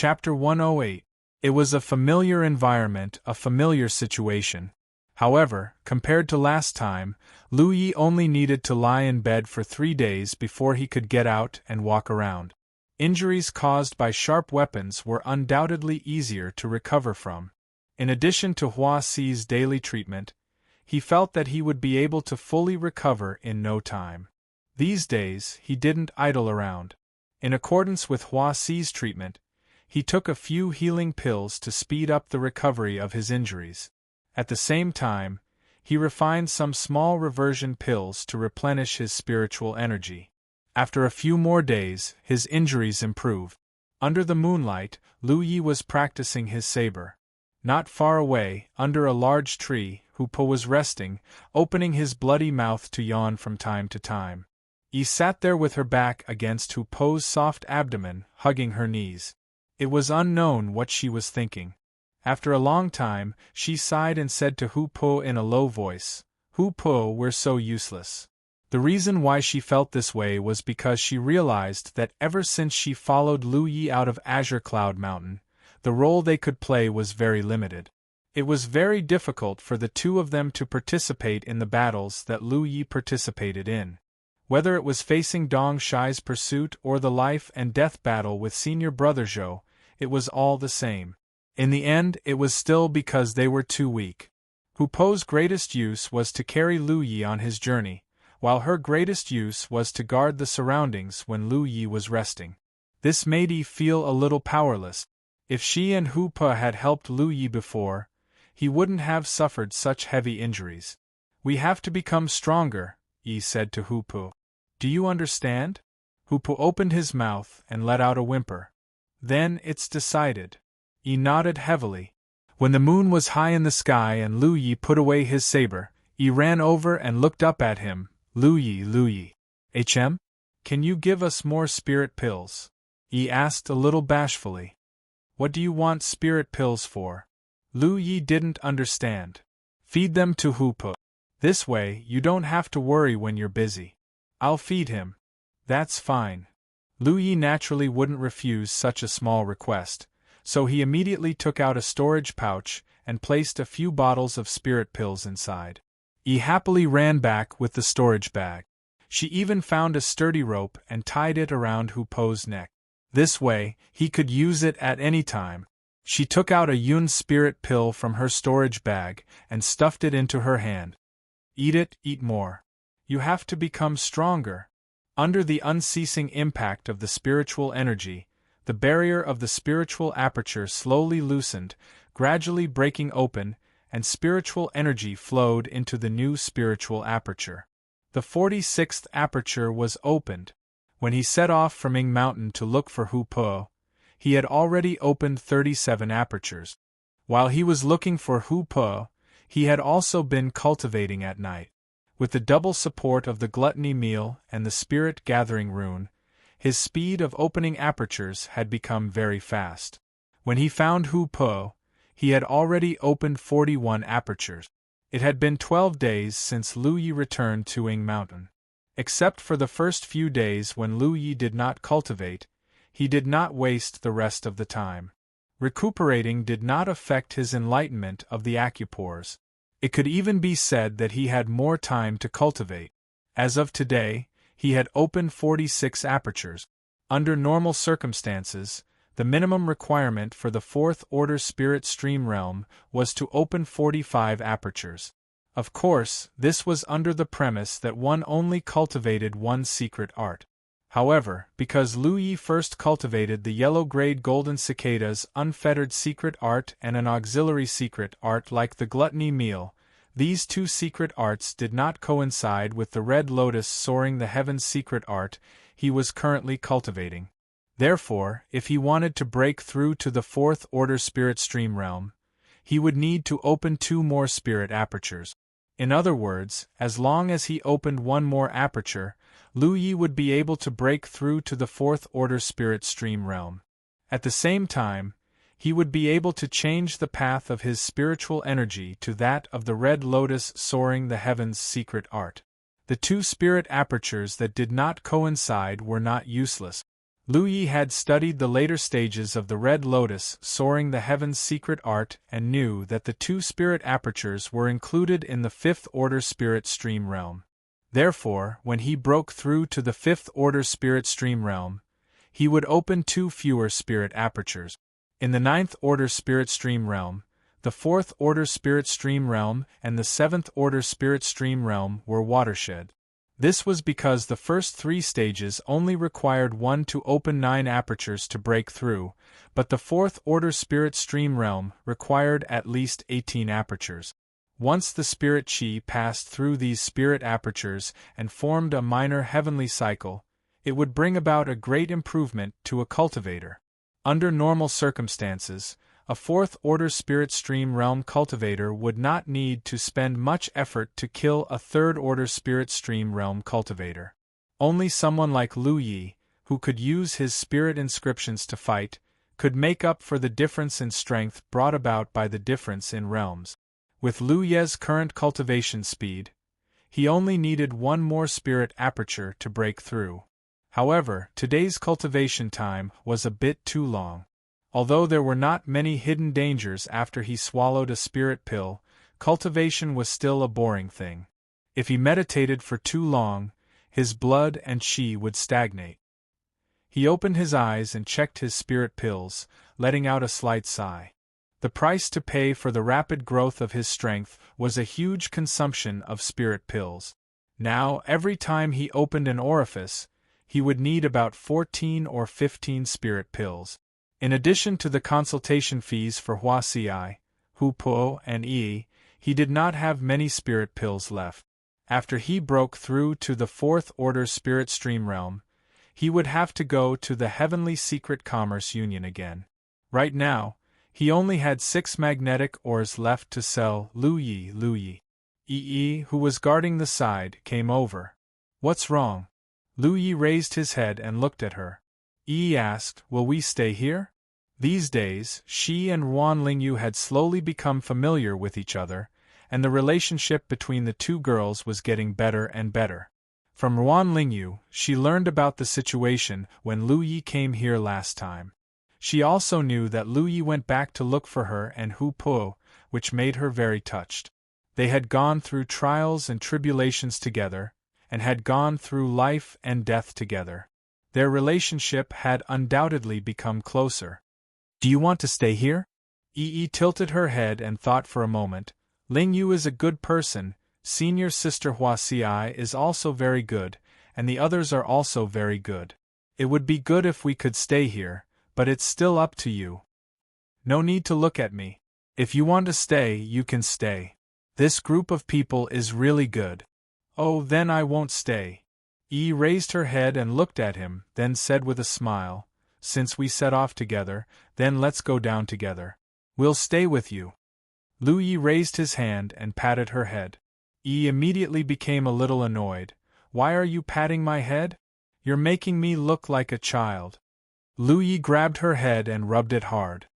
Chapter 108. It was a familiar environment, a familiar situation. However, compared to last time, Lu Yi only needed to lie in bed for 3 days before he could get out and walk around. Injuries caused by sharp weapons were undoubtedly easier to recover from. In addition to Hua Xi's daily treatment, he felt that he would be able to fully recover in no time. These days, he didn't idle around. In accordance with Hua Xi's treatment, he took a few healing pills to speed up the recovery of his injuries. At the same time, he refined some small reversion pills to replenish his spiritual energy. After a few more days, his injuries improved. Under the moonlight, Lu Yi was practicing his saber. Not far away, under a large tree, Hu Po was resting, opening his bloody mouth to yawn from time to time. Yi sat there with her back against Hu Po's soft abdomen, hugging her knees. It was unknown what she was thinking. After a long time, she sighed and said to Hu Po in a low voice, "Hu Po, we're so useless." The reason why she felt this way was because she realized that ever since she followed Lu Yi out of Azure Cloud Mountain, the role they could play was very limited. It was very difficult for the two of them to participate in the battles that Lu Yi participated in. Whether it was facing Dong Shai's pursuit or the life and death battle with senior brother Zhou, it was all the same. In the end, it was still because they were too weak. Hu Po's greatest use was to carry Lu Yi on his journey, while her greatest use was to guard the surroundings when Lu Yi was resting. This made Yi feel a little powerless. If she and Hu Po had helped Lu Yi before, he wouldn't have suffered such heavy injuries. "We have to become stronger," Yi said to Hu Po. "Do you understand?" Hu Po opened his mouth and let out a whimper. "Then it's decided." Yi nodded heavily. When the moon was high in the sky and Lu Yi put away his saber, Yi ran over and looked up at him. Lu Yi. "HM? Can you give us more spirit pills?" Yi asked a little bashfully. "What do you want spirit pills for?" Lu Yi didn't understand. "Feed them to Hu Po. This way, you don't have to worry when you're busy." "I'll feed him." "That's fine." Lu Yi naturally wouldn't refuse such a small request, so he immediately took out a storage pouch and placed a few bottles of spirit pills inside. Yi happily ran back with the storage bag. She even found a sturdy rope and tied it around Hu Po's neck. This way, he could use it at any time. She took out a Yun spirit pill from her storage bag and stuffed it into her hand. "Eat it, eat more. You have to become stronger." Under the unceasing impact of the spiritual energy, the barrier of the spiritual aperture slowly loosened, gradually breaking open, and spiritual energy flowed into the new spiritual aperture. The 46th aperture was opened. When he set off from Ing Mountain to look for Hu Po, he had already opened 37 apertures. While he was looking for Hu Po, he had also been cultivating at night. With the double support of the gluttony meal and the spirit gathering rune, his speed of opening apertures had become very fast. When he found Hu Po, he had already opened 41 apertures. It had been 12 days since Lu Yi returned to Ing Mountain. Except for the first few days when Lu Yi did not cultivate, he did not waste the rest of the time. Recuperating did not affect his enlightenment of the acupores. It could even be said that he had more time to cultivate. As of today, he had opened 46 apertures. Under normal circumstances, the minimum requirement for the fourth-order spirit stream realm was to open 45 apertures. Of course, this was under the premise that one only cultivated one secret art. However, because Lu Yi first cultivated the yellow-grade golden cicada's unfettered secret art and an auxiliary secret art like the gluttony meal, these two secret arts did not coincide with the red lotus soaring the heavens secret art he was currently cultivating. Therefore, if he wanted to break through to the fourth-order spirit stream realm, he would need to open 2 more spirit apertures. In other words, as long as he opened 1 more aperture, Lu Yi would be able to break through to the fourth-order spirit stream realm. At the same time, he would be able to change the path of his spiritual energy to that of the red lotus soaring the heavens secret art. The 2 spirit apertures that did not coincide were not useless. Lu Yi had studied the later stages of the Red Lotus soaring the heavens secret art and knew that the two spirit apertures were included in the fifth-order spirit stream realm. Therefore, when he broke through to the fifth-order spirit stream realm, he would open two fewer spirit apertures. In the ninth-order spirit stream realm, the fourth-order spirit stream realm and the seventh-order spirit stream realm were watershed. This was because the first three stages only required one to open 9 apertures to break through, but the fourth-order spirit stream realm required at least 18 apertures. Once the spirit chi passed through these spirit apertures and formed a minor heavenly cycle, it would bring about a great improvement to a cultivator. Under normal circumstances, a fourth-order spirit stream realm cultivator would not need to spend much effort to kill a third-order spirit stream realm cultivator. Only someone like Lu Yi, who could use his spirit inscriptions to fight, could make up for the difference in strength brought about by the difference in realms. With Lu Ye's current cultivation speed, he only needed one more spirit aperture to break through. However, today's cultivation time was a bit too long. Although there were not many hidden dangers after he swallowed a spirit pill, cultivation was still a boring thing. If he meditated for too long, his blood and chi would stagnate. He opened his eyes and checked his spirit pills, letting out a slight sigh. The price to pay for the rapid growth of his strength was a huge consumption of spirit pills. Now, every time he opened an orifice, he would need about 14 or 15 spirit pills. In addition to the consultation fees for Hua Ci, Hu Po, and Yi, he did not have many spirit pills left. After he broke through to the fourth-order spirit stream realm, he would have to go to the Heavenly Secret Commerce Union again. Right now, he only had 6 magnetic ores left to sell. Lu Yi, who was guarding the side, came over. "What's wrong?" Lu Yi raised his head and looked at her. Yi asked, "Will we stay here?" These days, she and Ruan Lingyu had slowly become familiar with each other, and the relationship between the two girls was getting better and better. From Ruan Lingyu, she learned about the situation when Lu Yi came here last time. She also knew that Lu Yi went back to look for her and Hu Po, which made her very touched. They had gone through trials and tribulations together, and had gone through life and death together. Their relationship had undoubtedly become closer. "Do you want to stay here?" Yi tilted her head and thought for a moment. "Ling Yu is a good person, senior sister Hua Ci is also very good, and the others are also very good. It would be good if we could stay here, but it's still up to you. No need to look at me. If you want to stay, you can stay. This group of people is really good." "Oh, then I won't stay." Yi raised her head and looked at him, then said with a smile, "Since we set off together, then let's go down together. We'll stay with you." Lu Yi raised his hand and patted her head. Yi immediately became a little annoyed. "Why are you patting my head? You're making me look like a child." Lu Yi grabbed her head and rubbed it hard.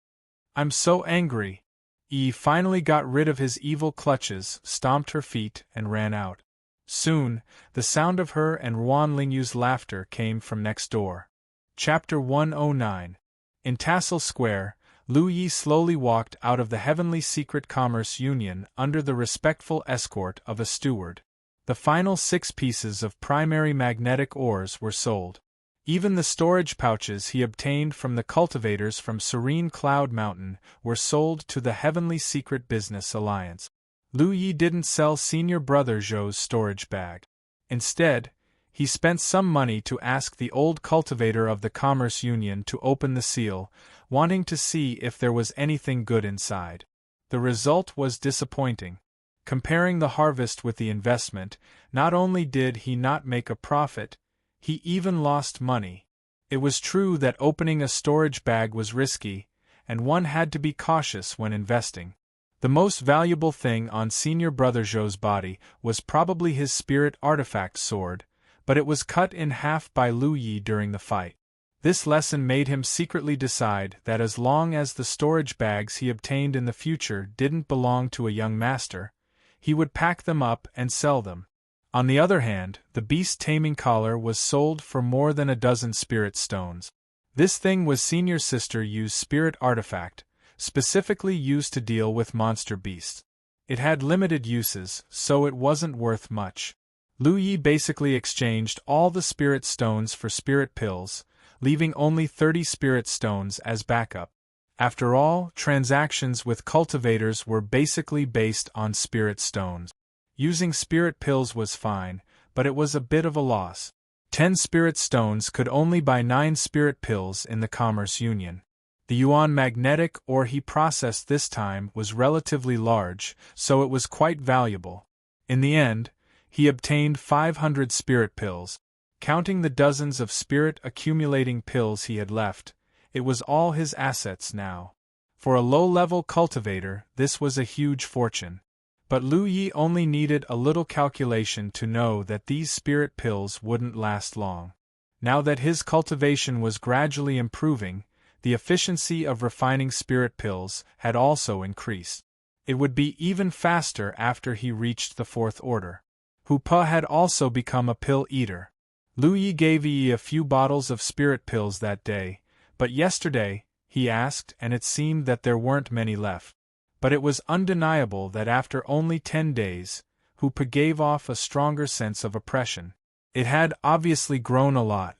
"I'm so angry." Yi finally got rid of his evil clutches, stomped her feet, and ran out. Soon, the sound of her and Ruan Lingyu's laughter came from next door. Chapter 109. In Tassel Square, Lu Yi slowly walked out of the Heavenly Secret Commerce Union under the respectful escort of a steward. The final 6 pieces of primary magnetic ores were sold. Even the storage pouches he obtained from the cultivators from Serene Cloud Mountain were sold to the Heavenly Secret Business Alliance. Lu Yi didn't sell senior brother Zhou's storage bag. Instead, he spent some money to ask the old cultivator of the Commerce Union to open the seal, wanting to see if there was anything good inside. The result was disappointing. Comparing the harvest with the investment, not only did he not make a profit, he even lost money. It was true that opening a storage bag was risky, and one had to be cautious when investing. The most valuable thing on senior brother Zhou's body was probably his spirit artifact sword, but it was cut in half by Lu Yi during the fight. This lesson made him secretly decide that as long as the storage bags he obtained in the future didn't belong to a young master, he would pack them up and sell them. On the other hand, the beast taming collar was sold for more than a dozen spirit stones. This thing was Senior Sister Yu's spirit artifact, specifically used to deal with monster beasts. It had limited uses, so it wasn't worth much. Lu Yi basically exchanged all the spirit stones for spirit pills, leaving only 30 spirit stones as backup. After all, transactions with cultivators were basically based on spirit stones. Using spirit pills was fine, but it was a bit of a loss. 10 spirit stones could only buy 9 spirit pills in the Commerce Union. The yuan magnetic ore he processed this time was relatively large, so it was quite valuable. In the end, he obtained 500 spirit pills. Counting the dozens of spirit accumulating pills he had left, it was all his assets now. For a low-level cultivator, this was a huge fortune. But Lu Yi only needed a little calculation to know that these spirit pills wouldn't last long. Now that his cultivation was gradually improving, the efficiency of refining spirit pills had also increased. It would be even faster after he reached the 4th order. Hu Pa had also become a pill eater. Lu Yi gave Yi a few bottles of spirit pills that day, but yesterday, he asked, and it seemed that there weren't many left. But it was undeniable that after only 10 days, Hu Pa gave off a stronger sense of oppression. It had obviously grown a lot.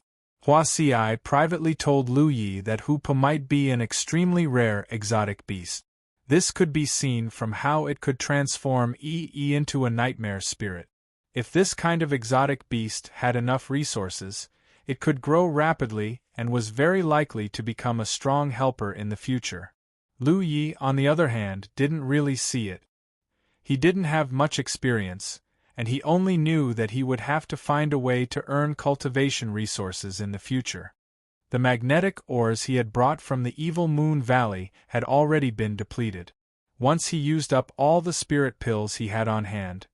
Hua Ci privately told Lu Yi that Hu Pa might be an extremely rare exotic beast. This could be seen from how it could transform Yi into a nightmare spirit. If this kind of exotic beast had enough resources, it could grow rapidly and was very likely to become a strong helper in the future. Lu Yi, on the other hand, didn't really see it. He didn't have much experience, and he only knew that he would have to find a way to earn cultivation resources in the future. The magnetic ores he had brought from the Evil Moon Valley had already been depleted. Once he used up all the spirit pills he had on hand,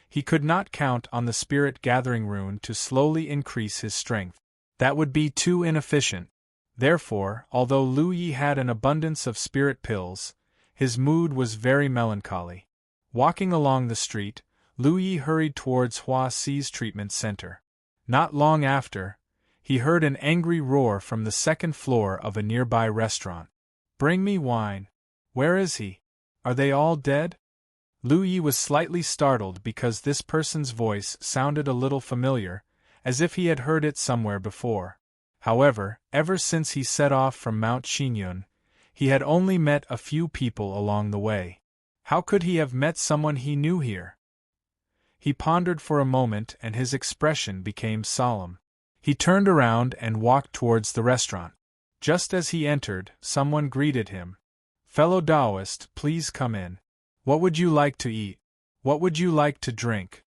he could not count on the spirit gathering rune to slowly increase his strength. That would be too inefficient. Therefore, although Lu Yi had an abundance of spirit pills, his mood was very melancholy. Walking along the street, Lu Yi hurried towards Hua Ci's treatment center. Not long after, he heard an angry roar from the 2nd floor of a nearby restaurant. "Bring me wine. Where is he? Are they all dead?" Lu Yi was slightly startled because this person's voice sounded a little familiar, as if he had heard it somewhere before. However, ever since he set off from Mount Xinyun, he had only met a few people along the way. How could he have met someone he knew here? He pondered for a moment and his expression became solemn. He turned around and walked towards the restaurant. Just as he entered, someone greeted him. "Fellow Taoist, please come in. What would you like to eat? What would you like to drink?"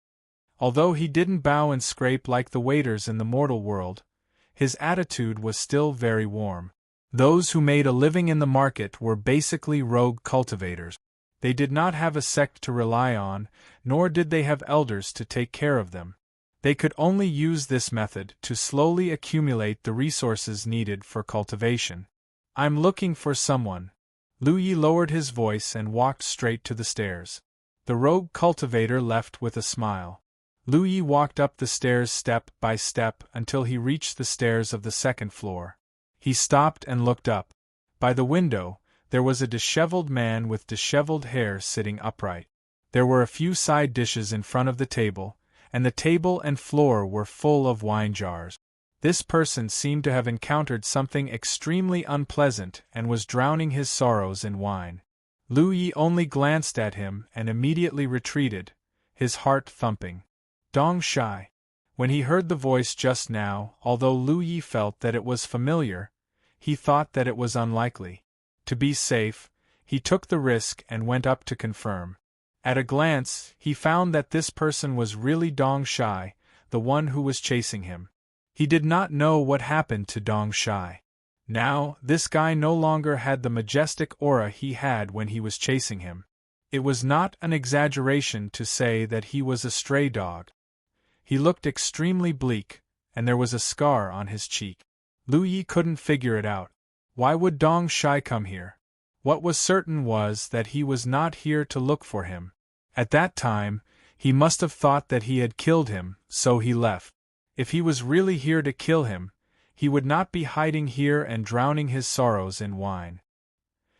Although he didn't bow and scrape like the waiters in the mortal world, his attitude was still very warm. Those who made a living in the market were basically rogue cultivators. They did not have a sect to rely on, nor did they have elders to take care of them. They could only use this method to slowly accumulate the resources needed for cultivation. "I'm looking for someone." Lu Yi lowered his voice and walked straight to the stairs. The rogue cultivator left with a smile. Lu Yi walked up the stairs step by step until he reached the stairs of the 2nd floor. He stopped and looked up. By the window, there was a disheveled man with disheveled hair sitting upright. There were a few side dishes in front of the table, and the table and floor were full of wine jars. This person seemed to have encountered something extremely unpleasant and was drowning his sorrows in wine. Lu Yi only glanced at him and immediately retreated, his heart thumping. "Dong Shai." When he heard the voice just now, although Lu Yi felt that it was familiar, he thought that it was unlikely. To be safe, he took the risk and went up to confirm. At a glance, he found that this person was really Dong Shai, the one who was chasing him. He did not know what happened to Dong Shai. Now, this guy no longer had the majestic aura he had when he was chasing him. It was not an exaggeration to say that he was a stray dog. He looked extremely bleak, and there was a scar on his cheek. Lu Yi couldn't figure it out. Why would Dong Shai come here? What was certain was that he was not here to look for him. At that time, he must have thought that he had killed him, so he left. If he was really here to kill him, he would not be hiding here and drowning his sorrows in wine.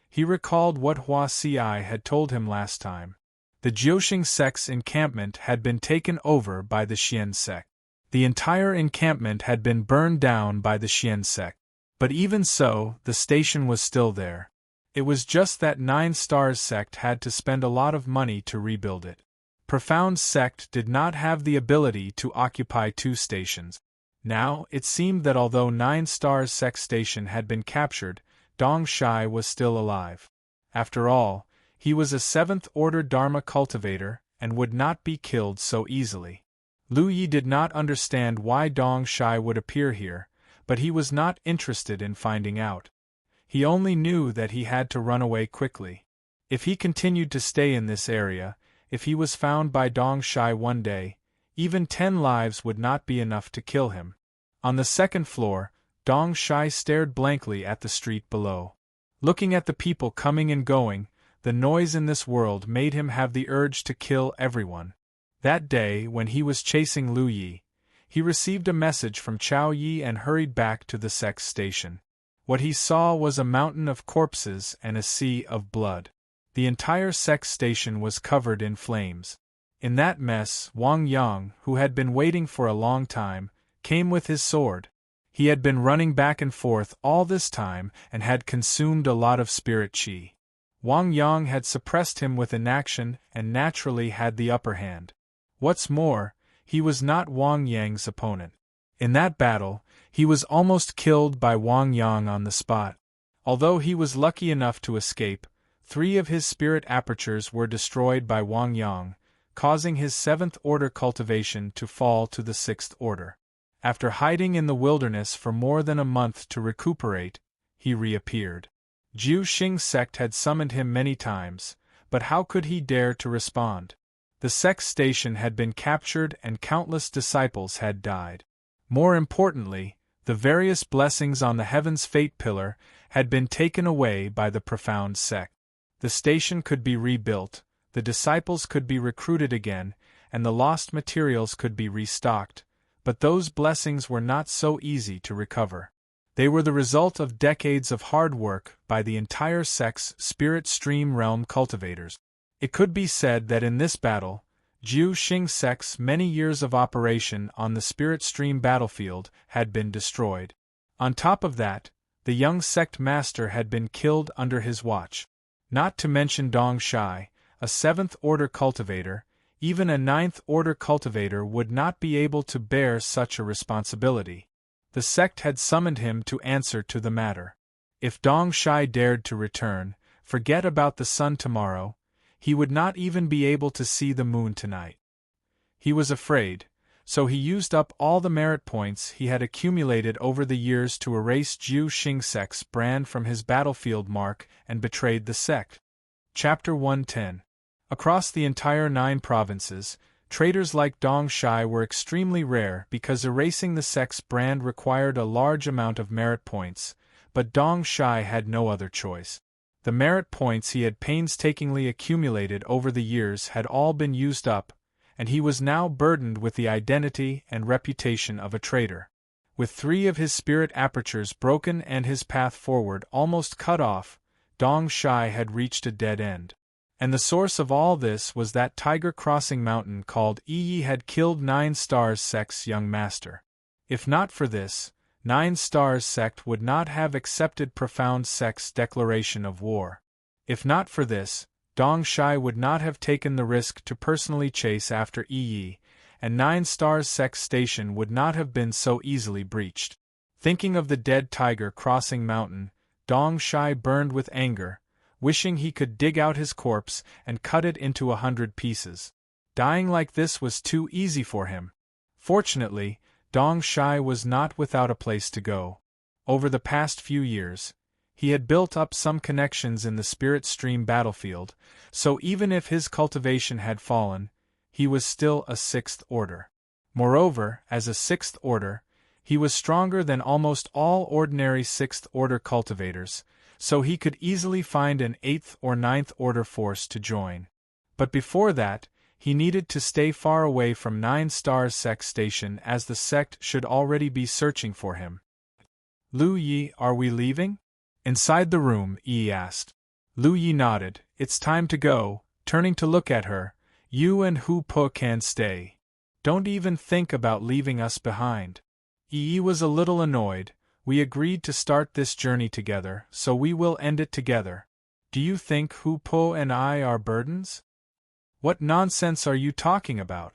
He recalled what Hua Si had told him last time. The Jiuxing sect's encampment had been taken over by the Xian sect. The entire encampment had been burned down by the Xian sect. But even so, the station was still there. It was just that 9 Stars sect had to spend a lot of money to rebuild it. Profound sect did not have the ability to occupy 2 stations. Now, it seemed that although 9 Stars sect station had been captured, Dong Shai was still alive. After all, he was a 7th-order Dharma cultivator and would not be killed so easily. Lu Yi did not understand why Dong Shai would appear here, but he was not interested in finding out. He only knew that he had to run away quickly. If he continued to stay in this area, if he was found by Dong Shai one day, even 10 lives would not be enough to kill him. On the 2nd floor, Dong Shai stared blankly at the street below. Looking at the people coming and going, the noise in this world made him have the urge to kill everyone. That day, when he was chasing Lu Yi, he received a message from Chao Yi and hurried back to the sect's station. What he saw was a mountain of corpses and a sea of blood. The entire sect's station was covered in flames. In that mess, Wang Yang, who had been waiting for a long time, came with his sword. He had been running back and forth all this time and had consumed a lot of spirit qi. Wang Yang had suppressed him with inaction and naturally had the upper hand. What's more, he was not Wang Yang's opponent. In that battle, he was almost killed by Wang Yang on the spot. Although he was lucky enough to escape, 3 of his spirit apertures were destroyed by Wang Yang, causing his 7th-order cultivation to fall to the 6th order. After hiding in the wilderness for more than a month to recuperate, he reappeared. Jiuxing sect had summoned him many times, but how could he dare to respond? The sect station had been captured and countless disciples had died. More importantly, the various blessings on the Heaven's Fate Pillar had been taken away by the Profound sect. The station could be rebuilt, the disciples could be recruited again, and the lost materials could be restocked, but those blessings were not so easy to recover. They were the result of decades of hard work by the entire sect's spirit stream realm cultivators. It could be said that in this battle, Jiuxing sect's many years of operation on the spirit stream battlefield had been destroyed. On top of that, the young sect master had been killed under his watch. Not to mention Dong Shai, a 7th-order cultivator, even a 9th-order cultivator would not be able to bear such a responsibility. The sect had summoned him to answer to the matter. If Dong Shai dared to return, forget about the sun tomorrow, he would not even be able to see the moon tonight. He was afraid, so he used up all the merit points he had accumulated over the years to erase Jiuxing sect's brand from his battlefield mark and betrayed the sect. Chapter 110. Across the entire 9 provinces, traders like Dong Shai were extremely rare because erasing the sect's brand required a large amount of merit points, but Dong Shai had no other choice. The merit points he had painstakingly accumulated over the years had all been used up, and he was now burdened with the identity and reputation of a traitor. With 3 of his spirit apertures broken and his path forward almost cut off, Dong Shai had reached a dead end. And the source of all this was that Tiger Crossing Mountain called Yi had killed 9 Stars sect's young master. If not for this, 9 Stars sect would not have accepted Profound sect's declaration of war. If not for this, Dong Shai would not have taken the risk to personally chase after Yi, and 9 Stars sect's station would not have been so easily breached. Thinking of the dead Tiger Crossing Mountain, Dong Shai burned with anger, wishing he could dig out his corpse and cut it into 100 pieces. Dying like this was too easy for him. Fortunately, Dong Shai was not without a place to go. Over the past few years, he had built up some connections in the spirit stream battlefield, so even if his cultivation had fallen, he was still a 6th order. Moreover, as a 6th order, he was stronger than almost all ordinary 6th order cultivators, so he could easily find an 8th or 9th order force to join. But before that, he needed to stay far away from 9 Stars sect station as the sect should already be searching for him. Lu Yi, are we leaving? Inside the room, Yi asked. Lu Yi nodded. It's time to go. Turning to look at her, you and Hu Po can stay. Don't even think about leaving us behind. Yi was a little annoyed. We agreed to start this journey together, so we will end it together. Do you think Hu Po and I are burdens? What nonsense are you talking about?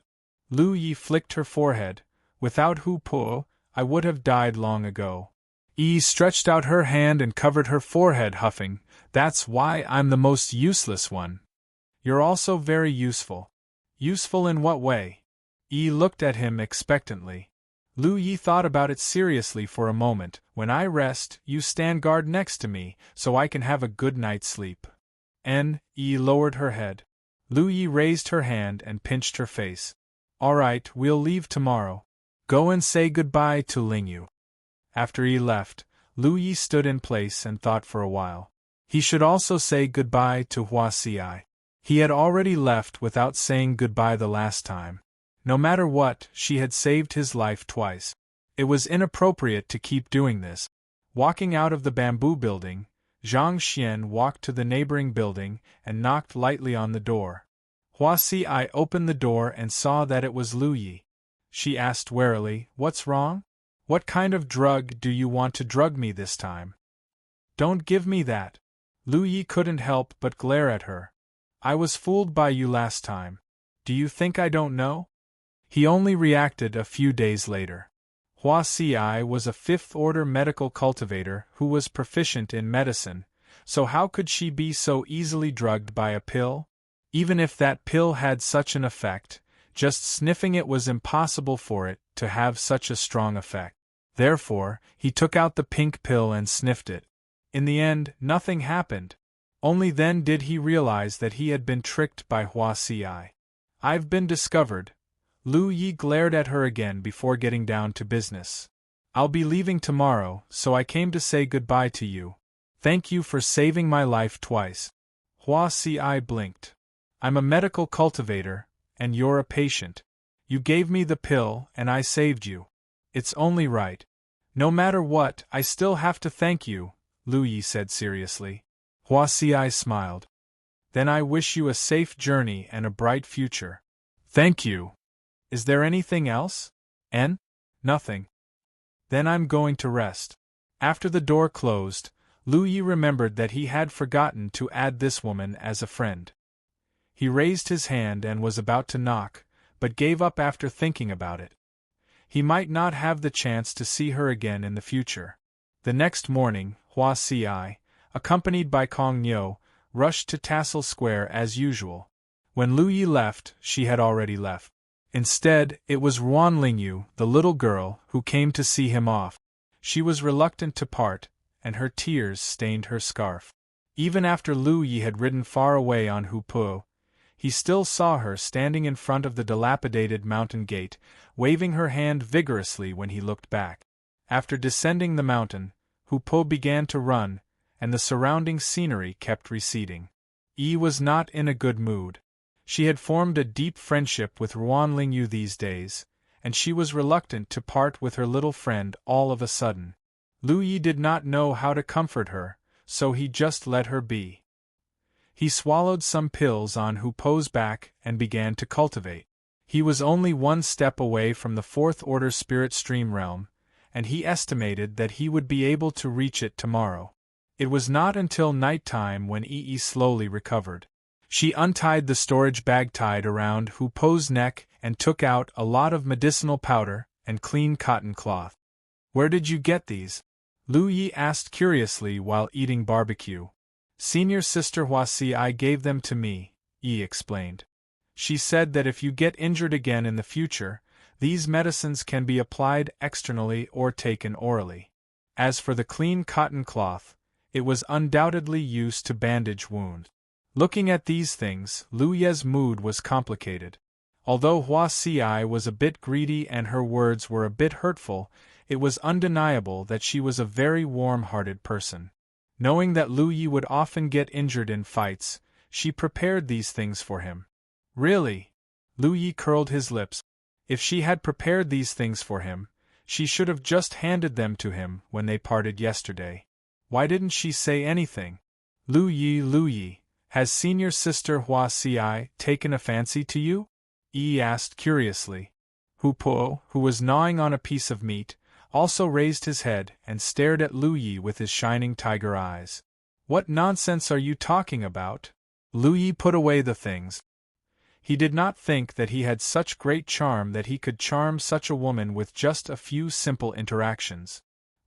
Lu Yi flicked her forehead. Without Hu Po, I would have died long ago. Yi stretched out her hand and covered her forehead, huffing. That's why I'm the most useless one. You're also very useful. Useful in what way? Yi looked at him expectantly. Lu Yi thought about it seriously for a moment. When I rest, you stand guard next to me, so I can have a good night's sleep. Yi lowered her head. Lu Yi raised her hand and pinched her face. All right, we'll leave tomorrow. Go and say goodbye to Lingyu. After Yi left, Lu Yi stood in place and thought for a while. He should also say goodbye to Hua Ci. He had already left without saying goodbye the last time. No matter what, she had saved his life twice. It was inappropriate to keep doing this. Walking out of the bamboo building, Zhang Xian walked to the neighboring building and knocked lightly on the door. Hua Ci opened the door and saw that it was Lu Yi. She asked warily, "What's wrong? What kind of drug do you want to drug me this time?" "Don't give me that." Lu Yi couldn't help but glare at her. "I was fooled by you last time. Do you think I don't know?" He only reacted a few days later. Hua Ci was a fifth-order medical cultivator who was proficient in medicine, so how could she be so easily drugged by a pill? Even if that pill had such an effect, just sniffing it was impossible for it to have such a strong effect. Therefore, he took out the pink pill and sniffed it. In the end, nothing happened. Only then did he realize that he had been tricked by Hua Ci. "I've been discovered." Lu Yi glared at her again before getting down to business. "I'll be leaving tomorrow, so I came to say goodbye to you. Thank you for saving my life twice." Hua Ci blinked. "I'm a medical cultivator, and you're a patient. You gave me the pill, and I saved you. It's only right. No matter what, I still have to thank you," Lu Yi said seriously. Hua Ci smiled. "Then I wish you a safe journey and a bright future." "Thank you. Is there anything else?" Nothing." "Then I'm going to rest." After the door closed, Lu Yi remembered that he had forgotten to add this woman as a friend. He raised his hand and was about to knock, but gave up after thinking about it. He might not have the chance to see her again in the future. The next morning, Hua Ci, accompanied by Kong Niu, rushed to Tassel Square as usual. When Lu Yi left, she had already left. Instead, it was Ruan Lingyu, the little girl, who came to see him off. She was reluctant to part, and her tears stained her scarf. Even after Lu Yi had ridden far away on Hu Po, he still saw her standing in front of the dilapidated mountain gate, waving her hand vigorously when he looked back. After descending the mountain, Hu Po began to run, and the surrounding scenery kept receding. Yi was not in a good mood. She had formed a deep friendship with Ruan Lingyu these days, and she was reluctant to part with her little friend all of a sudden. Lu Yi did not know how to comfort her, so he just let her be. He swallowed some pills on Hu Po's back and began to cultivate. He was only one step away from the fourth-order spirit stream realm, and he estimated that he would be able to reach it tomorrow. It was not until night-time when Yi slowly recovered. She untied the storage bag tied around Hu Po's neck and took out a lot of medicinal powder and clean cotton cloth. "Where did you get these?" Lu Yi asked curiously while eating barbecue. "Senior sister Hua Ci gave them to me," Yi explained. "She said that if you get injured again in the future, these medicines can be applied externally or taken orally. As for the clean cotton cloth, it was undoubtedly used to bandage wounds." Looking at these things, Lu Ye's mood was complicated. Although Hua Ci was a bit greedy and her words were a bit hurtful, it was undeniable that she was a very warm-hearted person. Knowing that Lu Yi would often get injured in fights, she prepared these things for him. Really? Lu Yi curled his lips. If she had prepared these things for him, She should have just handed them to him when they parted yesterday. Why didn't she say anything? Lu Yi, has senior sister Hua Ci taken a fancy to you? Yi asked curiously. Hu Po, who was gnawing on a piece of meat, also raised his head and stared at Lu Yi with his shining tiger eyes. What nonsense are you talking about? Lu Yi put away the things. He did not think that he had such great charm that he could charm such a woman with just a few simple interactions.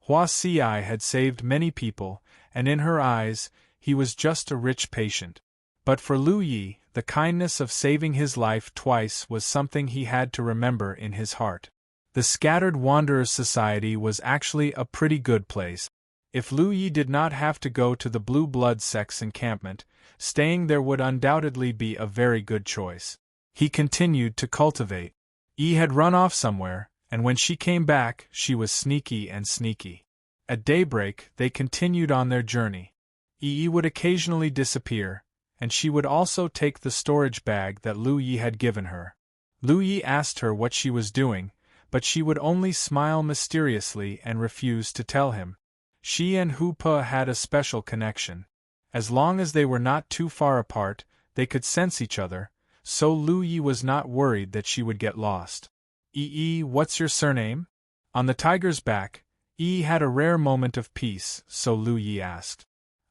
Hua Ci had saved many people, and in her eyes, he was just a rich patient. But for Lu Yi, the kindness of saving his life twice was something he had to remember in his heart. The Scattered Wanderers Society was actually a pretty good place. If Lu Yi did not have to go to the Blue Blood Sect's encampment, staying there would undoubtedly be a very good choice. He continued to cultivate. Yi had run off somewhere, and when she came back, she was sneaky and sneaky. At daybreak, they continued on their journey. Yi would occasionally disappear, and she would also take the storage bag that Lu Yi had given her. Lu Yi asked her what she was doing, but she would only smile mysteriously and refuse to tell him. She and Hu Po had a special connection. As long as they were not too far apart, they could sense each other, so Lu Yi was not worried that she would get lost. What's your surname? On the tiger's back, had a rare moment of peace, so Lu Yi asked.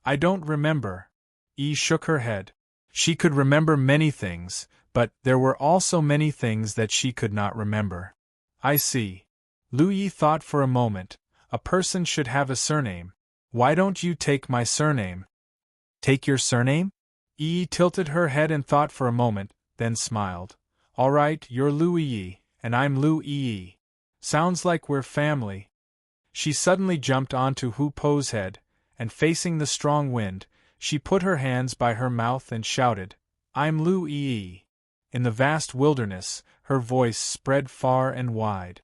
I don't remember. Shook her head. She could remember many things, but there were also many things that she could not remember. I see. Lu Yi thought for a moment. A person should have a surname. Why don't you take my surname? Take your surname? Tilted her head and thought for a moment, then smiled. All right, you're Lu Yi, and I'm Lu Yi. Sounds like we're family. She suddenly jumped onto Hu Po's head, and facing the strong wind, she put her hands by her mouth and shouted, I'm Lu Yi. In the vast wilderness, her voice spread far and wide.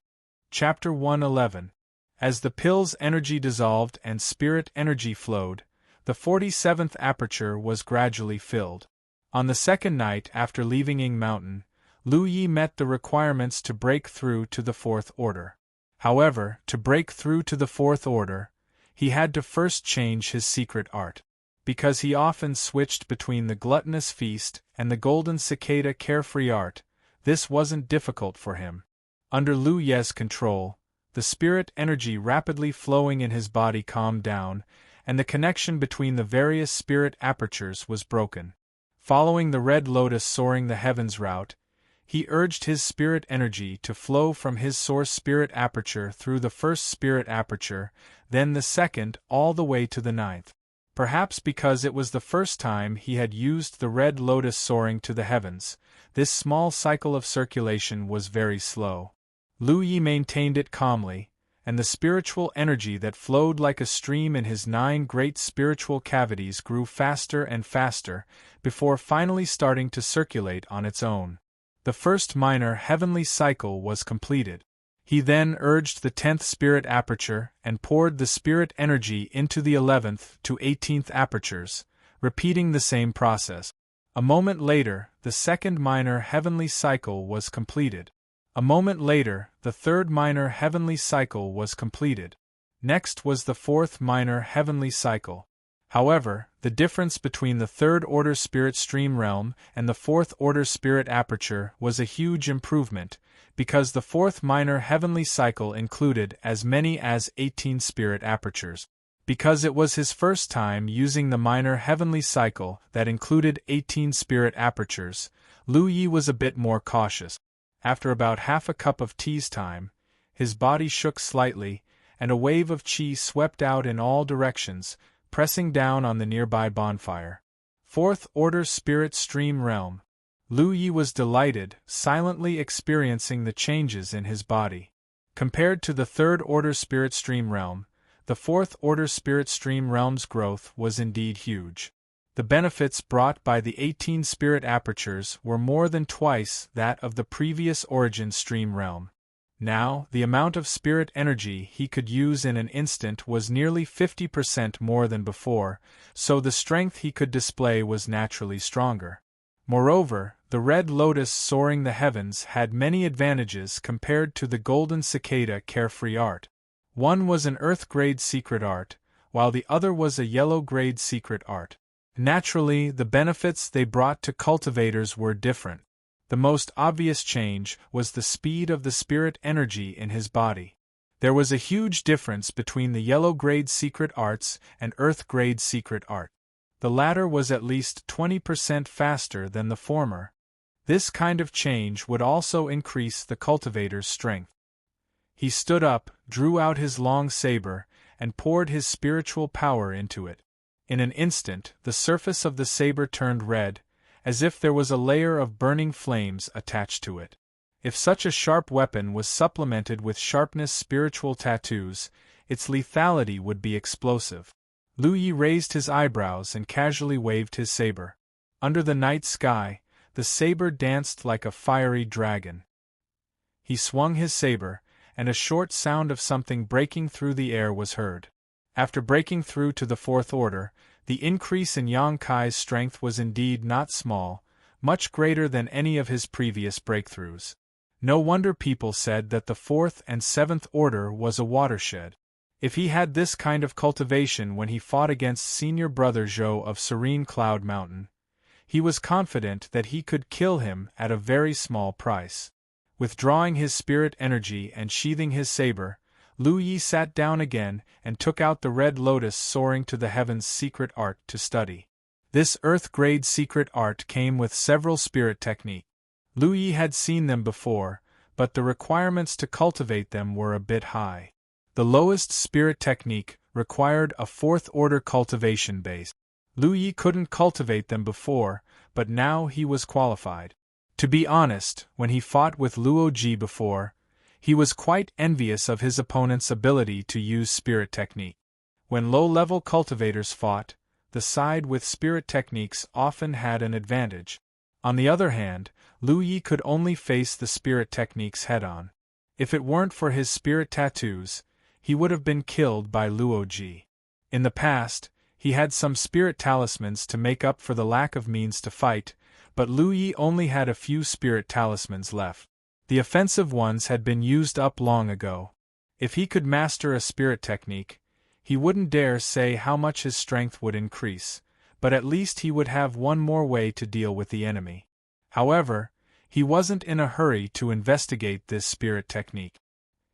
Chapter 111. As the pill's energy dissolved and spirit energy flowed, the 47th aperture was gradually filled. On the second night after leaving Ying Mountain, Lu Yi met the requirements to break through to the fourth order. However, to break through to the fourth order, he had to first change his secret art. Because he often switched between the gluttonous feast and the golden cicada carefree art, this wasn't difficult for him. Under Lu Ye's control, the spirit energy rapidly flowing in his body calmed down, and the connection between the various spirit apertures was broken. Following the red lotus soaring the heavens route, he urged his spirit energy to flow from his source spirit aperture through the first spirit aperture, then the second, all the way to the ninth. Perhaps because it was the first time he had used the red lotus soaring to the heavens, this small cycle of circulation was very slow. Lu Yi maintained it calmly, and the spiritual energy that flowed like a stream in his 9 great spiritual cavities grew faster and faster, before finally starting to circulate on its own. The first minor heavenly cycle was completed. He then urged the 10th spirit aperture and poured the spirit energy into the 11th to 18th apertures, repeating the same process. A moment later, the second minor heavenly cycle was completed. A moment later, the third minor heavenly cycle was completed. Next was the fourth minor heavenly cycle. However, the difference between the third-order spirit stream realm and the fourth-order spirit aperture was a huge improvement, because the fourth minor heavenly cycle included as many as 18 spirit apertures. Because it was his first time using the minor heavenly cycle that included 18 spirit apertures, Lu Yi was a bit more cautious. After about half a cup of tea's time, his body shook slightly, and a wave of qi swept out in all directions, pressing down on the nearby bonfire. Fourth Order Spirit Stream Realm. Lu Yi was delighted, silently experiencing the changes in his body. Compared to the Third Order Spirit Stream Realm, the Fourth Order Spirit Stream Realm's growth was indeed huge. The benefits brought by the 18 spirit apertures were more than twice that of the previous origin stream realm. Now, the amount of spirit energy he could use in an instant was nearly 50% more than before, so the strength he could display was naturally stronger. Moreover, the red lotus soaring the heavens had many advantages compared to the golden cicada carefree art. One was an earth-grade secret art, while the other was a yellow-grade secret art. Naturally, the benefits they brought to cultivators were different. The most obvious change was the speed of the spirit energy in his body. There was a huge difference between the yellow-grade secret arts and earth-grade secret art. The latter was at least 20% faster than the former. This kind of change would also increase the cultivator's strength. He stood up, drew out his long saber, and poured his spiritual power into it. In an instant, the surface of the saber turned red, as if there was a layer of burning flames attached to it. If such a sharp weapon was supplemented with sharpness spiritual tattoos, its lethality would be explosive. Lu Yi raised his eyebrows and casually waved his saber. Under the night sky, the saber danced like a fiery dragon. He swung his saber, and a short sound of something breaking through the air was heard. After breaking through to the fourth order, the increase in Yang Kai's strength was indeed not small, much greater than any of his previous breakthroughs. No wonder people said that the fourth and seventh order was a watershed. If he had this kind of cultivation when he fought against senior brother Zhou of Serene Cloud Mountain, he was confident that he could kill him at a very small price. Withdrawing his spirit energy and sheathing his saber, Lu Yi sat down again and took out the red lotus soaring to the heavens secret art to study. This earth-grade secret art came with several spirit techniques. Lu Yi had seen them before, but the requirements to cultivate them were a bit high. The lowest spirit technique required a fourth-order cultivation base. Lu Yi couldn't cultivate them before, but now he was qualified. To be honest, when he fought with Luo Ji before, he was quite envious of his opponent's ability to use spirit technique. When low-level cultivators fought, the side with spirit techniques often had an advantage. On the other hand, Lu Yi could only face the spirit techniques head-on. If it weren't for his spirit tattoos, he would have been killed by Luo Ji. In the past, he had some spirit talismans to make up for the lack of means to fight, but Lu Yi only had a few spirit talismans left. The offensive ones had been used up long ago. If he could master a spirit technique, he wouldn't dare say how much his strength would increase, but at least he would have one more way to deal with the enemy. However, he wasn't in a hurry to investigate this spirit technique.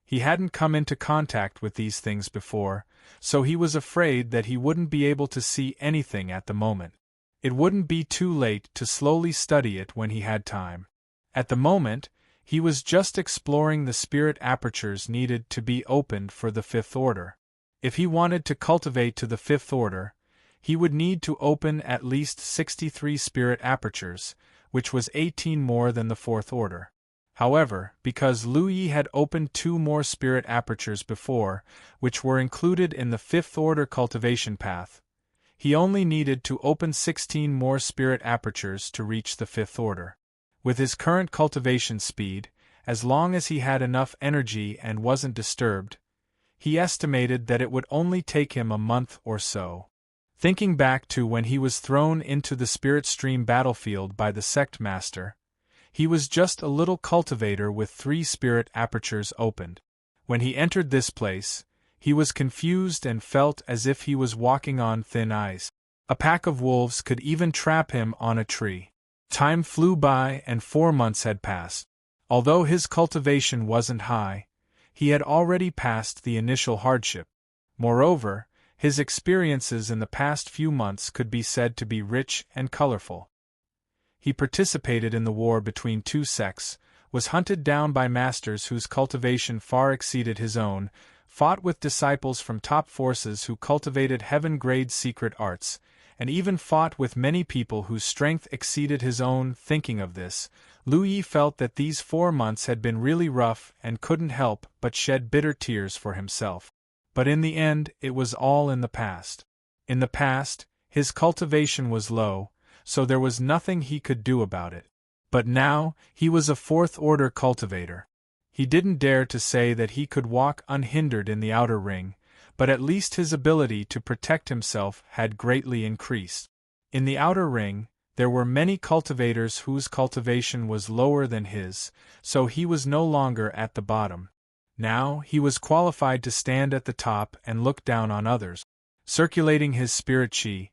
He hadn't come into contact with these things before, so he was afraid that he wouldn't be able to see anything at the moment. It wouldn't be too late to slowly study it when he had time. At the moment, he was just exploring the spirit apertures needed to be opened for the fifth order. If he wanted to cultivate to the fifth order, he would need to open at least 63 spirit apertures, which was 18 more than the fourth order. However, because Lu Yi had opened 2 more spirit apertures before, which were included in the fifth order cultivation path, he only needed to open 16 more spirit apertures to reach the fifth order. With his current cultivation speed, as long as he had enough energy and wasn't disturbed, he estimated that it would only take him a month or so. Thinking back to when he was thrown into the spirit stream battlefield by the sect master, he was just a little cultivator with 3 spirit apertures opened. When he entered this place, he was confused and felt as if he was walking on thin ice. A pack of wolves could even trap him on a tree. Time flew by and 4 months had passed. Although his cultivation wasn't high, he had already passed the initial hardship. Moreover, his experiences in the past few months could be said to be rich and colorful. He participated in the war between 2 sects, was hunted down by masters whose cultivation far exceeded his own, fought with disciples from top forces who cultivated heaven-grade secret arts, and even fought with many people whose strength exceeded his own. Thinking of this, Lu Yi felt that these 4 months had been really rough and couldn't help but shed bitter tears for himself. But in the end, it was all in the past. In the past, his cultivation was low, so there was nothing he could do about it. But now, he was a fourth-order cultivator. He didn't dare to say that he could walk unhindered in the outer ring, but at least his ability to protect himself had greatly increased. In the outer ring, There were many cultivators whose cultivation was lower than his, so he was no longer at the bottom. Now he was qualified to stand at the top and look down on others. Circulating his spirit chi,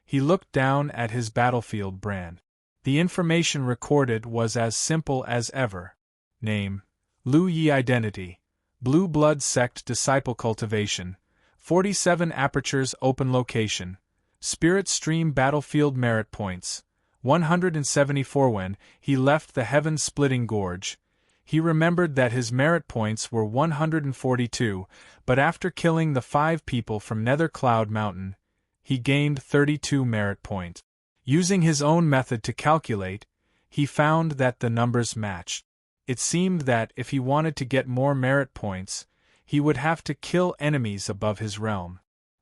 he looked down at his battlefield brand. The information recorded was as simple as ever. Name: Lu Yi. Identity: Blue Blood Sect Disciple. Cultivation: 47 apertures. Open location: Spirit Stream. Battlefield. Merit points: 174. When he left the heaven-splitting gorge, he remembered that his merit points were 142, but after killing the 5 people from Nether Cloud Mountain, he gained 32 merit points. Using his own method to calculate, he found that the numbers matched. It seemed that if he wanted to get more merit points, he would have to kill enemies above his realm.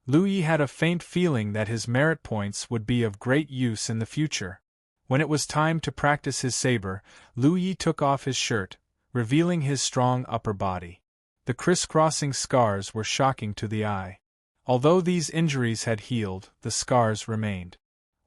Lu Yi had a faint feeling that his merit points would be of great use in the future. When it was time to practice his saber, Lu Yi took off his shirt, revealing his strong upper body. The crisscrossing scars were shocking to the eye. Although these injuries had healed, the scars remained.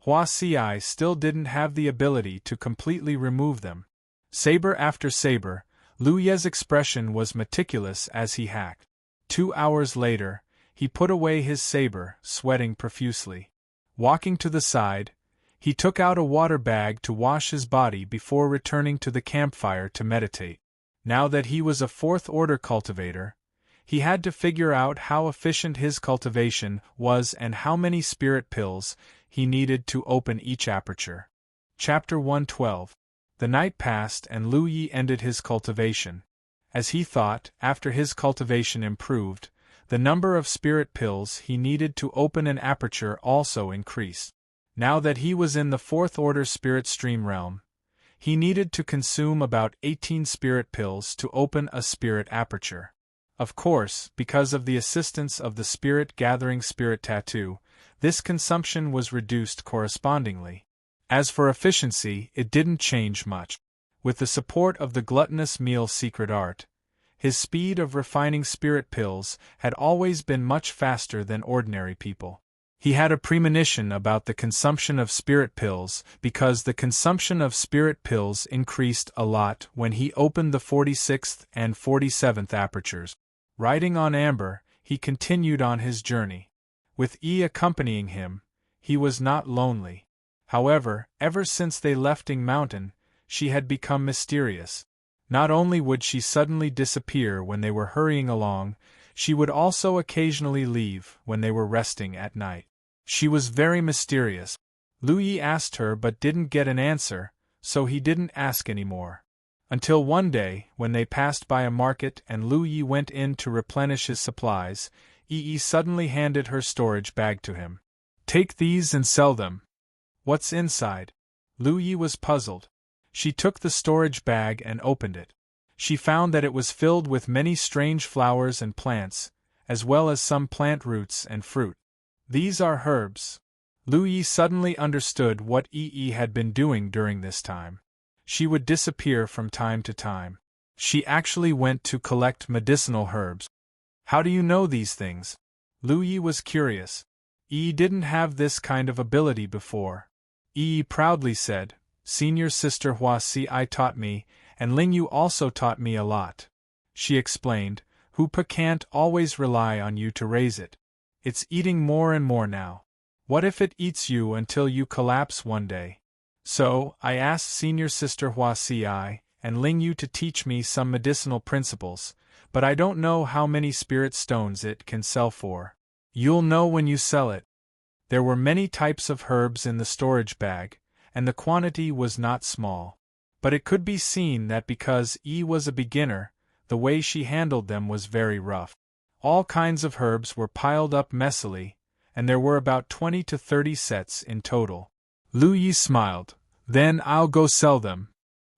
Hua Ci still didn't have the ability to completely remove them. Saber after saber, Lu Ye's expression was meticulous as he hacked. 2 hours later, he put away his saber, sweating profusely. Walking to the side, he took out a water bag to wash his body before returning to the campfire to meditate. Now that he was a 4th-order cultivator, he had to figure out how efficient his cultivation was and how many spirit pills he needed to open each aperture. Chapter 112. The night passed and Lu Yi ended his cultivation. As he thought, after his cultivation improved, the number of spirit pills he needed to open an aperture also increased. Now that he was in the 4th-order spirit stream realm, he needed to consume about 18 spirit pills to open a spirit aperture. Of course, because of the assistance of the spirit-gathering spirit tattoo, this consumption was reduced correspondingly. As for efficiency, it didn't change much. With the support of the gluttonous meal secret art, his speed of refining spirit pills had always been much faster than ordinary people. He had a premonition about the consumption of spirit pills because the consumption of spirit pills increased a lot when he opened the 46th and 47th apertures. Riding on Amber, he continued on his journey. With E accompanying him, he was not lonely. However, ever since they left Ing Mountain, she had become mysterious. Not only would she suddenly disappear when they were hurrying along, she would also occasionally leave when they were resting at night. She was very mysterious. Lu Yi asked her but didn't get an answer, so he didn't ask anymore. Until one day, when they passed by a market and Lu Yi went in to replenish his supplies, Yi suddenly handed her storage bag to him. "Take these and sell them." "What's inside?" Lu Yi was puzzled. She took the storage bag and opened it. She found that it was filled with many strange flowers and plants, as well as some plant roots and fruit. "These are herbs." Lu Yi suddenly understood what Yi had been doing during this time. She would disappear from time to time. She actually went to collect medicinal herbs. "How do you know these things?" Lu Yi was curious. Yi didn't have this kind of ability before. Yi proudly said, "Senior sister Hua Ci taught me, and Ling Yu also taught me a lot." She explained, "Hupa can't always rely on you to raise it. It's eating more and more now. What if it eats you until you collapse one day? So, I asked senior sister Hua Ci and Ling Yu to teach me some medicinal principles, but I don't know how many spirit stones it can sell for." "You'll know when you sell it." There were many types of herbs in the storage bag, and the quantity was not small. But it could be seen that because Yi was a beginner, the way she handled them was very rough. All kinds of herbs were piled up messily, and there were about 20 to 30 sets in total. Lu Yi smiled. "Then I'll go sell them."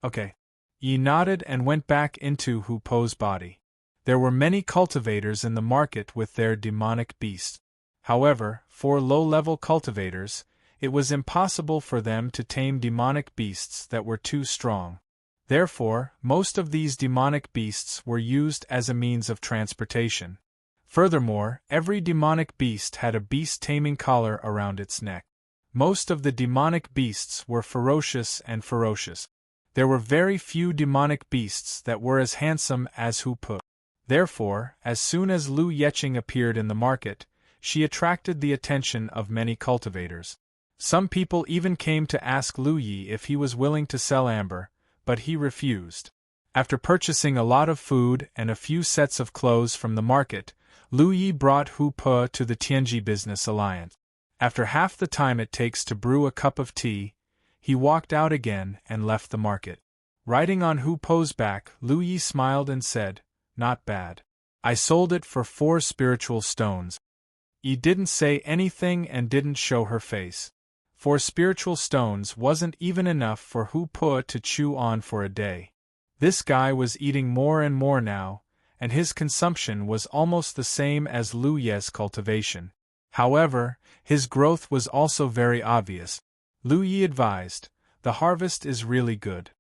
"Okay." Yi nodded and went back into Hu Po's body. There were many cultivators in the market with their demonic beasts. However, for low-level cultivators, it was impossible for them to tame demonic beasts that were too strong. Therefore, most of these demonic beasts were used as a means of transportation. Furthermore, every demonic beast had a beast-taming collar around its neck. Most of the demonic beasts were ferocious and ferocious. There were very few demonic beasts that were as handsome as Hoopoe. Therefore, as soon as Lu Yeching appeared in the market, she attracted the attention of many cultivators. Some people even came to ask Lu Yi if he was willing to sell amber, but he refused. After purchasing a lot of food and a few sets of clothes from the market, Lu Yi brought Hoopoe to the Tianji Business Alliance. After half the time it takes to brew a cup of tea, he walked out again and left the market. Riding on Hoopoe's back, Lu Yi smiled and said, "Not bad. I sold it for 4 spiritual stones." Yi didn't say anything and didn't show her face. 4 spiritual stones wasn't even enough for Hoopoe to chew on for a day. This guy was eating more and more now, and his consumption was almost the same as Lu Ye's cultivation. However, his growth was also very obvious. Lu Yi advised, "The harvest is really good.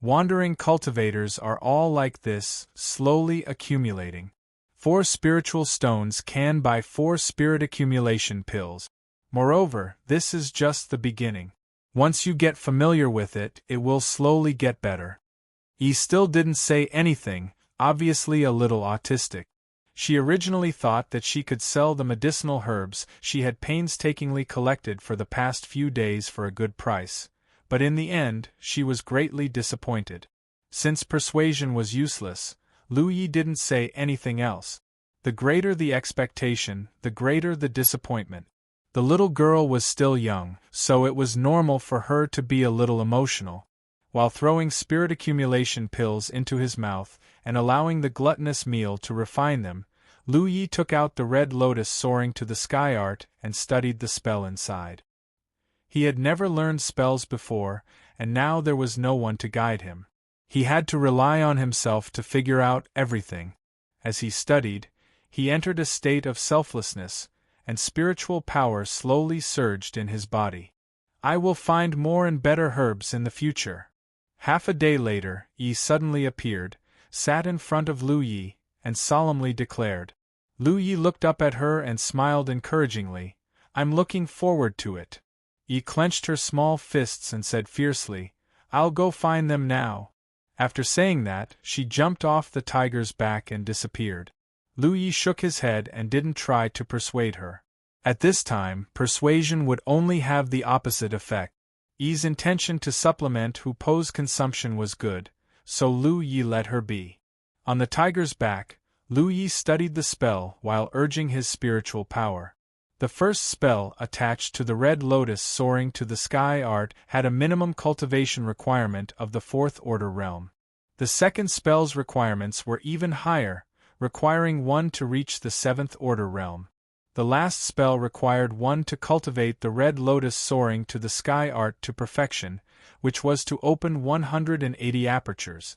Wandering cultivators are all like this, slowly accumulating. 4 spiritual stones can buy 4 spirit accumulation pills. Moreover, this is just the beginning. Once you get familiar with it, it will slowly get better." Yi still didn't say anything, obviously a little autistic. She originally thought that she could sell the medicinal herbs she had painstakingly collected for the past few days for a good price, but in the end, she was greatly disappointed. Since persuasion was useless, Lu Yi didn't say anything else. The greater the expectation, the greater the disappointment. The little girl was still young, so it was normal for her to be a little emotional. While throwing spirit accumulation pills into his mouth and allowing the gluttonous meal to refine them, Lu Yi took out the red lotus soaring to the sky art and studied the spell inside. He had never learned spells before, and now there was no one to guide him. He had to rely on himself to figure out everything. As he studied, he entered a state of selflessness, and spiritual power slowly surged in his body. "I will find more and better herbs in the future." Half a day later, Yi suddenly appeared, sat in front of Lu Yi, and solemnly declared. Lu Yi looked up at her and smiled encouragingly, "I'm looking forward to it." Yi clenched her small fists and said fiercely, "I'll go find them now." After saying that, she jumped off the tiger's back and disappeared. Lu Yi shook his head and didn't try to persuade her. At this time, persuasion would only have the opposite effect. Yi's intention to supplement Hoopoe's consumption was good, so Lu Yi let her be. On the tiger's back, Lu Yi studied the spell while urging his spiritual power. The first spell attached to the red lotus soaring to the sky art had a minimum cultivation requirement of the 4th order realm. The second spell's requirements were even higher, requiring one to reach the 7th order realm. The last spell required one to cultivate the red lotus soaring to the sky art to perfection, which was to open 180 apertures.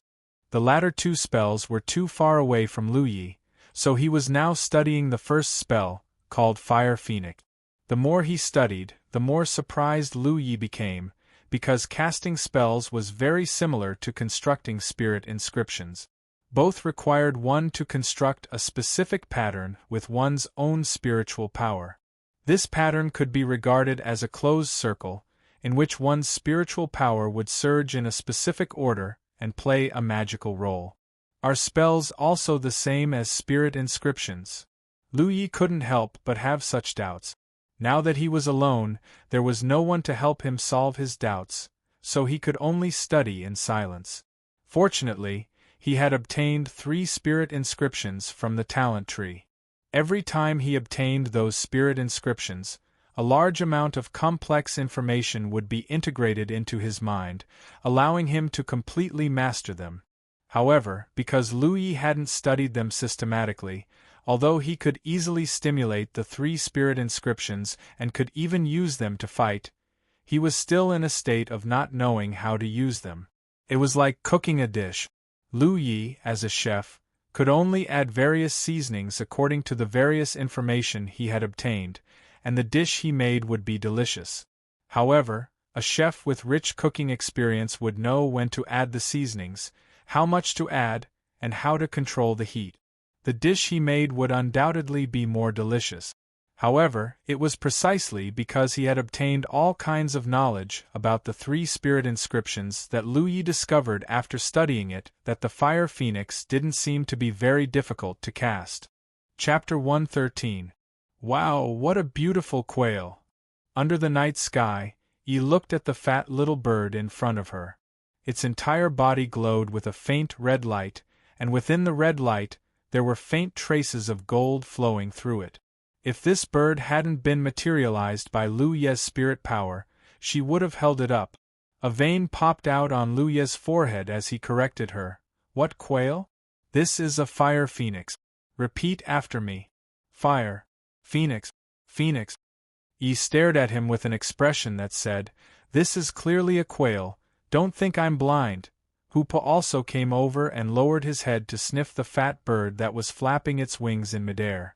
The latter 2 spells were too far away from Lu Yi, so he was now studying the first spell, called Fire Phoenix. The more he studied, the more surprised Lu Yi became, because casting spells was very similar to constructing spirit inscriptions. Both required one to construct a specific pattern with one's own spiritual power. This pattern could be regarded as a closed circle, in which one's spiritual power would surge in a specific order and play a magical role. Are spells also the same as spirit inscriptions? Lu Yi couldn't help but have such doubts. Now that he was alone, there was no one to help him solve his doubts, so he could only study in silence. Fortunately, he had obtained 3 spirit inscriptions from the talent tree. Every time he obtained those spirit inscriptions, a large amount of complex information would be integrated into his mind, allowing him to completely master them. However, because Lu Yi hadn't studied them systematically, although he could easily stimulate the 3 spirit inscriptions and could even use them to fight, he was still in a state of not knowing how to use them. It was like cooking a dish. Lu Yi, as a chef, could only add various seasonings according to the various information he had obtained, and the dish he made would be delicious. However, a chef with rich cooking experience would know when to add the seasonings, how much to add, and how to control the heat. The dish he made would undoubtedly be more delicious. However, it was precisely because he had obtained all kinds of knowledge about the three spirit inscriptions that Louis discovered after studying it that the fire phoenix didn't seem to be very difficult to cast. Chapter 113. Wow, what a beautiful quail! Under the night sky, Yi looked at the fat little bird in front of her. Its entire body glowed with a faint red light, and within the red light, there were faint traces of gold flowing through it. If this bird hadn't been materialized by Lu Ye's spirit power, she would have held it up. A vein popped out on Lu Ye's forehead as he corrected her. What quail? This is a fire phoenix. Repeat after me. Fire. Phoenix. Phoenix. Yi stared at him with an expression that said, "This is clearly a quail, don't think I'm blind." Hoopa also came over and lowered his head to sniff the fat bird that was flapping its wings in midair.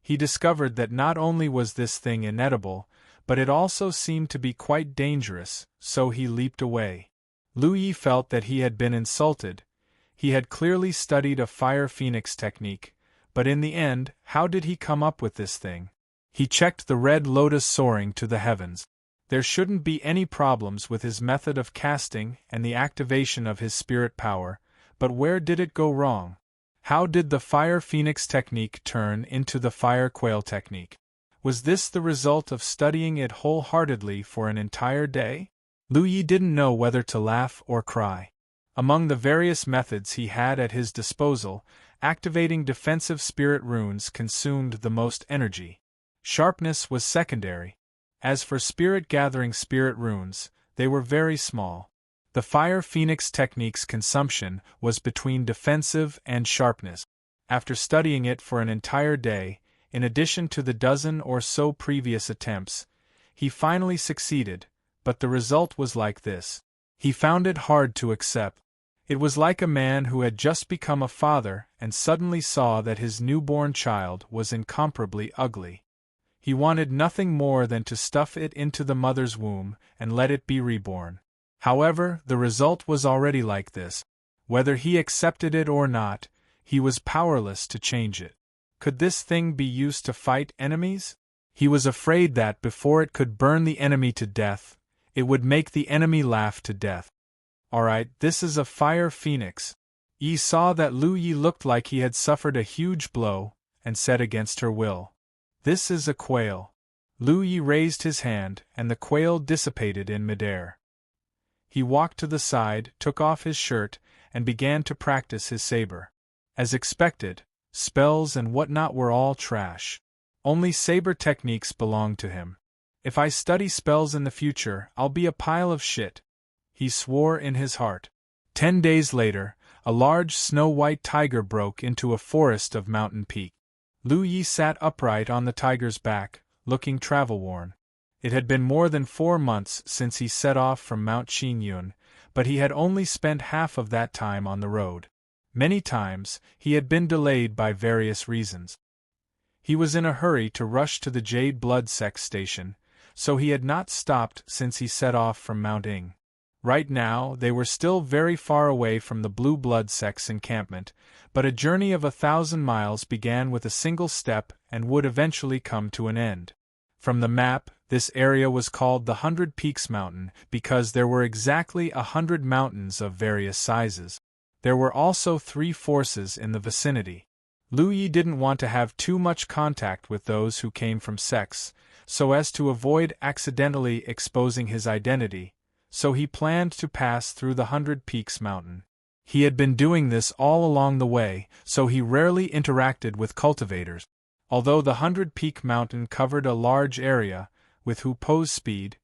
He discovered that not only was this thing inedible, but it also seemed to be quite dangerous, so he leaped away. Lu Yi felt that he had been insulted. He had clearly studied a fire phoenix technique, but in the end, how did he come up with this thing? He checked the red lotus soaring to the heavens. There shouldn't be any problems with his method of casting and the activation of his spirit power, but where did it go wrong? How did the fire phoenix technique turn into the fire quail technique? Was this the result of studying it wholeheartedly for an entire day? Lu Yi didn't know whether to laugh or cry. Among the various methods he had at his disposal, activating defensive spirit runes consumed the most energy. Sharpness was secondary. As for spirit-gathering spirit runes, they were very small. The fire phoenix technique's consumption was between defensive and sharpness. After studying it for an entire day, in addition to the dozen or so previous attempts, he finally succeeded, but the result was like this. He found it hard to accept. It was like a man who had just become a father and suddenly saw that his newborn child was incomparably ugly. He wanted nothing more than to stuff it into the mother's womb and let it be reborn. However, the result was already like this. Whether he accepted it or not, he was powerless to change it. Could this thing be used to fight enemies? He was afraid that before it could burn the enemy to death, it would make the enemy laugh to death. Alright, this is a fire phoenix. Yi saw that Lu Yi looked like he had suffered a huge blow, and said against her will, "This is a quail." Lu Yi raised his hand, and the quail dissipated in midair. He walked to the side, took off his shirt, and began to practice his saber. As expected, spells and whatnot were all trash. Only saber techniques belonged to him. "If I study spells in the future, I'll be a pile of shit," he swore in his heart. 10 days later, a large snow-white tiger broke into a forest of mountain peak. Lu Yi sat upright on the tiger's back, looking travel-worn. It had been more than 4 months since he set off from Mount Qingyun, but he had only spent half of that time on the road. Many times, he had been delayed by various reasons. He was in a hurry to rush to the Jade Blood Sex station, so he had not stopped since he set off from Mount Ing. Right now, they were still very far away from the Blue Blood Sex encampment, but a journey of 1,000 miles began with a single step and would eventually come to an end. From the map, this area was called the 100 Peaks Mountain because there were exactly 100 mountains of various sizes. There were also 3 forces in the vicinity. Lu Yi didn't want to have too much contact with those who came from Sex, so as to avoid accidentally exposing his identity, so he planned to pass through the 100 Peaks Mountain. He had been doing this all along the way, so he rarely interacted with cultivators. Although the 100 Peak Mountain covered a large area, with Hupo's speed,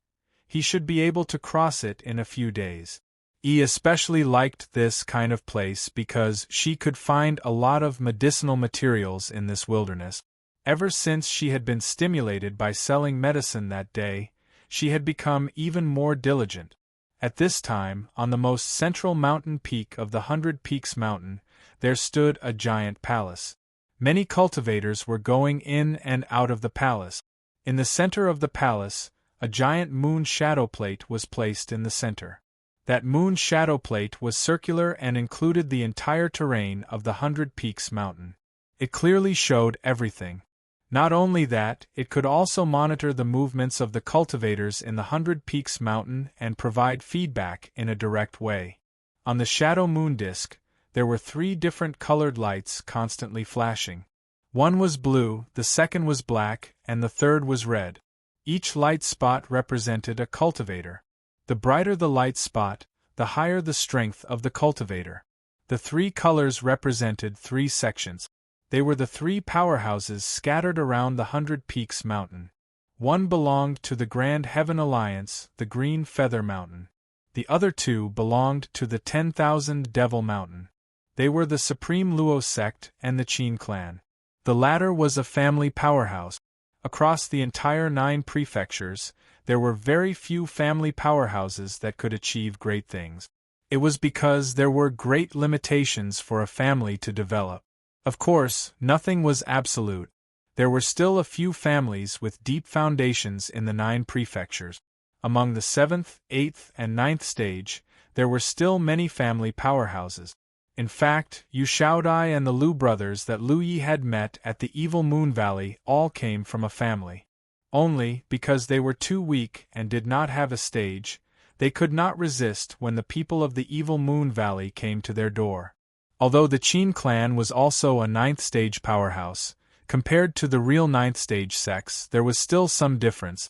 he should be able to cross it in a few days. He especially liked this kind of place because she could find a lot of medicinal materials in this wilderness. Ever since she had been stimulated by selling medicine that day, she had become even more diligent. At this time, on the most central mountain peak of the 100 Peaks Mountain, there stood a giant palace. Many cultivators were going in and out of the palace. In the center of the palace, a giant moon shadow plate was placed in the center. That moon shadow plate was circular and included the entire terrain of the 100 Peaks Mountain. It clearly showed everything. Not only that, it could also monitor the movements of the cultivators in the 100 Peaks Mountain and provide feedback in a direct way. On the shadow moon disk, there were 3 different colored lights constantly flashing. One was blue, the second was black, and the third was red. Each light spot represented a cultivator. The brighter the light spot, the higher the strength of the cultivator. The 3 colors represented 3 sections. They were the 3 powerhouses scattered around the 100 Peaks Mountain. One belonged to the Grand Heaven Alliance, the Green Feather Mountain. The other 2 belonged to the 10,000 Devil Mountain. They were the Supreme Luo sect and the Qin clan. The latter was a family powerhouse. Across the entire 9 prefectures, there were very few family powerhouses that could achieve great things. It was because there were great limitations for a family to develop. Of course, nothing was absolute. There were still a few families with deep foundations in the 9 prefectures. Among the 7th, 8th, and 9th stage, there were still many family powerhouses. In fact, Yu Xiaodai and the Lu brothers that Lu Yi had met at the Evil Moon Valley all came from a family. Only, because they were too weak and did not have a stage, they could not resist when the people of the Evil Moon Valley came to their door. Although the Qin clan was also a 9th stage powerhouse, compared to the real 9th stage sects there was still some difference.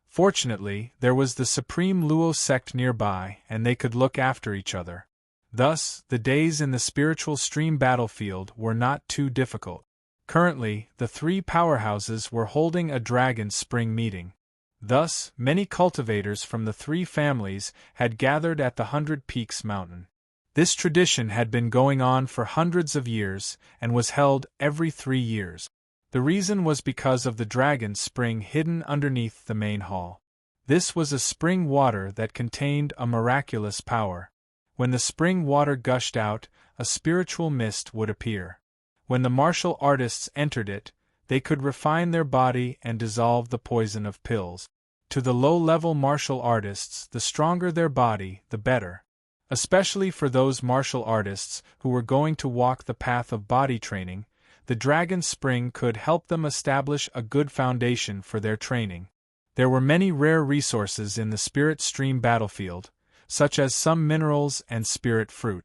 Fortunately, there was the Supreme Luo sect nearby and they could look after each other. Thus, the days in the spiritual stream battlefield were not too difficult. Currently, the 3 powerhouses were holding a Dragon Spring meeting. Thus, many cultivators from the 3 families had gathered at the 100 Peaks Mountain. This tradition had been going on for hundreds of years and was held every 3 years. The reason was because of the Dragon Spring hidden underneath the main hall. This was a spring water that contained a miraculous power. When the spring water gushed out, a spiritual mist would appear. When the martial artists entered it, they could refine their body and dissolve the poison of pills. To the low-level martial artists, the stronger their body, the better. Especially for those martial artists who were going to walk the path of body training, the Dragon Spring could help them establish a good foundation for their training. There were many rare resources in the Spirit Stream battlefield, such as some minerals and spirit fruit.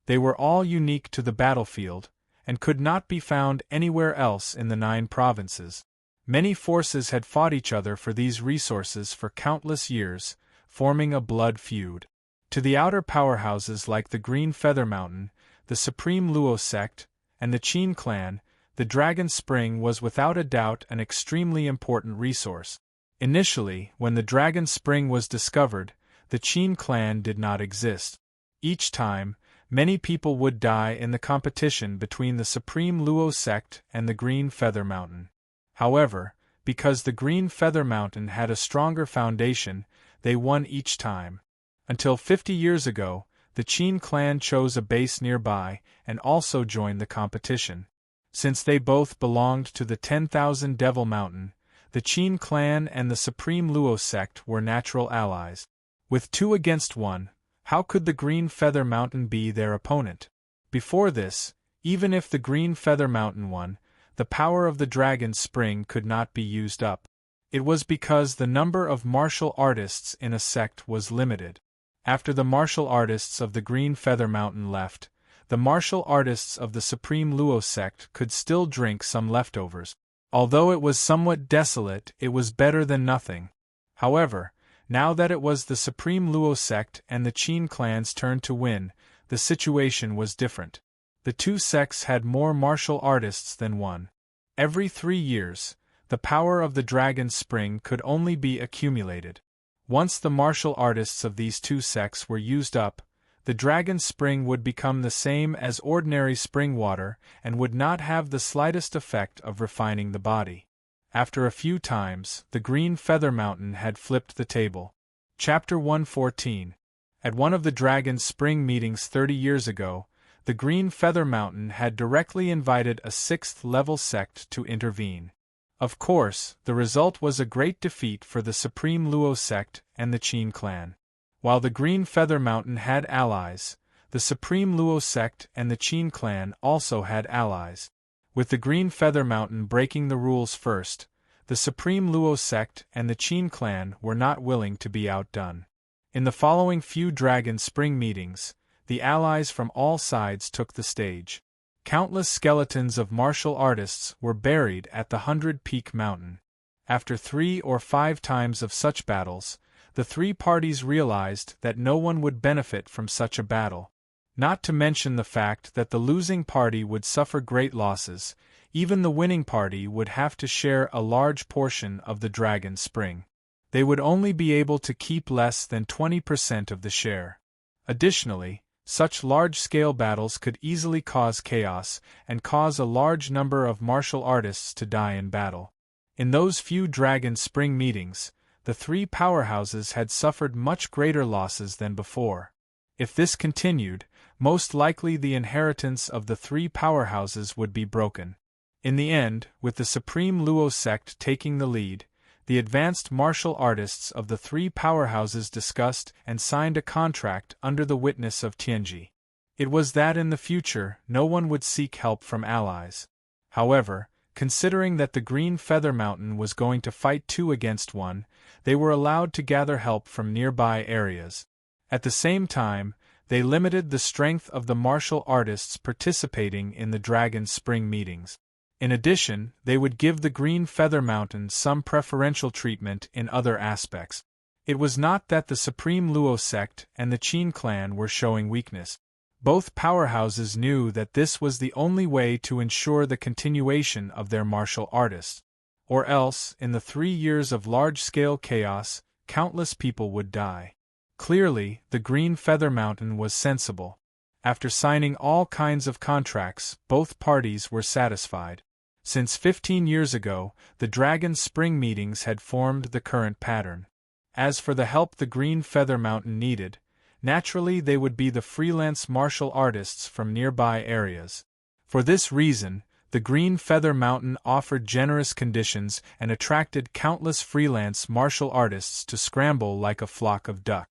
They were all unique to the battlefield, and could not be found anywhere else in the 9 provinces. Many forces had fought each other for these resources for countless years, forming a blood feud. To the outer powerhouses like the Green Feather Mountain, the Supreme Luo sect, and the Qin clan, the Dragon Spring was without a doubt an extremely important resource. Initially, when the Dragon Spring was discovered, the Qin clan did not exist. Each time, many people would die in the competition between the Supreme Luo sect and the Green Feather Mountain. However, because the Green Feather Mountain had a stronger foundation, they won each time. Until 50 years ago, the Qin clan chose a base nearby and also joined the competition. Since they both belonged to the 10,000 Devil Mountain, the Qin clan and the Supreme Luo sect were natural allies. With 2 against 1, how could the Green Feather Mountain be their opponent? Before this, even if the Green Feather Mountain won, the power of the Dragon Spring could not be used up. It was because the number of martial artists in a sect was limited. After the martial artists of the Green Feather Mountain left, the martial artists of the Supreme Luo sect could still drink some leftovers. Although it was somewhat desolate, it was better than nothing. However, now that it was the Supreme Luo sect and the Qin clan's turn to win, the situation was different. The 2 sects had more martial artists than one. Every 3 years, the power of the Dragon Spring could only be accumulated. Once the martial artists of these 2 sects were used up, the Dragon Spring would become the same as ordinary spring water and would not have the slightest effect of refining the body. After a few times, the Green Feather Mountain had flipped the table. Chapter 114. At one of the Dragon Spring meetings 30 years ago, the Green Feather Mountain had directly invited a 6th-level sect to intervene. Of course, the result was a great defeat for the Supreme Luo sect and the Qin clan. While the Green Feather Mountain had allies, the Supreme Luo sect and the Qin clan also had allies. with the Green Feather Mountain breaking the rules first. The Supreme Luo sect and the Qin clan were not willing to be outdone. In the following few Dragon Spring meetings, the allies from all sides took the stage. Countless skeletons of martial artists were buried at the 100-Peak Mountain. After 3 or 5 times of such battles, the three parties realized that no one would benefit from such a battle. Not to mention the fact that the losing party would suffer great losses, even the winning party would have to share a large portion of the Dragon Spring. They would only be able to keep less than 20% of the share. Additionally, such large-scale battles could easily cause chaos and cause a large number of martial artists to die in battle. In those few Dragon Spring meetings, the three powerhouses had suffered much greater losses than before. If this continued, most likely the inheritance of the three powerhouses would be broken. In the end, with the Supreme Luo sect taking the lead, the advanced martial artists of the three powerhouses discussed and signed a contract under the witness of Tianji. It was that in the future no one would seek help from allies. However, considering that the Green Feather Mountain was going to fight 2 against 1, they were allowed to gather help from nearby areas. At the same time, they limited the strength of the martial artists participating in the Dragon Spring meetings. In addition, they would give the Green Feather Mountain some preferential treatment in other aspects. It was not that the Supreme Luo sect and the Qin clan were showing weakness. Both powerhouses knew that this was the only way to ensure the continuation of their martial artists. Or else, in the 3 years of large-scale chaos, countless people would die. Clearly, the Green Feather Mountain was sensible. After signing all kinds of contracts, both parties were satisfied. Since 15 years ago, the Dragon Spring meetings had formed the current pattern. As for the help the Green Feather Mountain needed, naturally they would be the freelance martial artists from nearby areas. For this reason, the Green Feather Mountain offered generous conditions and attracted countless freelance martial artists to scramble like a flock of ducks.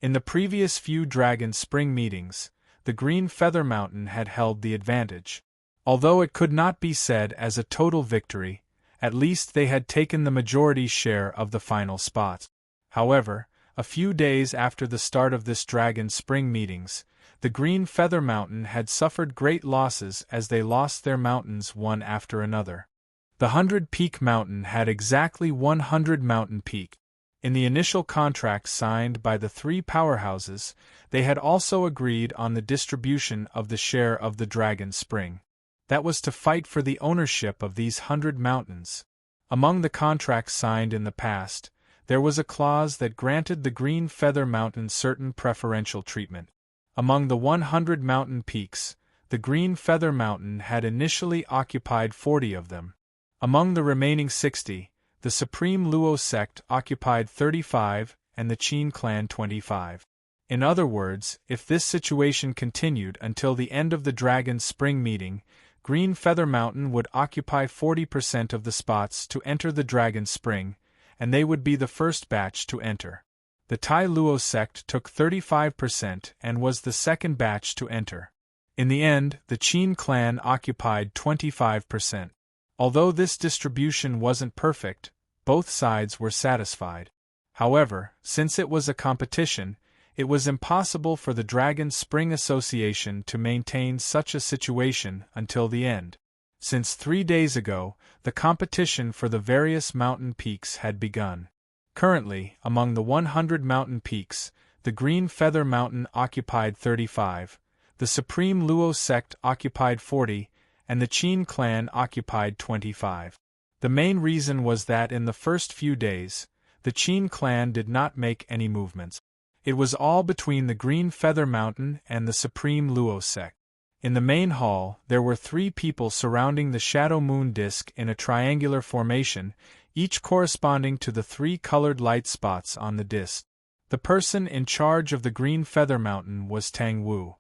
In the previous few Dragon Spring meetings, the Green Feather Mountain had held the advantage. Although it could not be said as a total victory, at least they had taken the majority share of the final spots. However, a few days after the start of this Dragon Spring meetings, the Green Feather Mountain had suffered great losses as they lost their mountains one after another. The 100-Peak Mountain had exactly 100 mountain peaks. In the initial contracts signed by the three powerhouses, they had also agreed on the distribution of the share of the Dragon Spring. That was to fight for the ownership of these 100 mountains. Among the contracts signed in the past, there was a clause that granted the Green Feather Mountain certain preferential treatment. Among the 100 mountain peaks, the Green Feather Mountain had initially occupied 40 of them. Among the remaining 60, the Supreme Luo sect occupied 35 and the Qin clan 25. In other words, if this situation continued until the end of the Dragon Spring meeting, Green Feather Mountain would occupy 40% of the spots to enter the Dragon Spring, and they would be the first batch to enter. The Tai Luo sect took 35% and was the second batch to enter. In the end, the Qin clan occupied 25%. Although this distribution wasn't perfect, both sides were satisfied. However, since it was a competition, it was impossible for the Dragon Spring Association to maintain such a situation until the end. Since 3 days ago, the competition for the various mountain peaks had begun. Currently, among the 100 mountain peaks, the Green Feather Mountain occupied 35, the Supreme Luo sect occupied 40, and the Qin clan occupied 25. The main reason was that in the first few days, the Qin clan did not make any movements. It was all between the Green Feather Mountain and the Supreme Luo sect. In the main hall, there were 3 people surrounding the shadow moon disk in a triangular formation, each corresponding to the 3 colored light spots on the disk. The person in charge of the Green Feather Mountain was Tang Wu.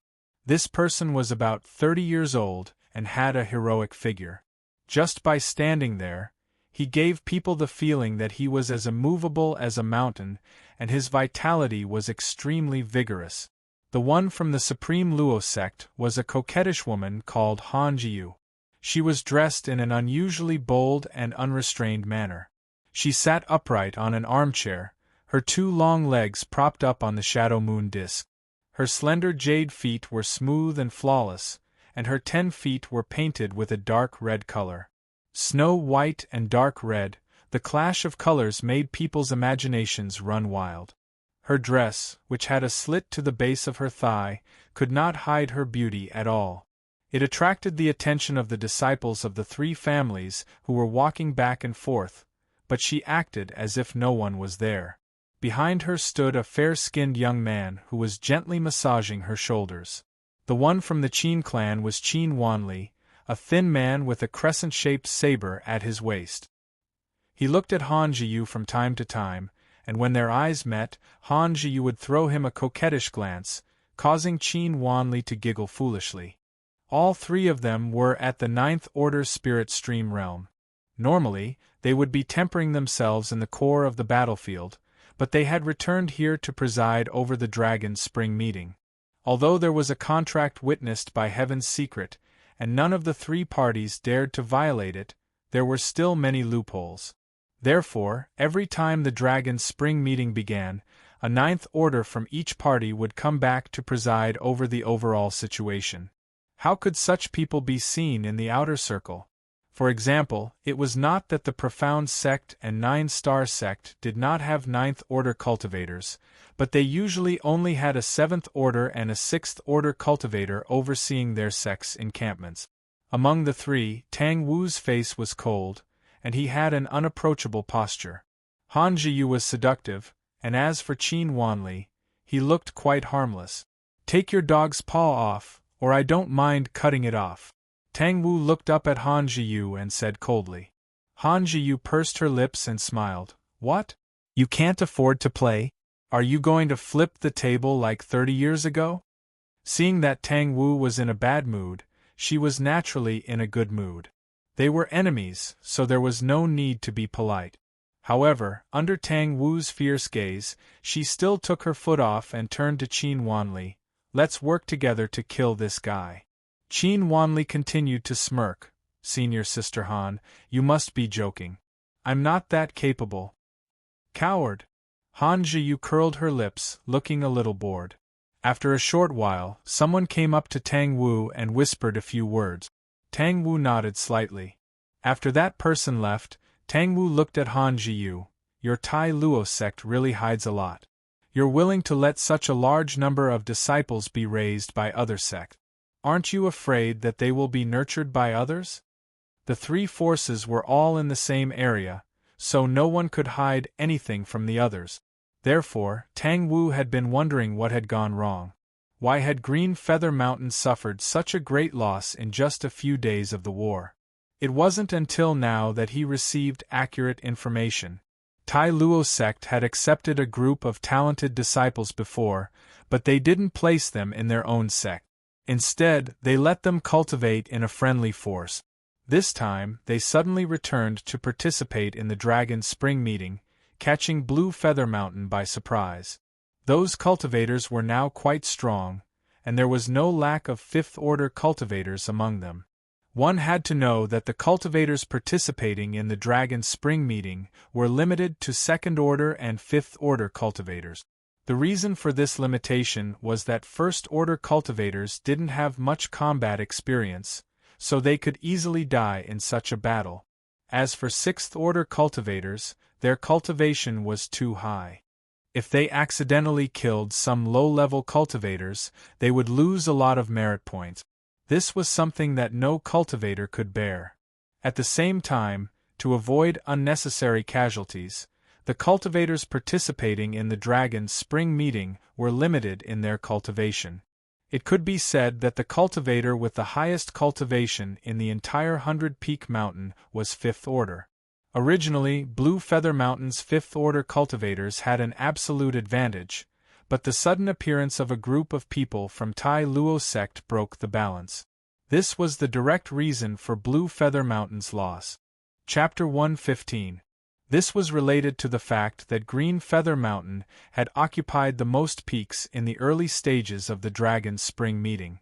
This person was about 30 years old and had a heroic figure. Just by standing there, he gave people the feeling that he was as immovable as a mountain, and his vitality was extremely vigorous. The one from the Supreme Luo sect was a coquettish woman called Han Jiu. She was dressed in an unusually bold and unrestrained manner. She sat upright on an armchair, her two long legs propped up on the shadow moon disk. Her slender jade feet were smooth and flawless, and her 10 feet were painted with a dark red color. Snow white and dark red, the clash of colors made people's imaginations run wild. Her dress, which had a slit to the base of her thigh, could not hide her beauty at all. It attracted the attention of the disciples of the 3 families who were walking back and forth, but she acted as if no one was there. Behind her stood a fair-skinned young man who was gently massaging her shoulders. The one from the Qin clan was Qin Wanli, a thin man with a crescent-shaped saber at his waist. He looked at Han Jiyu from time to time, and when their eyes met, Han Jiyu would throw him a coquettish glance, causing Qin Wanli to giggle foolishly. All 3 of them were at the 9th Order Spirit Stream realm. Normally, they would be tempering themselves in the core of the battlefield, but they had returned here to preside over the Dragon's Spring meeting. Although there was a contract witnessed by Heaven's Secret, and none of the 3 parties dared to violate it, there were still many loopholes. Therefore, every time the Dragon's Spring meeting began, a 9th Order from each party would come back to preside over the overall situation. How could such people be seen in the outer circle? For example, it was not that the Profound Sect and 9-Star Sect did not have 9th Order cultivators, but they usually only had a 7th Order and a 6th Order cultivator overseeing their sect's encampments. Among the 3, Tang Wu's face was cold, and he had an unapproachable posture. Han Jiyu was seductive, and as for Qin Wanli, he looked quite harmless. "Take your dog's paw off, or I don't mind cutting it off." Tang Wu looked up at Han Jiyu and said coldly. Han Jiyu pursed her lips and smiled. "What? You can't afford to play? Are you going to flip the table like 30 years ago?" Seeing that Tang Wu was in a bad mood, she was naturally in a good mood. They were enemies, so there was no need to be polite. However, under Tang Wu's fierce gaze, she still took her foot off and turned to Qin Wanli. "Let's work together to kill this guy." Qin Wanli continued to smirk. "Senior Sister Han, you must be joking. I'm not that capable." "Coward!" Han Jiyu curled her lips, looking a little bored. After a short while, someone came up to Tang Wu and whispered a few words. Tang Wu nodded slightly. After that person left, Tang Wu looked at Han Jiyu. "Your Tai Luo sect really hides a lot. You're willing to let such a large number of disciples be raised by other sects. Aren't you afraid that they will be nurtured by others?" The 3 forces were all in the same area, so no one could hide anything from the others. Therefore, Tang Wu had been wondering what had gone wrong. Why had Green Feather Mountain suffered such a great loss in just a few days of the war? It wasn't until now that he received accurate information. Tai Luo sect had accepted a group of talented disciples before, but they didn't place them in their own sect. Instead, they let them cultivate in a friendly force. This time, they suddenly returned to participate in the Dragon's Spring meeting, catching Blue Feather Mountain by surprise. Those cultivators were now quite strong, and there was no lack of 5th Order cultivators among them. One had to know that the cultivators participating in the Dragon's Spring meeting were limited to 2nd Order and 5th Order cultivators. The reason for this limitation was that 1st Order cultivators didn't have much combat experience, so they could easily die in such a battle. As for 6th Order cultivators, their cultivation was too high. If they accidentally killed some low-level cultivators, they would lose a lot of merit points. This was something that no cultivator could bear. At the same time, to avoid unnecessary casualties, the cultivators participating in the Dragon's Spring meeting were limited in their cultivation. It could be said that the cultivator with the highest cultivation in the entire 100-Peak Mountain was 5th Order. Originally, Blue Feather Mountain's 5th Order cultivators had an absolute advantage, but the sudden appearance of a group of people from Tai Luo sect broke the balance. This was the direct reason for Blue Feather Mountain's loss. Chapter 115. This was related to the fact that Green Feather Mountain had occupied the most peaks in the early stages of the Dragon's Spring meeting.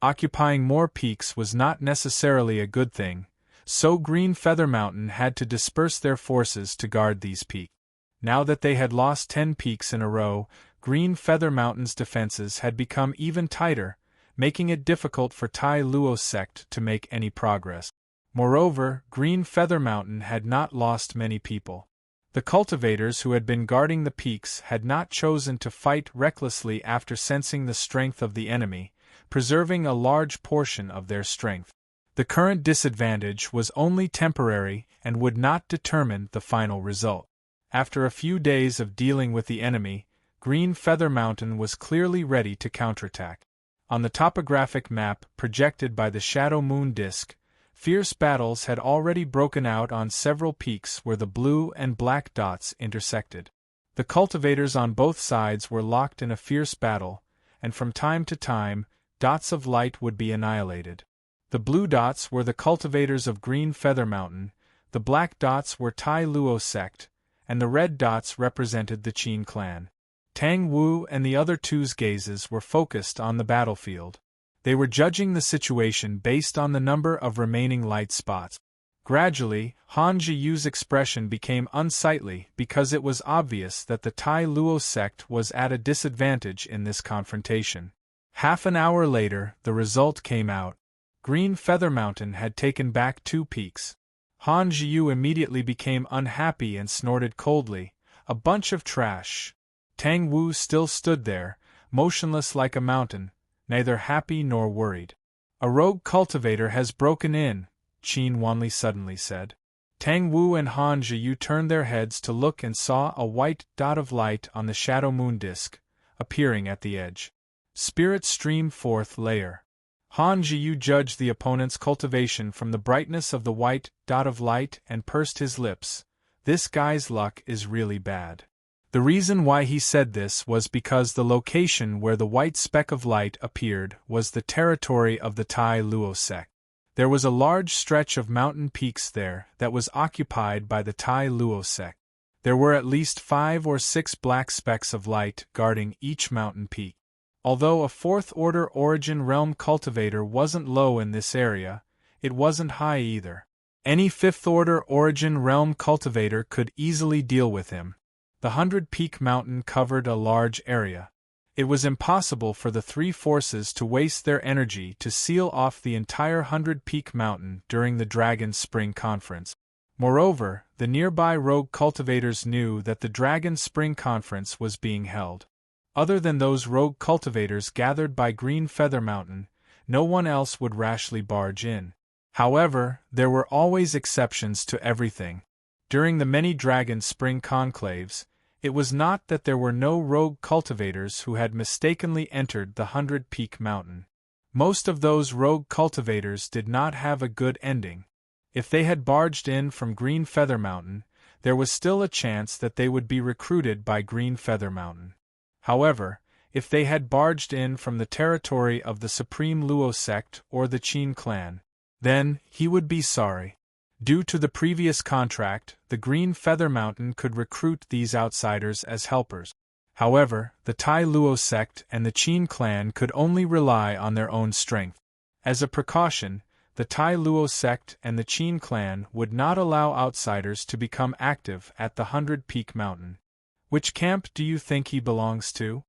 Occupying more peaks was not necessarily a good thing, so Green Feather Mountain had to disperse their forces to guard these peaks. Now that they had lost 10 peaks in a row, Green Feather Mountain's defenses had become even tighter, making it difficult for Tai Luo's sect to make any progress. Moreover, Green Feather Mountain had not lost many people. The cultivators who had been guarding the peaks had not chosen to fight recklessly after sensing the strength of the enemy, preserving a large portion of their strength. The current disadvantage was only temporary and would not determine the final result. After a few days of dealing with the enemy, Green Feather Mountain was clearly ready to counterattack. On the topographic map projected by the shadow moon disk, fierce battles had already broken out on several peaks where the blue and black dots intersected. The cultivators on both sides were locked in a fierce battle, and from time to time, dots of light would be annihilated. The blue dots were the cultivators of Green Feather Mountain, the black dots were Tai Luo sect, and the red dots represented the Qin clan. Tang Wu and the other two's gazes were focused on the battlefield. They were judging the situation based on the number of remaining light spots. Gradually, Han Zhiyu's expression became unsightly because it was obvious that the Tai Luo sect was at a disadvantage in this confrontation. Half an hour later, the result came out. Green Feather Mountain had taken back 2 peaks. Han Zhiyu immediately became unhappy and snorted coldly, "A bunch of trash." Tang Wu still stood there, motionless like a mountain, neither happy nor worried. "A rogue cultivator has broken in," Qin Wanli suddenly said. Tang Wu and Han Zhiyu turned their heads to look and saw a white dot of light on the shadow moon disk, appearing at the edge. Spirit streamed forth layer. Han Zhiyu judged the opponent's cultivation from the brightness of the white dot of light and pursed his lips. This guy's luck is really bad. The reason why he said this was because the location where the white speck of light appeared was the territory of the Tai Luo sect. There was a large stretch of mountain peaks there that was occupied by the Tai Luo sect. There were at least 5 or 6 black specks of light guarding each mountain peak. Although a 4th-order Origin Realm cultivator wasn't low in this area, it wasn't high either. Any 5th-order Origin Realm cultivator could easily deal with him. The 100-peak mountain covered a large area. It was impossible for the 3 forces to waste their energy to seal off the entire 100-peak mountain during the Dragon Spring Conference. Moreover, the nearby rogue cultivators knew that the Dragon Spring Conference was being held. Other than those rogue cultivators gathered by Green Feather Mountain, no one else would rashly barge in. However, there were always exceptions to everything. During the many Dragon Spring conclaves, it was not that there were no rogue cultivators who had mistakenly entered the 100-peak mountain. Most of those rogue cultivators did not have a good ending. If they had barged in from Green Feather Mountain, there was still a chance that they would be recruited by Green Feather Mountain. However, if they had barged in from the territory of the Supreme Luo sect or the Qin clan, then he would be sorry. Due to the previous contract, the Green Feather Mountain could recruit these outsiders as helpers. However, the Tai Luo sect and the Qin clan could only rely on their own strength. As a precaution, the Tai Luo sect and the Qin clan would not allow outsiders to become active at the 100-peak mountain. Which camp do you think he belongs to?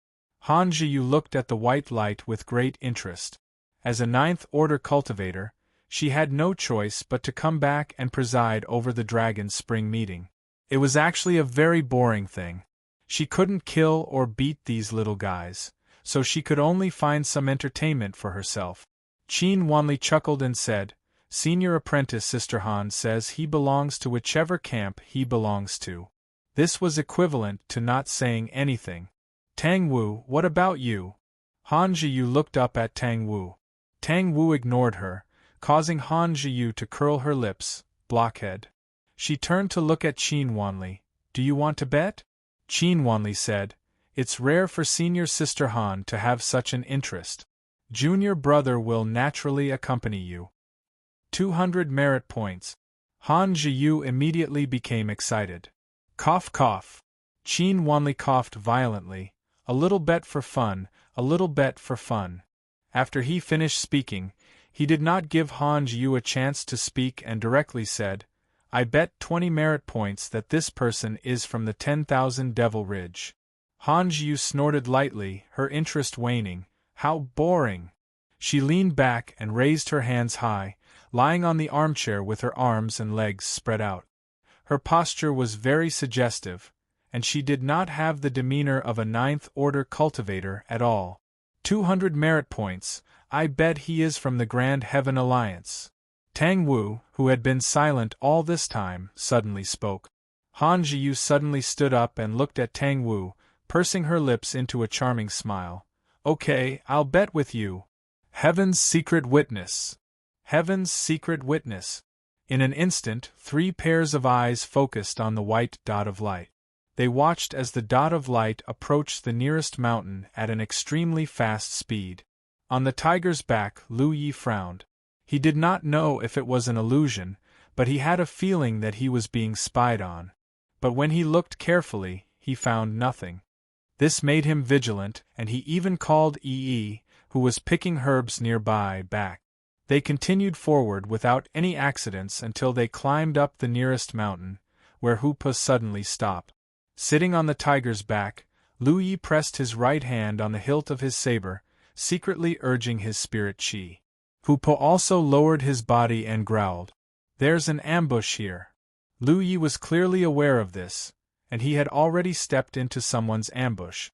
Han Zhiyu looked at the white light with great interest. As a 9th-order cultivator, she had no choice but to come back and preside over the Dragon Spring meeting. It was actually a very boring thing. She couldn't kill or beat these little guys, so she could only find some entertainment for herself. Qin Wanli chuckled and said, "Senior apprentice Sister Han says he belongs to whichever camp he belongs to." This was equivalent to not saying anything. "Tang Wu, what about you?" Han Zhiyu looked up at Tang Wu. Tang Wu ignored her, causing Han Zhiyu to curl her lips. "Blockhead." She turned to look at Qin Wanli. "Do you want to bet?" Qin Wanli said, "It's rare for Senior Sister Han to have such an interest. Junior brother will naturally accompany you." 200 merit points. Han Zhiyu immediately became excited. Cough cough. Qin Wanli coughed violently. "A little bet for fun, a little bet for fun." After he finished speaking, he did not give Han Yu a chance to speak and directly said, "I bet 20 merit points that this person is from the 10,000 Devil Ridge." Han Yu snorted lightly, her interest waning. How boring! She leaned back and raised her hands high, lying on the armchair with her arms and legs spread out. Her posture was very suggestive, and she did not have the demeanor of a ninth-order cultivator at all. 200 merit points, I bet he is from the Grand Heaven Alliance. Tang Wu, who had been silent all this time, suddenly spoke. Han Jiu suddenly stood up and looked at Tang Wu, pursing her lips into a charming smile. Okay, I'll bet with you. Heaven's secret witness. Heaven's secret witness. In an instant, 3 pairs of eyes focused on the white dot of light. They watched as the dot of light approached the nearest mountain at an extremely fast speed. On the tiger's back, Lu Yi frowned. He did not know if it was an illusion, but he had a feeling that he was being spied on. But when he looked carefully, he found nothing. This made him vigilant, and he even called Yi, who was picking herbs nearby, back. They continued forward without any accidents until they climbed up the nearest mountain, where Hupa suddenly stopped. Sitting on the tiger's back, Lu Yi pressed his right hand on the hilt of his saber, secretly urging his spirit chi. Hupa also lowered his body and growled. There's an ambush here. Lu Yi was clearly aware of this, and he had already stepped into someone's ambush.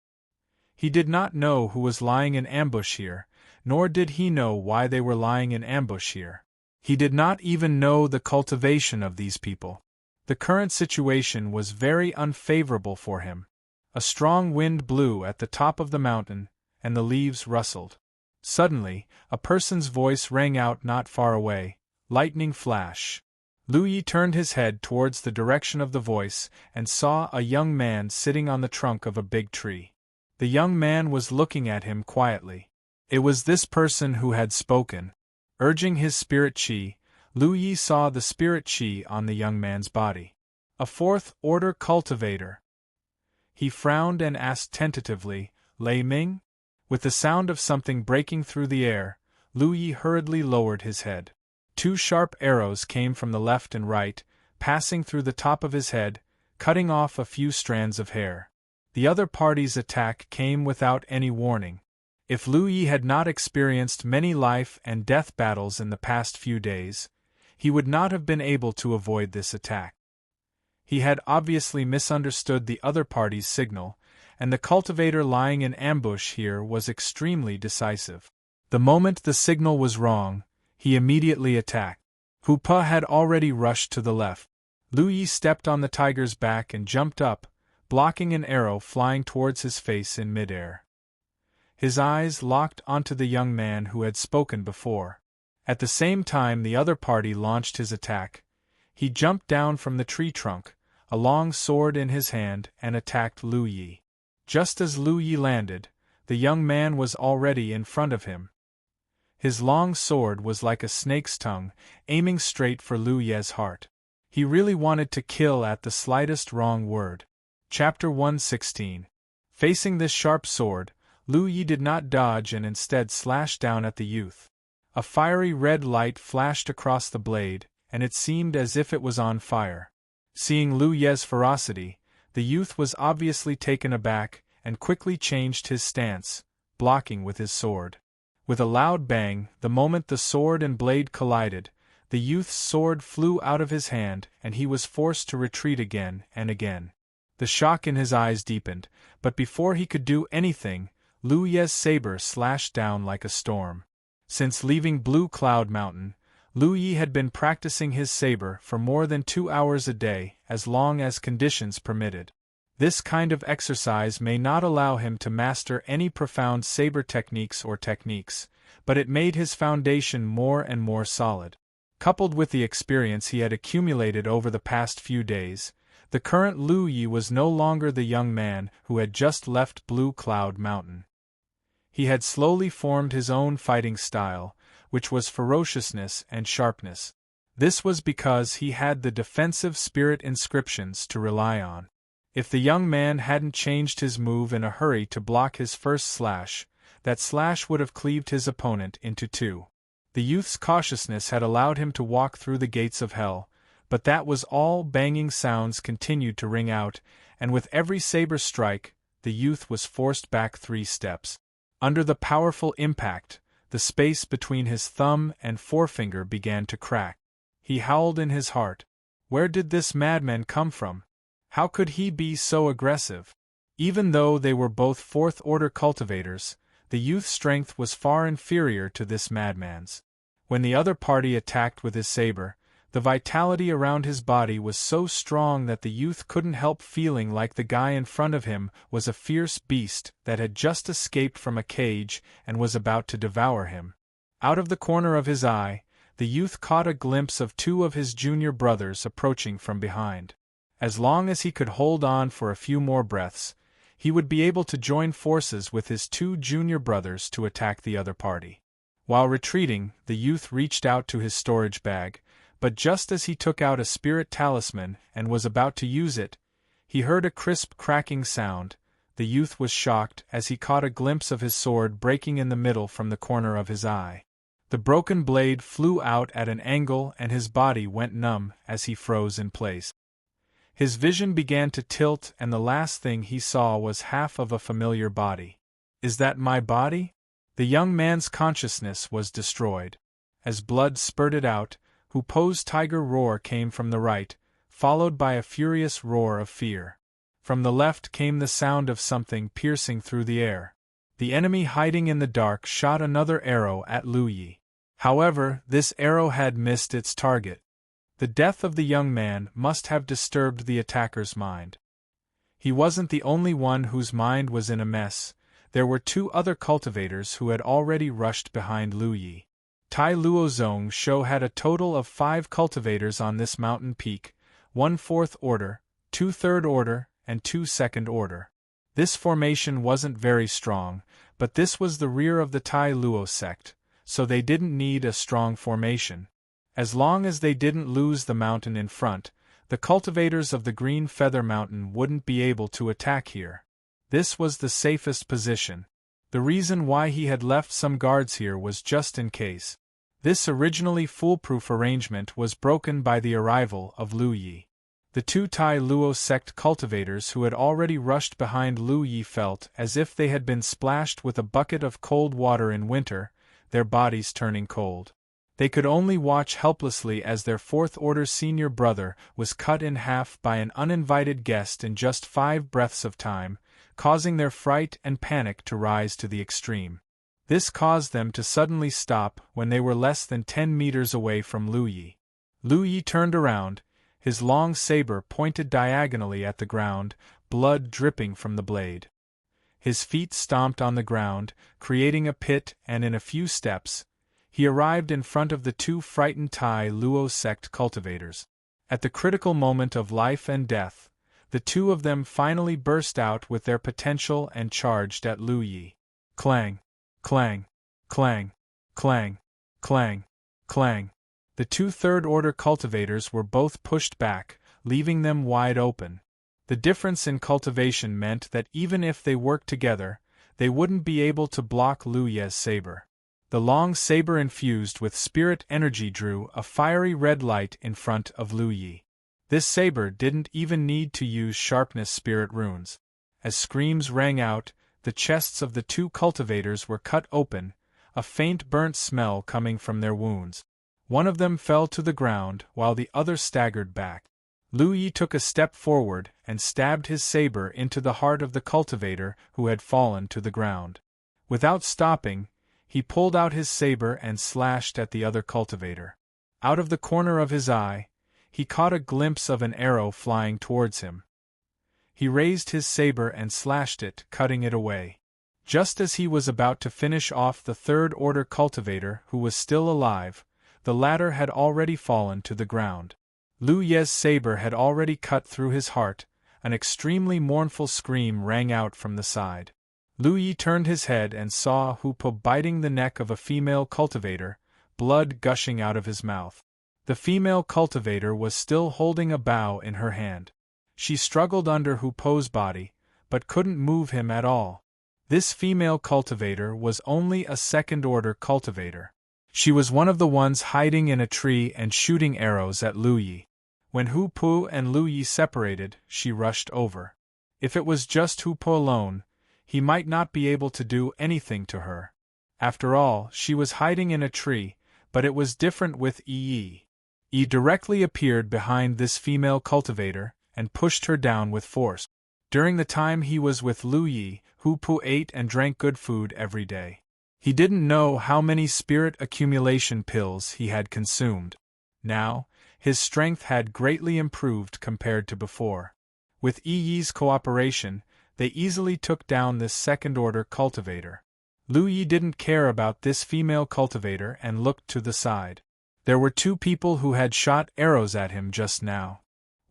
He did not know who was lying in ambush here, nor did he know why they were lying in ambush here. He did not even know the cultivation of these people. The current situation was very unfavorable for him. A strong wind blew at the top of the mountain, and the leaves rustled. Suddenly, a person's voice rang out not far away, lightning flash. Lu Yi turned his head towards the direction of the voice and saw a young man sitting on the trunk of a big tree. The young man was looking at him quietly. It was this person who had spoken. Urging his spirit chi, Lu Yi saw the spirit chi on the young man's body. A fourth-order cultivator. He frowned and asked tentatively, Lei Ming? With the sound of something breaking through the air, Lu Yi hurriedly lowered his head. 2 sharp arrows came from the left and right, passing through the top of his head, cutting off a few strands of hair. The other party's attack came without any warning. If Lu Yi had not experienced many life and death battles in the past few days, he would not have been able to avoid this attack. He had obviously misunderstood the other party's signal, and the cultivator lying in ambush here was extremely decisive. The moment the signal was wrong, he immediately attacked. Hupa had already rushed to the left. Lu Yi stepped on the tiger's back and jumped up, blocking an arrow flying towards his face in midair. His eyes locked onto the young man who had spoken before. At the same time the other party launched his attack. He jumped down from the tree trunk, a long sword in his hand, and attacked Lu Yi. Just as Lu Yi landed, the young man was already in front of him. His long sword was like a snake's tongue, aiming straight for Lu Ye's heart. He really wanted to kill at the slightest wrong word. Chapter 116. Facing this sharp sword, Lu Yi did not dodge and instead slashed down at the youth. A fiery red light flashed across the blade, and it seemed as if it was on fire. Seeing Lu Ye's ferocity, the youth was obviously taken aback and quickly changed his stance, blocking with his sword. With a loud bang, the moment the sword and blade collided, the youth's sword flew out of his hand and he was forced to retreat again and again. The shock in his eyes deepened, but before he could do anything, Lu Ye's saber slashed down like a storm. Since leaving Blue Cloud Mountain, Lu Yi had been practicing his saber for more than 2 hours a day, as long as conditions permitted. This kind of exercise may not allow him to master any profound saber techniques, but it made his foundation more and more solid. Coupled with the experience he had accumulated over the past few days, the current Lu Yi was no longer the young man who had just left Blue Cloud Mountain. He had slowly formed his own fighting style, which was ferociousness and sharpness. This was because he had the defensive spirit inscriptions to rely on. If the young man hadn't changed his move in a hurry to block his first slash, that slash would have cleaved his opponent into two. The youth's cautiousness had allowed him to walk through the gates of hell, but that was all. Banging sounds continued to ring out, and with every saber strike, the youth was forced back 3 steps. Under the powerful impact, the space between his thumb and forefinger began to crack. He howled in his heart. Where did this madman come from? How could he be so aggressive? Even though they were both fourth-order cultivators, the youth's strength was far inferior to this madman's. When the other party attacked with his saber, the vitality around his body was so strong that the youth couldn't help feeling like the guy in front of him was a fierce beast that had just escaped from a cage and was about to devour him. Out of the corner of his eye, the youth caught a glimpse of 2 of his junior brothers approaching from behind. As long as he could hold on for a few more breaths, he would be able to join forces with his 2 junior brothers to attack the other party. While retreating, the youth reached out to his storage bag, but just as he took out a spirit talisman and was about to use it, he heard a crisp cracking sound. The youth was shocked as he caught a glimpse of his sword breaking in the middle from the corner of his eye. The broken blade flew out at an angle and his body went numb as he froze in place. His vision began to tilt and the last thing he saw was half of a familiar body. Is that my body? The young man's consciousness was destroyed. As blood spurted out, Hoopo's tiger roar came from the right, followed by a furious roar of fear. From the left came the sound of something piercing through the air. The enemy hiding in the dark shot another arrow at Lu Yi. However, this arrow had missed its target. The death of the young man must have disturbed the attacker's mind. He wasn't the only one whose mind was in a mess. There were 2 other cultivators who had already rushed behind Lu Yi. Tai Luozong's show had a total of 5 cultivators on this mountain peak, 1 4th order, 2 3rd order, and 2 2nd order. This formation wasn't very strong, but this was the rear of the Tai Luo sect, so they didn't need a strong formation. As long as they didn't lose the mountain in front, the cultivators of the Green Feather Mountain wouldn't be able to attack here. This was the safest position. The reason why he had left some guards here was just in case. This originally foolproof arrangement was broken by the arrival of Lu Yi. The 2 Tai Luo sect cultivators who had already rushed behind Lu Yi felt as if they had been splashed with a bucket of cold water in winter, their bodies turning cold. They could only watch helplessly as their 4th order senior brother was cut in half by an uninvited guest in just 5 breaths of time, causing their fright and panic to rise to the extreme. This caused them to suddenly stop when they were less than 10 meters away from Lu Yi. Lu Yi turned around, his long saber pointed diagonally at the ground, blood dripping from the blade. His feet stomped on the ground, creating a pit, and in a few steps, he arrived in front of the 2 frightened Tai Luo sect cultivators. At the critical moment of life and death, the 2 of them finally burst out with their potential and charged at Lu Yi. Clang! Clang! Clang! Clang! Clang! Clang! The 2 third-order cultivators were both pushed back, leaving them wide open. The difference in cultivation meant that even if they worked together, they wouldn't be able to block Lu Yi's saber. The long saber infused with spirit energy drew a fiery red light in front of Lu Yi. This saber didn't even need to use sharpness spirit runes. As screams rang out, the chests of the 2 cultivators were cut open, a faint burnt smell coming from their wounds. One of them fell to the ground while the other staggered back. Lu Yi took a step forward and stabbed his saber into the heart of the cultivator who had fallen to the ground. Without stopping, he pulled out his saber and slashed at the other cultivator. Out of the corner of his eye, he caught a glimpse of an arrow flying towards him. He raised his saber and slashed it, cutting it away. Just as he was about to finish off the third-order cultivator who was still alive, the latter had already fallen to the ground. Lu Yi's saber had already cut through his heart. An extremely mournful scream rang out from the side. Lu Yi turned his head and saw Hupo biting the neck of a female cultivator, blood gushing out of his mouth. The female cultivator was still holding a bow in her hand. She struggled under Hupo's body, but couldn't move him at all. This female cultivator was only a second-order cultivator. She was one of the ones hiding in a tree and shooting arrows at Lu Yi. When Hu Po and Lu Yi separated, she rushed over. If it was just Hu Po alone, he might not be able to do anything to her. After all, she was hiding in a tree, but it was different with Yi. Yi directly appeared behind this female cultivator and pushed her down with force. During the time he was with Lu Yi, Hu Po ate and drank good food every day. He didn't know how many spirit accumulation pills he had consumed. Now, his strength had greatly improved compared to before. With Yi's cooperation, they easily took down this second-order cultivator. Lu Yi didn't care about this female cultivator and looked to the side. There were 2 people who had shot arrows at him just now.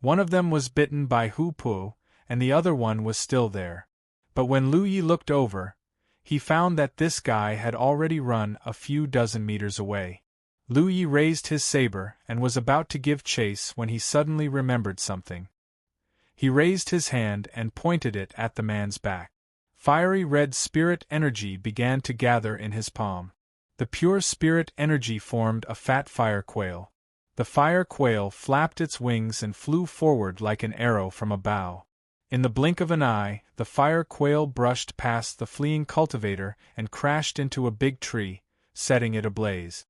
One of them was bitten by Hu Po, and the other one was still there. But when Lu Yi looked over, he found that this guy had already run a few dozen meters away. Lu Yi raised his saber and was about to give chase when he suddenly remembered something. He raised his hand and pointed it at the man's back. Fiery red spirit energy began to gather in his palm. The pure spirit energy formed a fat fire quail. The fire quail flapped its wings and flew forward like an arrow from a bow. In the blink of an eye, the fire quail brushed past the fleeing cultivator and crashed into a big tree, setting it ablaze.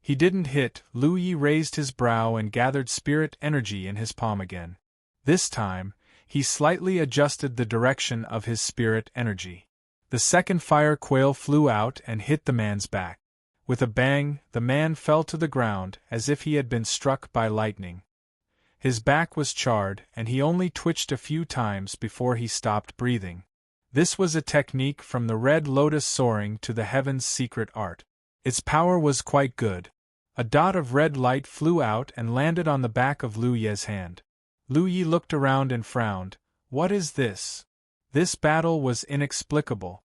He didn't hit. Lu Yi raised his brow and gathered spirit energy in his palm again. This time, he slightly adjusted the direction of his spirit energy. The second fire quail flew out and hit the man's back. With a bang, the man fell to the ground as if he had been struck by lightning. His back was charred, and he only twitched a few times before he stopped breathing. This was a technique from the Red Lotus soaring to the heaven's secret art. Its power was quite good. A dot of red light flew out and landed on the back of Lu Yi's hand. Lu Yi looked around and frowned. What is this? This battle was inexplicable.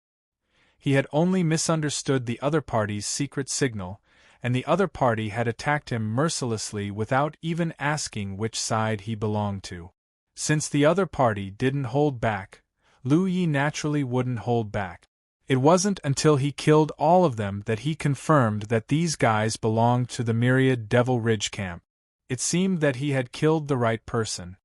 He had only misunderstood the other party's secret signal, and the other party had attacked him mercilessly without even asking which side he belonged to. Since the other party didn't hold back, Lu Yi naturally wouldn't hold back. It wasn't until he killed all of them that he confirmed that these guys belonged to the Myriad Devil Ridge camp. It seemed that he had killed the right person.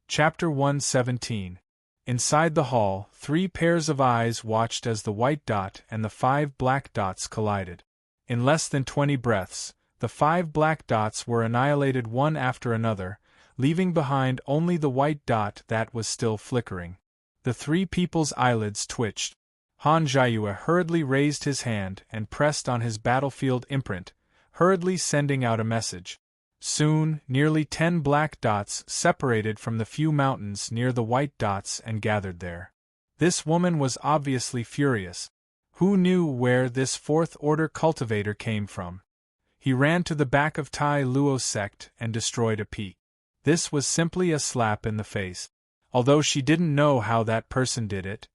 Chapter 117. Inside the hall, 3 pairs of eyes watched as the white dot and the 5 black dots collided. In less than 20 breaths, the 5 black dots were annihilated one after another, leaving behind only the white dot that was still flickering. The 3 people's eyelids twitched. Han Jiayue hurriedly raised his hand and pressed on his battlefield imprint, hurriedly sending out a message. Soon, nearly 10 black dots separated from the few mountains near the white dots and gathered there. This woman was obviously furious. Who knew where this 4th-order cultivator came from? He ran to the back of Tai Luo's sect and destroyed a peak. This was simply a slap in the face. Although she didn't know how that person did it,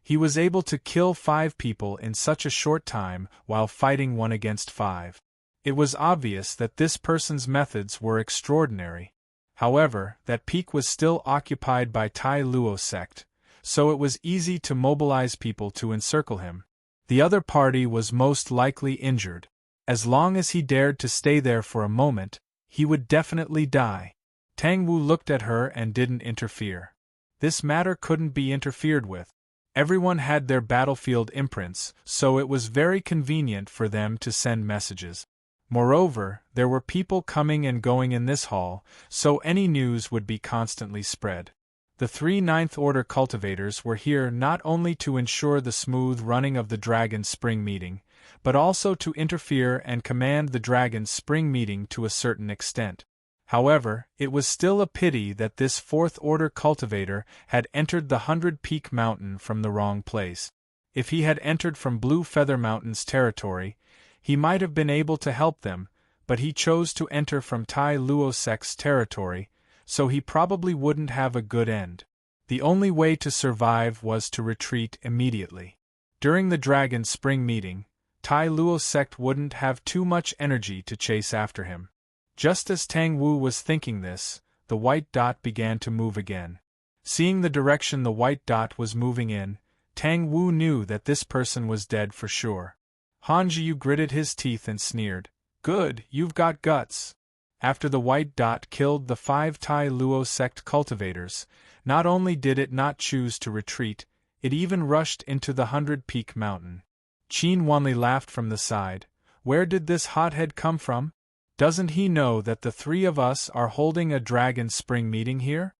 he was able to kill 5 people in such a short time while fighting 1 against 5. It was obvious that this person's methods were extraordinary. However, that peak was still occupied by Tai Luo's sect, so it was easy to mobilize people to encircle him. The other party was most likely injured. As long as he dared to stay there for a moment, he would definitely die. Tang Wu looked at her and didn't interfere. This matter couldn't be interfered with. Everyone had their battlefield imprints, so it was very convenient for them to send messages. Moreover, there were people coming and going in this hall, so any news would be constantly spread. The 3 9th-order cultivators were here not only to ensure the smooth running of the Dragon's Spring meeting, but also to interfere and command the Dragon's Spring meeting to a certain extent. However, it was still a pity that this 4th-order cultivator had entered the 100-Peak Mountain from the wrong place. If he had entered from Blue Feather Mountain's territory, he might have been able to help them, but he chose to enter from Tai Luo sect's territory, so he probably wouldn't have a good end. The only way to survive was to retreat immediately. During the Dragon Spring meeting, Tai Luo's sect wouldn't have too much energy to chase after him. Just as Tang Wu was thinking this, the white dot began to move again. Seeing the direction the white dot was moving in, Tang Wu knew that this person was dead for sure. Han Jiu gritted his teeth and sneered. Good, you've got guts. After the white dot killed the 5 Tai Luo sect cultivators, not only did it not choose to retreat, it even rushed into the 100-peak mountain. Qin Wanli laughed from the side. Where did this hothead come from? Doesn't he know that the 3 of us are holding a dragon spring meeting here?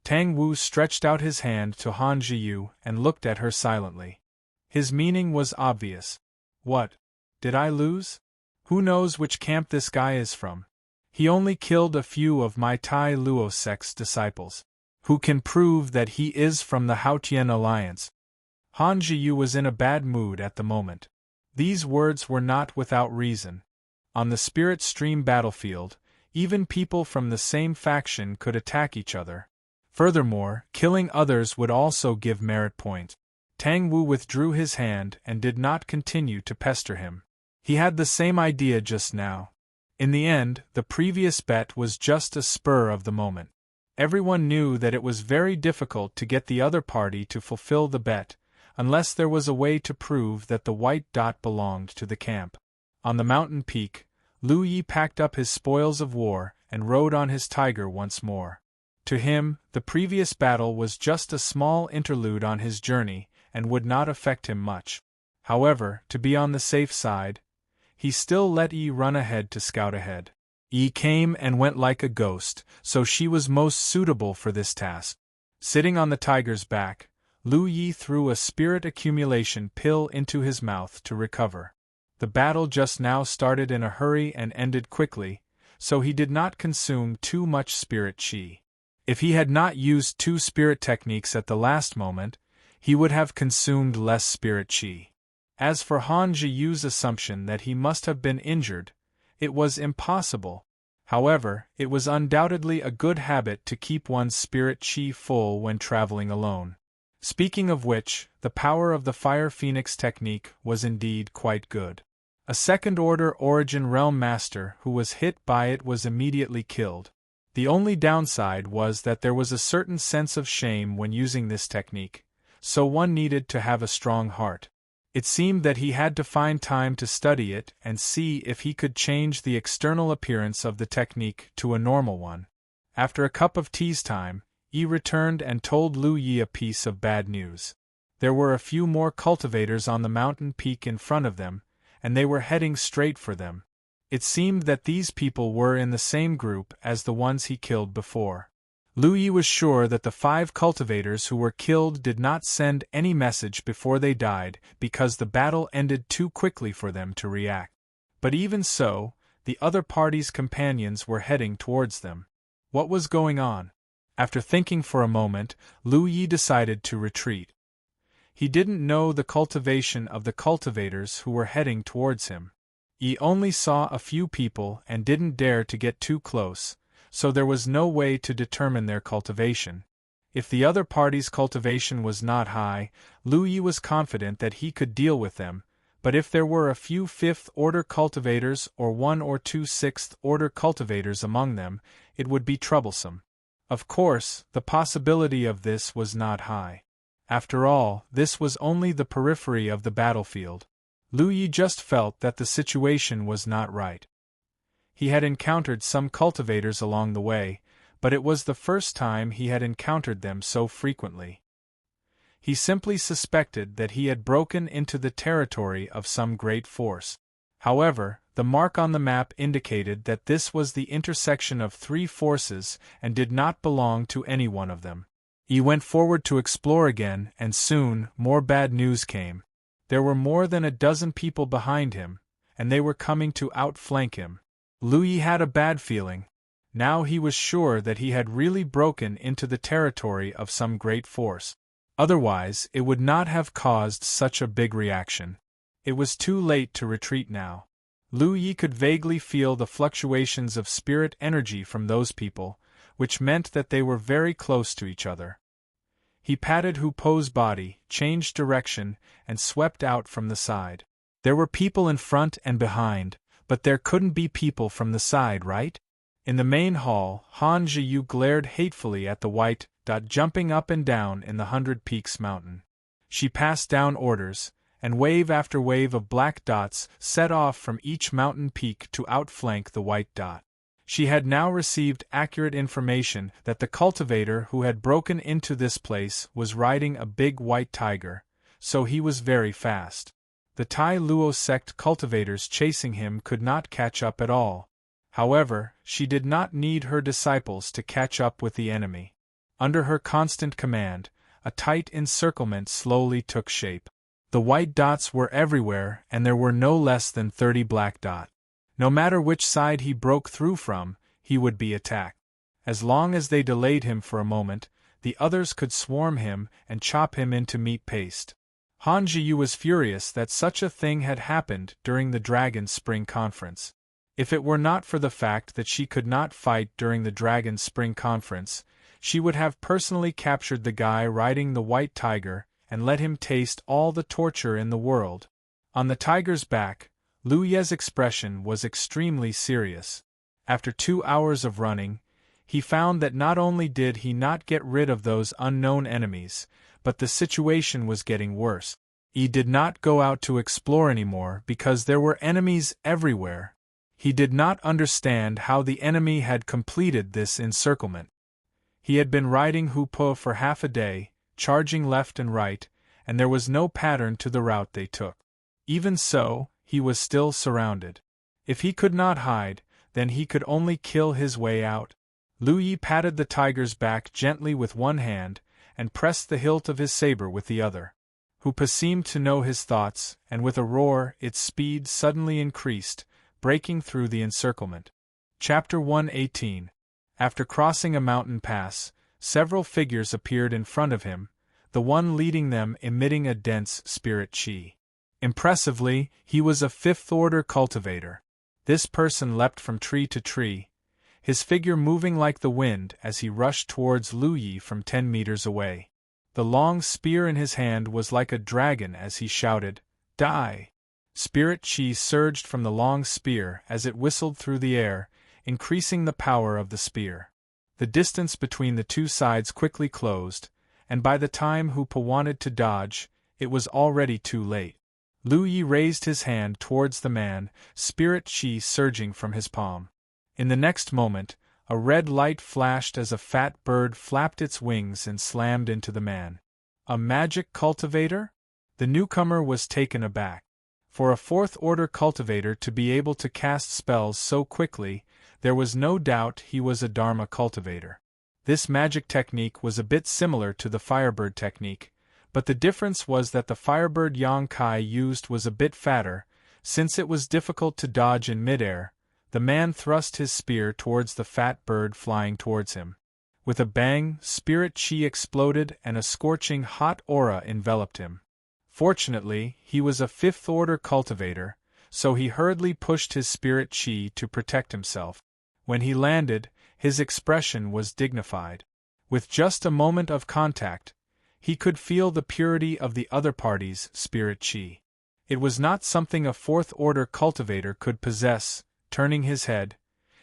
Tang Wu stretched out his hand to Han Jiu and looked at her silently. His meaning was obvious. What? Did I lose? Who knows which camp this guy is from? He only killed a few of my Tai Luo sect's disciples. Who can prove that he is from the Haotian Alliance? Han Jiu was in a bad mood at the moment. These words were not without reason. On the Spirit Stream battlefield, even people from the same faction could attack each other. Furthermore, killing others would also give merit points. Tang Wu withdrew his hand and did not continue to pester him. He had the same idea just now. In the end, the previous bet was just a spur of the moment. Everyone knew that it was very difficult to get the other party to fulfill the bet, unless there was a way to prove that the white dot belonged to the camp. On the mountain peak, Lu Yi packed up his spoils of war and rode on his tiger once more. To him, the previous battle was just a small interlude on his journey and would not affect him much. However, to be on the safe side, he still let Yi run ahead to scout ahead. Yi came and went like a ghost, so she was most suitable for this task. Sitting on the tiger's back, Lu Yi threw a spirit accumulation pill into his mouth to recover. The battle just now started in a hurry and ended quickly, so he did not consume too much spirit qi. If he had not used 2 spirit techniques at the last moment, he would have consumed less spirit qi. As for Han Jiu's assumption that he must have been injured, it was impossible. However, it was undoubtedly a good habit to keep one's spirit qi full when traveling alone. Speaking of which, the power of the Fire Phoenix technique was indeed quite good. A second-order Origin Realm Master who was hit by it was immediately killed. The only downside was that there was a certain sense of shame when using this technique, so one needed to have a strong heart. It seemed that he had to find time to study it and see if he could change the external appearance of the technique to a normal one. After a cup of tea's time, Yi returned and told Lu Yi a piece of bad news. There were a few more cultivators on the mountain peak in front of them, and they were heading straight for them. It seemed that these people were in the same group as the ones he killed before. Lu Yi was sure that the 5 cultivators who were killed did not send any message before they died because the battle ended too quickly for them to react. But even so, the other party's companions were heading towards them. What was going on? After thinking for a moment, Lu Yi decided to retreat. He didn't know the cultivation of the cultivators who were heading towards him. He only saw a few people and didn't dare to get too close, so there was no way to determine their cultivation. If the other party's cultivation was not high, Lu Yi was confident that he could deal with them, but if there were a few 5th-order cultivators or 1 or 2 6th-order cultivators among them, it would be troublesome. Of course, the possibility of this was not high. After all, this was only the periphery of the battlefield. Lu Yi just felt that the situation was not right. He had encountered some cultivators along the way, but it was the first time he had encountered them so frequently. He simply suspected that he had broken into the territory of some great force. However, the mark on the map indicated that this was the intersection of 3 forces and did not belong to any one of them. He went forward to explore again, and soon, more bad news came. There were more than a dozen people behind him, and they were coming to outflank him. Lu Yi had a bad feeling. Now he was sure that he had really broken into the territory of some great force. Otherwise, it would not have caused such a big reaction. It was too late to retreat now. Lu Yi could vaguely feel the fluctuations of spirit energy from those people, which meant that they were very close to each other. He patted Hu Po's body, changed direction, and swept out from the side. There were people in front and behind, but there couldn't be people from the side, right? In the main hall, Han Jiu glared hatefully at the white dot jumping up and down in the 100 Peaks mountain. She passed down orders, and wave after wave of black dots set off from each mountain peak to outflank the white dot. She had now received accurate information that the cultivator who had broken into this place was riding a big white tiger, so he was very fast. The Tai Luo sect cultivators chasing him could not catch up at all. However, she did not need her disciples to catch up with the enemy. Under her constant command, a tight encirclement slowly took shape. The white dots were everywhere, and there were no less than 30 black dots. No matter which side he broke through from, he would be attacked. As long as they delayed him for a moment, the others could swarm him and chop him into meat paste. Han Jiyu was furious that such a thing had happened during the Dragon's Spring Conference. If it were not for the fact that she could not fight during the Dragon's Spring Conference, she would have personally captured the guy riding the white tiger and let him taste all the torture in the world. On the tiger's back, Lu Ye's expression was extremely serious. After 2 hours of running, he found that not only did he not get rid of those unknown enemies, but the situation was getting worse. He did not go out to explore anymore because there were enemies everywhere. He did not understand how the enemy had completed this encirclement. He had been riding Hupo for half a day, charging left and right, and there was no pattern to the route they took. Even so, he was still surrounded. If he could not hide, then he could only kill his way out. Lu Yi patted the tiger's back gently with one hand, and pressed the hilt of his saber with the other. Hupa seemed to know his thoughts, and with a roar its speed suddenly increased, breaking through the encirclement. Chapter 118. After crossing a mountain pass, several figures appeared in front of him, the one leading them emitting a dense spirit qi. Impressively, he was a fifth-order cultivator. This person leapt from tree to tree, his figure moving like the wind as he rushed towards Lu Yi from 10 meters away. The long spear in his hand was like a dragon as he shouted, "Die!" Spirit qi surged from the long spear as it whistled through the air, increasing the power of the spear. The distance between the two sides quickly closed, and by the time Hupa wanted to dodge, it was already too late. Lu Yi raised his hand towards the man, spirit qi surging from his palm. In the next moment, a red light flashed as a fat bird flapped its wings and slammed into the man. A magic cultivator? The newcomer was taken aback. For a fourth-order cultivator to be able to cast spells so quickly, there was no doubt he was a Dharma cultivator. This magic technique was a bit similar to the Firebird technique, but the difference was that the Firebird Yang Kai used was a bit fatter. Since it was difficult to dodge in midair, the man thrust his spear towards the fat bird flying towards him. With a bang, spirit qi exploded and a scorching hot aura enveloped him. Fortunately, he was a fifth-order cultivator, so he hurriedly pushed his spirit qi to protect himself. When he landed, his expression was dignified. With just a moment of contact, he could feel the purity of the other party's spirit qi. It was not something a fourth-order cultivator could possess. Turning his head,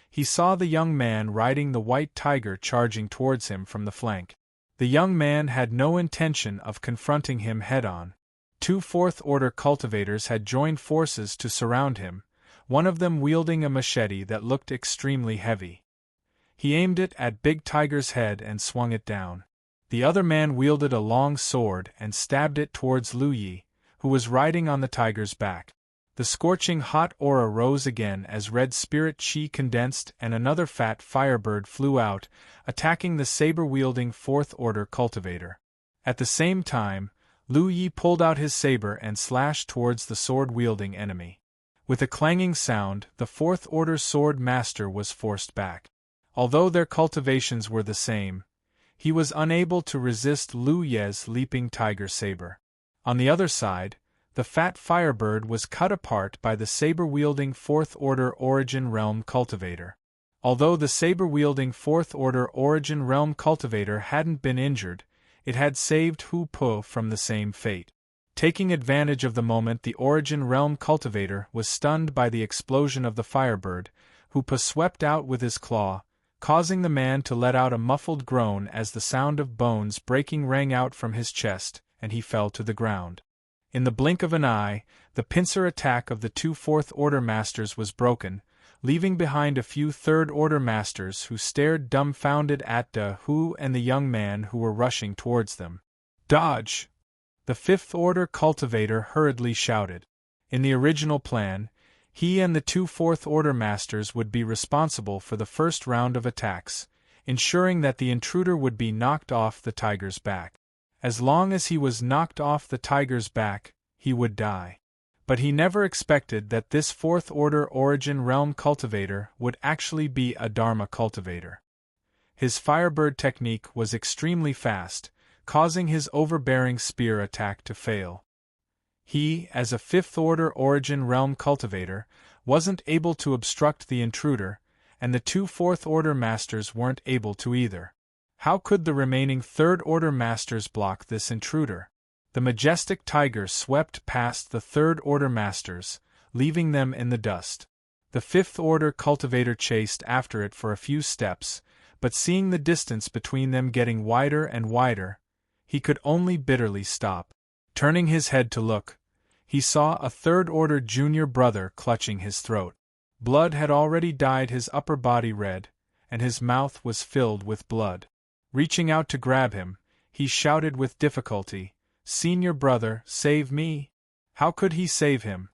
he saw the young man riding the white tiger charging towards him from the flank. The young man had no intention of confronting him head-on. 2 fourth-order cultivators had joined forces to surround him, one of them wielding a machete that looked extremely heavy. He aimed it at Big Tiger's head and swung it down. The other man wielded a long sword and stabbed it towards Lu Yi, who was riding on the tiger's back. The scorching hot aura rose again as red spirit qi condensed and another fat firebird flew out, attacking the saber-wielding fourth-order cultivator. At the same time, Lu Yi pulled out his saber and slashed towards the sword-wielding enemy. With a clanging sound, the fourth-order sword master was forced back. Although their cultivations were the same, he was unable to resist Lu Ye's leaping tiger saber. On the other side, the fat firebird was cut apart by the saber-wielding fourth-order Origin Realm cultivator. Although the saber-wielding fourth-order Origin Realm cultivator hadn't been injured, it had saved Hu Po from the same fate. Taking advantage of the moment, the Origin Realm cultivator was stunned by the explosion of the firebird. Hu Po swept out with his claw, causing the man to let out a muffled groan as the sound of bones breaking rang out from his chest, and he fell to the ground. In the blink of an eye, the pincer attack of the 2 Fourth-Order Masters was broken, leaving behind a few Third-Order Masters who stared dumbfounded at Da Hu and the young man who were rushing towards them. "Dodge!" The Fifth-Order cultivator hurriedly shouted. In the original plan, he and the 2 Fourth-Order Masters would be responsible for the first round of attacks, ensuring that the intruder would be knocked off the tiger's back. As long as he was knocked off the tiger's back, he would die. But he never expected that this Fourth-Order Origin Realm cultivator would actually be a Dharma cultivator. His Firebird technique was extremely fast, causing his overbearing spear attack to fail. He, as a Fifth-Order Origin Realm cultivator, wasn't able to obstruct the intruder, and the 2 Fourth-Order Masters weren't able to either. How could the remaining Third-Order Masters block this intruder? The majestic tiger swept past the Third-Order Masters, leaving them in the dust. The Fifth-Order cultivator chased after it for a few steps, but seeing the distance between them getting wider and wider, he could only bitterly stop. Turning his head to look, he saw a Third-Order junior brother clutching his throat. Blood had already dyed his upper body red, and his mouth was filled with blood. Reaching out to grab him, he shouted with difficulty, "Senior brother, save me!" How could he save him?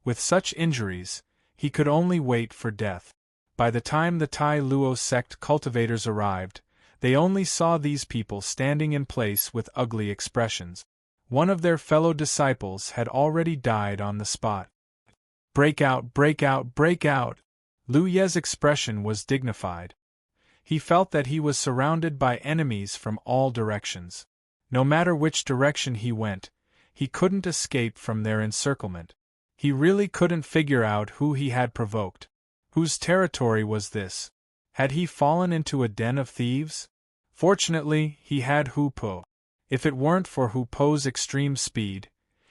With such injuries, he could only wait for death. By the time the Tai Luo sect cultivators arrived, they only saw these people standing in place with ugly expressions. One of their fellow disciples had already died on the spot. "Break out, break out, break out!" Lu Ye's expression was dignified. He felt that he was surrounded by enemies from all directions. No matter which direction he went, he couldn't escape from their encirclement. He really couldn't figure out who he had provoked. Whose territory was this? Had he fallen into a den of thieves? Fortunately, he had Hu Po. If it weren't for Hu Po's extreme speed,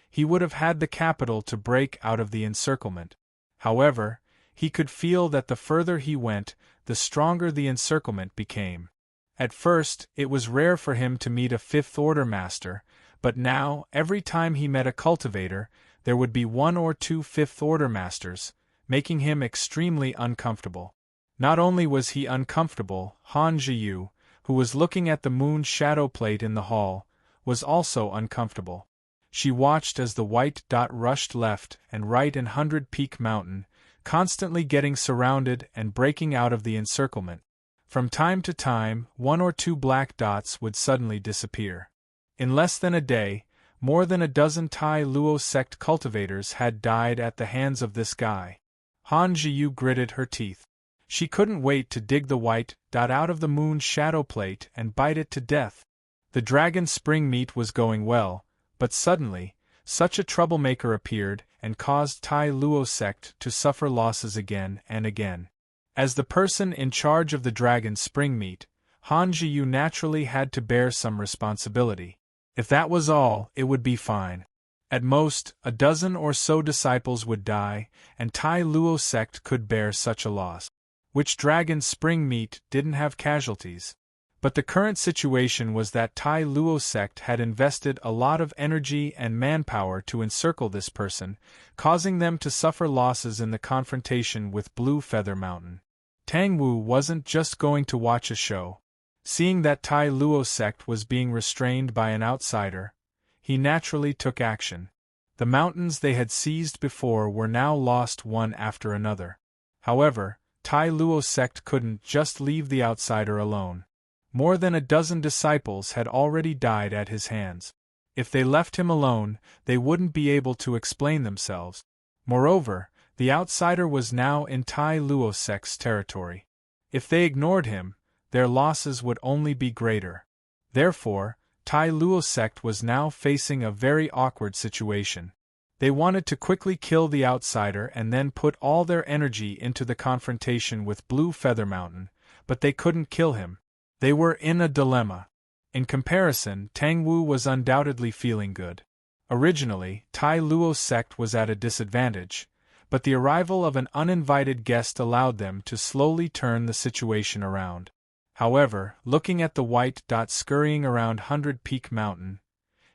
he would have had the capital to break out of the encirclement. However, he could feel that the further he went, the stronger the encirclement became. At first, it was rare for him to meet a Fifth-Order Master, but now, every time he met a cultivator, there would be 1 or 2 Fifth-Order Masters, making him extremely uncomfortable. Not only was he uncomfortable, Han Zhiyu, who was looking at the moon shadow plate in the hall, was also uncomfortable. She watched as the white dot rushed left and right in 100 Peak Mountain, constantly getting surrounded and breaking out of the encirclement. From time to time, 1 or 2 black dots would suddenly disappear. In less than a day, more than a dozen Tai Luo sect cultivators had died at the hands of this guy. Han Zhiyu gritted her teeth. She couldn't wait to dig the white dot out of the moon shadow plate and bite it to death. The dragon spring meat was going well, but suddenly, such a troublemaker appeared and caused Tai Luo sect to suffer losses again and again. As the person in charge of the dragon spring meat, Han Zhiyu naturally had to bear some responsibility. If that was all, it would be fine. At most, a dozen or so disciples would die, and Tai Luo sect could bear such a loss. Which dragon spring meat didn't have casualties. But the current situation was that Tai Luo sect had invested a lot of energy and manpower to encircle this person, causing them to suffer losses in the confrontation with Blue Feather Mountain. Tang Wu wasn't just going to watch a show. Seeing that Tai Luo sect was being restrained by an outsider, he naturally took action. The mountains they had seized before were now lost one after another. However, Tai Luo sect couldn't just leave the outsider alone. More than a dozen disciples had already died at his hands. If they left him alone, they wouldn't be able to explain themselves. Moreover, the outsider was now in Tai Luo sect's territory. If they ignored him, their losses would only be greater. Therefore, Tai Luo sect was now facing a very awkward situation. They wanted to quickly kill the outsider and then put all their energy into the confrontation with Blue Feather Mountain, but they couldn't kill him. They were in a dilemma. In comparison, Tang Wu was undoubtedly feeling good. Originally, Tai Luo sect was at a disadvantage, but the arrival of an uninvited guest allowed them to slowly turn the situation around. However, looking at the white dot scurrying around 100 Peak Mountain,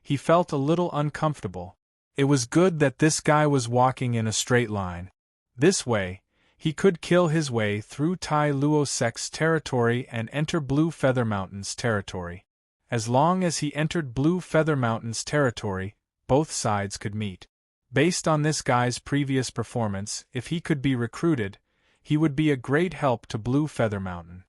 he felt a little uncomfortable. It was good that this guy was walking in a straight line. This way, he could kill his way through Tai Luo Sec's territory and enter Blue Feather Mountain's territory. As long as he entered Blue Feather Mountain's territory, both sides could meet. Based on this guy's previous performance, if he could be recruited, he would be a great help to Blue Feather Mountain.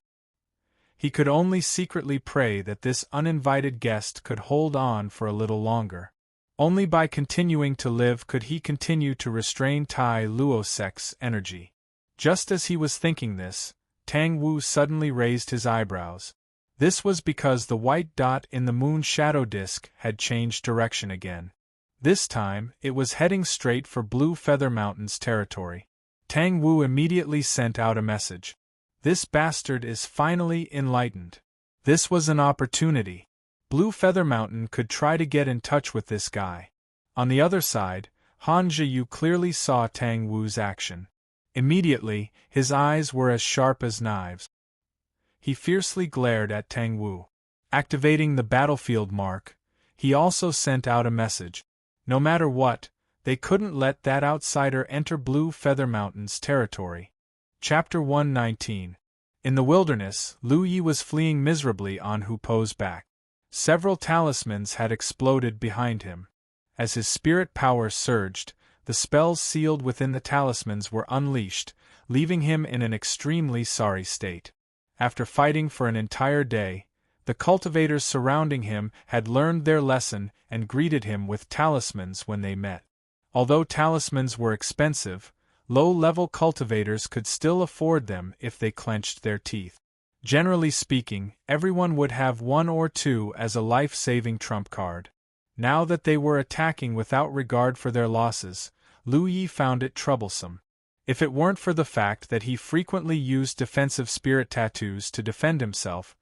He could only secretly pray that this uninvited guest could hold on for a little longer. Only by continuing to live could he continue to restrain Tai Luo Sec's energy. Just as he was thinking this, Tang Wu suddenly raised his eyebrows. This was because the white dot in the moon's shadow disk had changed direction again. This time, it was heading straight for Blue Feather Mountain's territory. Tang Wu immediately sent out a message. This bastard is finally enlightened. This was an opportunity. Blue Feather Mountain could try to get in touch with this guy. On the other side, Han Zhiyu clearly saw Tang Wu's action. Immediately, his eyes were as sharp as knives. He fiercely glared at Tang Wu. Activating the battlefield mark, he also sent out a message. No matter what, they couldn't let that outsider enter Blue Feather Mountain's territory. Chapter 119. In the wilderness, Lu Yi was fleeing miserably on Hu Po's back. Several talismans had exploded behind him. As his spirit power surged, the spells sealed within the talismans were unleashed, leaving him in an extremely sorry state. After fighting for an entire day, the cultivators surrounding him had learned their lesson and greeted him with talismans when they met. Although talismans were expensive, low-level cultivators could still afford them if they clenched their teeth. Generally speaking, everyone would have one or two as a life-saving trump card. Now that they were attacking without regard for their losses, Lu Yi found it troublesome. If it weren't for the fact that he frequently used defensive spirit tattoos to defend himself,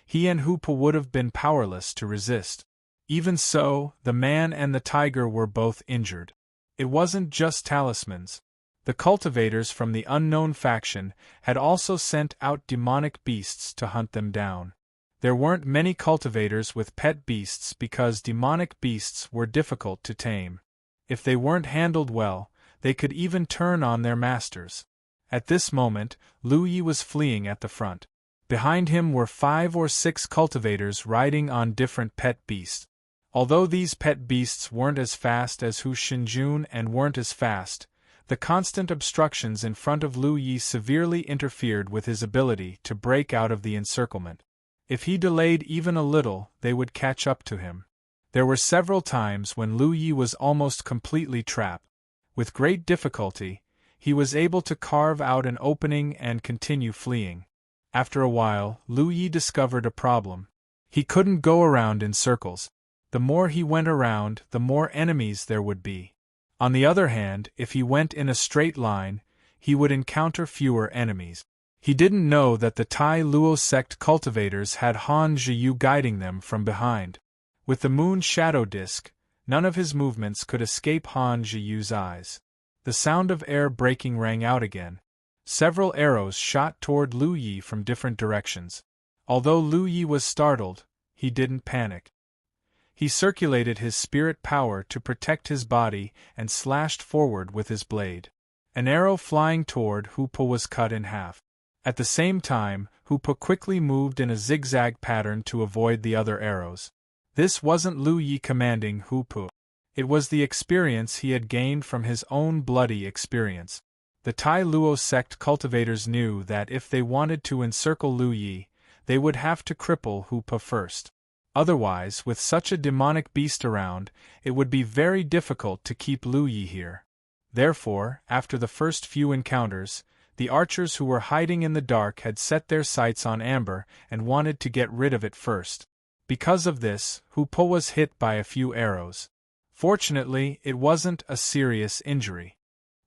he and Hu Po would have been powerless to resist. Even so, the man and the tiger were both injured. It wasn't just talismans. The cultivators from the unknown faction had also sent out demonic beasts to hunt them down. There weren't many cultivators with pet beasts because demonic beasts were difficult to tame. If they weren't handled well, they could even turn on their masters. At this moment, Lu Yi was fleeing at the front. Behind him were 5 or 6 cultivators riding on different pet beasts. Although these pet beasts weren't as fast as Hu Xinjun and weren't as fast, the constant obstructions in front of Lu Yi severely interfered with his ability to break out of the encirclement. If he delayed even a little, they would catch up to him. There were several times when Lu Yi was almost completely trapped. With great difficulty, he was able to carve out an opening and continue fleeing. After a while, Lu Yi discovered a problem. He couldn't go around in circles. The more he went around, the more enemies there would be. On the other hand, if he went in a straight line, he would encounter fewer enemies. He didn't know that the Tai Luo sect cultivators had Han Zhiyu guiding them from behind. With the moon's shadow disk, none of his movements could escape Han Zhiyu's eyes. The sound of air breaking rang out again. Several arrows shot toward Lu Yi from different directions. Although Lu Yi was startled, he didn't panic. He circulated his spirit power to protect his body and slashed forward with his blade. An arrow flying toward Hu Po was cut in half. At the same time, Hu Po quickly moved in a zigzag pattern to avoid the other arrows. This wasn't Lu Yi commanding Hu Po. It was the experience he had gained from his own bloody experience. The Tai Luo sect cultivators knew that if they wanted to encircle Lu Yi, they would have to cripple Hu Po first. Otherwise, with such a demonic beast around, it would be very difficult to keep Lu Yi here. Therefore, after the first few encounters, the archers who were hiding in the dark had set their sights on Amber and wanted to get rid of it first. Because of this, Hu Po was hit by a few arrows. Fortunately, it wasn't a serious injury.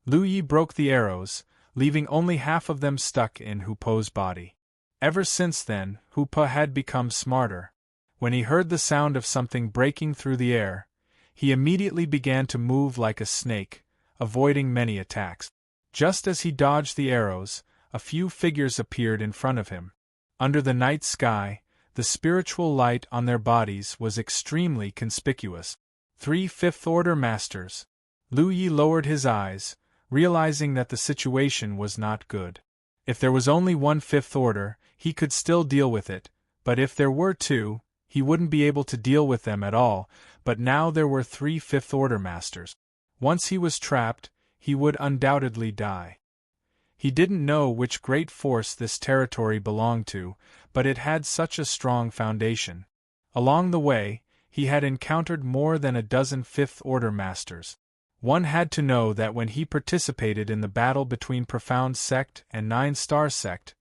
Lu Yi broke the arrows, leaving only half of them stuck in Hu Po's body. Ever since then, Hu Po had become smarter. When he heard the sound of something breaking through the air, he immediately began to move like a snake, avoiding many attacks. Just as he dodged the arrows, a few figures appeared in front of him. Under the night sky, The spiritual light on their bodies was extremely conspicuous. 3 fifth-order masters. Lu Yi lowered his eyes, realizing that the situation was not good. If there was only one fifth order, he could still deal with it, but if there were two, he wouldn't be able to deal with them at all. But now there were 3 fifth-order masters. Once he was trapped, he would undoubtedly die. He didn't know which great force this territory belonged to, but it had such a strong foundation. Along the way, he had encountered more than a dozen fifth-order masters. One had to know that when he participated in the battle between Profound Sect and 9-Star Sect,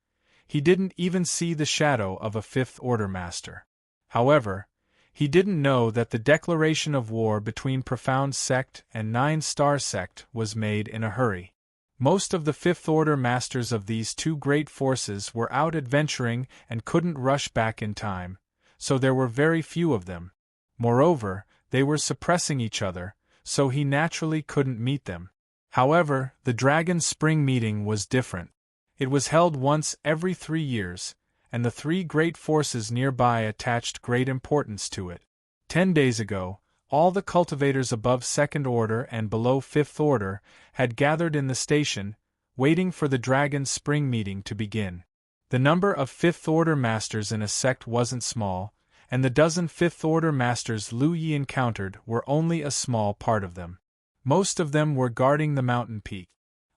he didn't even see the shadow of a fifth-order master. However, he didn't know that the declaration of war between Profound Sect and 9-Star Sect was made in a hurry. Most of the fifth-order masters of these two great forces were out adventuring and couldn't rush back in time, so there were very few of them. Moreover, they were suppressing each other, so he naturally couldn't meet them. However, the Dragon's Spring meeting was different. It was held once every 3 years, and the 3 great forces nearby attached great importance to it. 10 days ago, all the cultivators above second order and below fifth order had gathered in the station, waiting for the Dragon's Spring meeting to begin. The number of fifth-order masters in a sect wasn't small, and the dozen fifth-order masters Lu Yi encountered were only a small part of them. Most of them were guarding the mountain peak.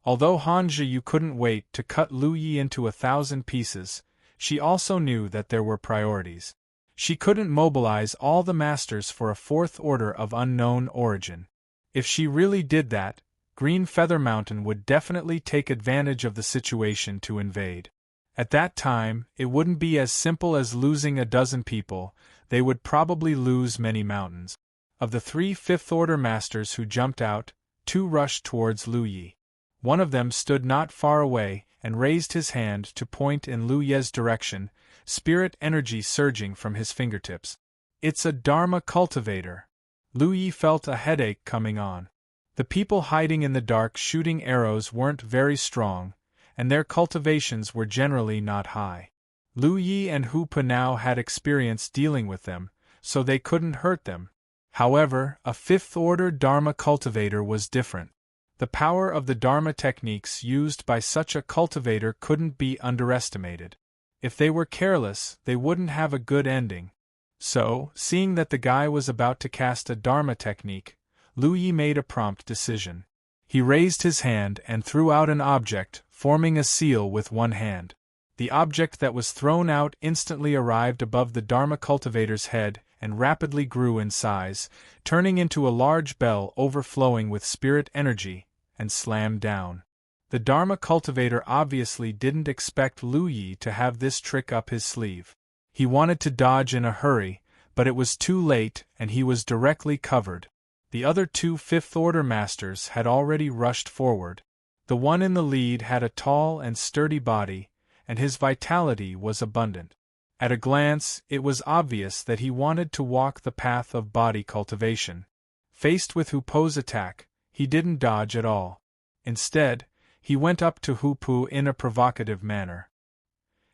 Although Han Zhiyu couldn't wait to cut Lu Yi into 1,000 pieces, she also knew that there were priorities. She couldn't mobilize all the masters for a fourth order of unknown origin. If she really did that, Green Feather Mountain would definitely take advantage of the situation to invade. At that time, it wouldn't be as simple as losing a dozen people, they would probably lose many mountains. Of the 3 fifth-order masters who jumped out, 2 rushed towards Lu Yi. One of them stood not far away and raised his hand to point in Lu Ye's direction, spirit energy surging from his fingertips. It's a Dharma cultivator. Lu Yi felt a headache coming on. The people hiding in the dark shooting arrows weren't very strong, and their cultivations were generally not high. Lu Yi and Hu Pa now had experience dealing with them, so they couldn't hurt them. However, a fifth-order Dharma cultivator was different. The power of the Dharma techniques used by such a cultivator couldn't be underestimated. If they were careless, they wouldn't have a good ending. So, seeing that the guy was about to cast a Dharma technique, Lu Yi made a prompt decision. He raised his hand and threw out an object, forming a seal with one hand. The object that was thrown out instantly arrived above the Dharma cultivator's head and rapidly grew in size, turning into a large bell overflowing with spirit energy, and slammed down. The Dharma cultivator obviously didn't expect Lu Yi to have this trick up his sleeve. He wanted to dodge in a hurry, but it was too late and he was directly covered. The other 2 fifth-order masters had already rushed forward. The one in the lead had a tall and sturdy body, and his vitality was abundant. At a glance, it was obvious that he wanted to walk the path of body cultivation. Faced with Hu Po's attack, he didn't dodge at all. Instead, he went up to Hu Po in a provocative manner.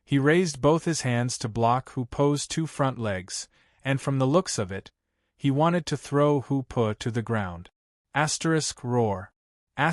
He raised both his hands to block Hu Po's 2 front legs, and from the looks of it, he wanted to throw Hu Po to the ground. Roar. A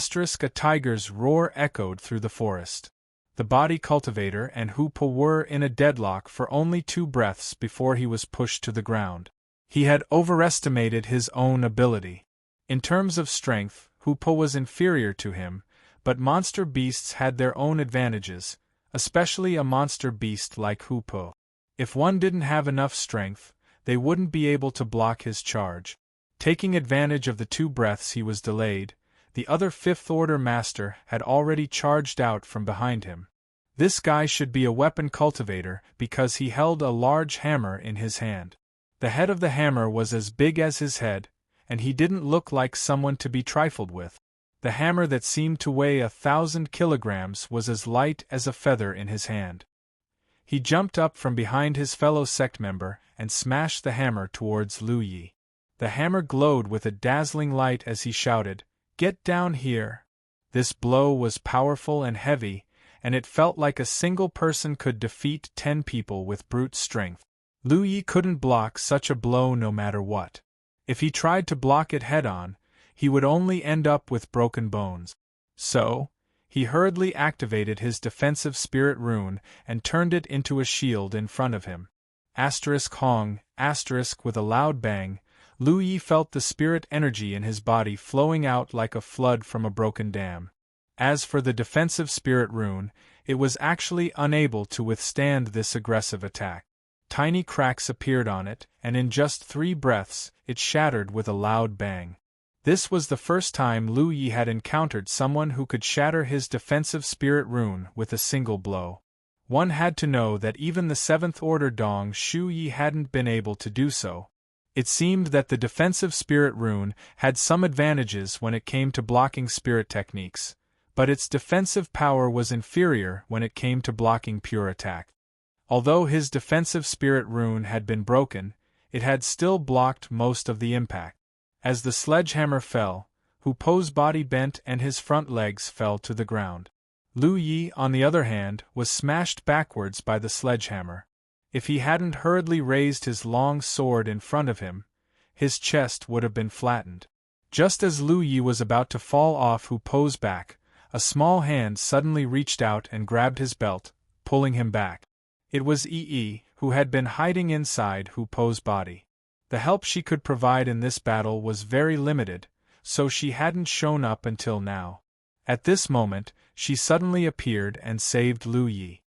tiger's roar echoed through the forest. The body cultivator and Hu Po were in a deadlock for only 2 breaths before he was pushed to the ground. He had overestimated his own ability. In terms of strength, Hu Po was inferior to him, but monster beasts had their own advantages, especially a monster beast like Hu Po. If one didn't have enough strength, they wouldn't be able to block his charge. Taking advantage of the 2 breaths he was delayed, the other fifth-order master had already charged out from behind him. This guy should be a weapon cultivator because he held a large hammer in his hand. The head of the hammer was as big as his head, and he didn't look like someone to be trifled with. The hammer that seemed to weigh 1,000 kilograms was as light as a feather in his hand. He jumped up from behind his fellow sect member and smashed the hammer towards Lu Yi. The hammer glowed with a dazzling light as he shouted, "Get down here!" This blow was powerful and heavy, and it felt like a single person could defeat 10 people with brute strength. Lu Yi couldn't block such a blow no matter what. If he tried to block it head-on, he would only end up with broken bones. So, he hurriedly activated his defensive spirit rune and turned it into a shield in front of him. Hong, with a loud bang, Lu Yi felt the spirit energy in his body flowing out like a flood from a broken dam. As for the defensive spirit rune, it was actually unable to withstand this aggressive attack. Tiny cracks appeared on it, and in just 3 breaths, it shattered with a loud bang. This was the first time Lu Yi had encountered someone who could shatter his defensive spirit rune with a single blow. One had to know that even the 7th Order Dong Shu Yi hadn't been able to do so. It seemed that the defensive spirit rune had some advantages when it came to blocking spirit techniques, but its defensive power was inferior when it came to blocking pure attack. Although his defensive spirit rune had been broken, it had still blocked most of the impact. As the sledgehammer fell, Hu Po's body bent and his front legs fell to the ground. Lu Yi, on the other hand, was smashed backwards by the sledgehammer. If he hadn't hurriedly raised his long sword in front of him, his chest would have been flattened. Just as Lu Yi was about to fall off Hu Po's back, a small hand suddenly reached out and grabbed his belt, pulling him back. It was Yi, who had been hiding inside Hu Po's body. The help she could provide in this battle was very limited, so she hadn't shown up until now. At this moment, she suddenly appeared and saved Lu Yi.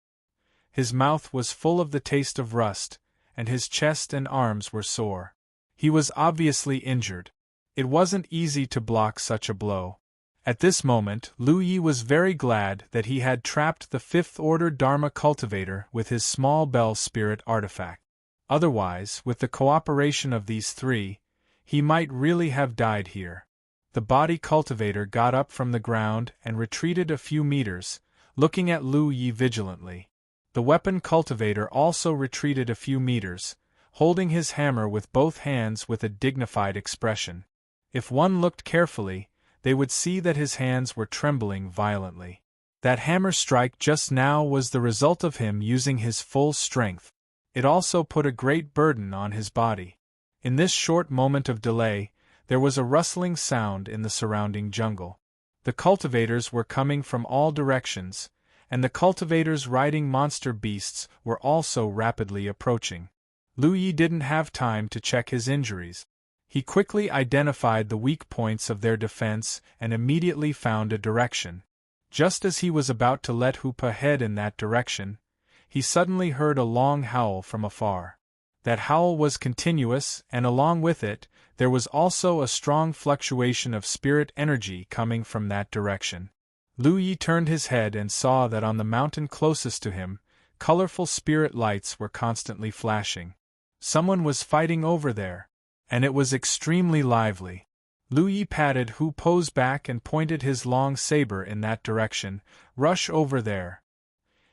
His mouth was full of the taste of rust, and his chest and arms were sore. He was obviously injured. It wasn't easy to block such a blow. At this moment, Lu Yi was very glad that he had trapped the 5th Order Dharma cultivator with his small bell spirit artifact. Otherwise, with the cooperation of these 3, he might really have died here. The body cultivator got up from the ground and retreated a few meters, looking at Lu Yi vigilantly. The weapon cultivator also retreated a few meters, holding his hammer with both hands with a dignified expression. If one looked carefully, they would see that his hands were trembling violently. That hammer strike just now was the result of him using his full strength. It also put a great burden on his body. In this short moment of delay, there was a rustling sound in the surrounding jungle. The cultivators were coming from all directions, and the cultivators riding monster beasts were also rapidly approaching. Lu Yi didn't have time to check his injuries. He quickly identified the weak points of their defense and immediately found a direction. Just as he was about to let Hu Pa head in that direction, he suddenly heard a long howl from afar. That howl was continuous, and along with it, there was also a strong fluctuation of spirit energy coming from that direction. Lu Yi turned his head and saw that on the mountain closest to him, colorful spirit lights were constantly flashing. Someone was fighting over there, and it was extremely lively. Lu Yi patted Hu Po's back and pointed his long saber in that direction. Rush over there.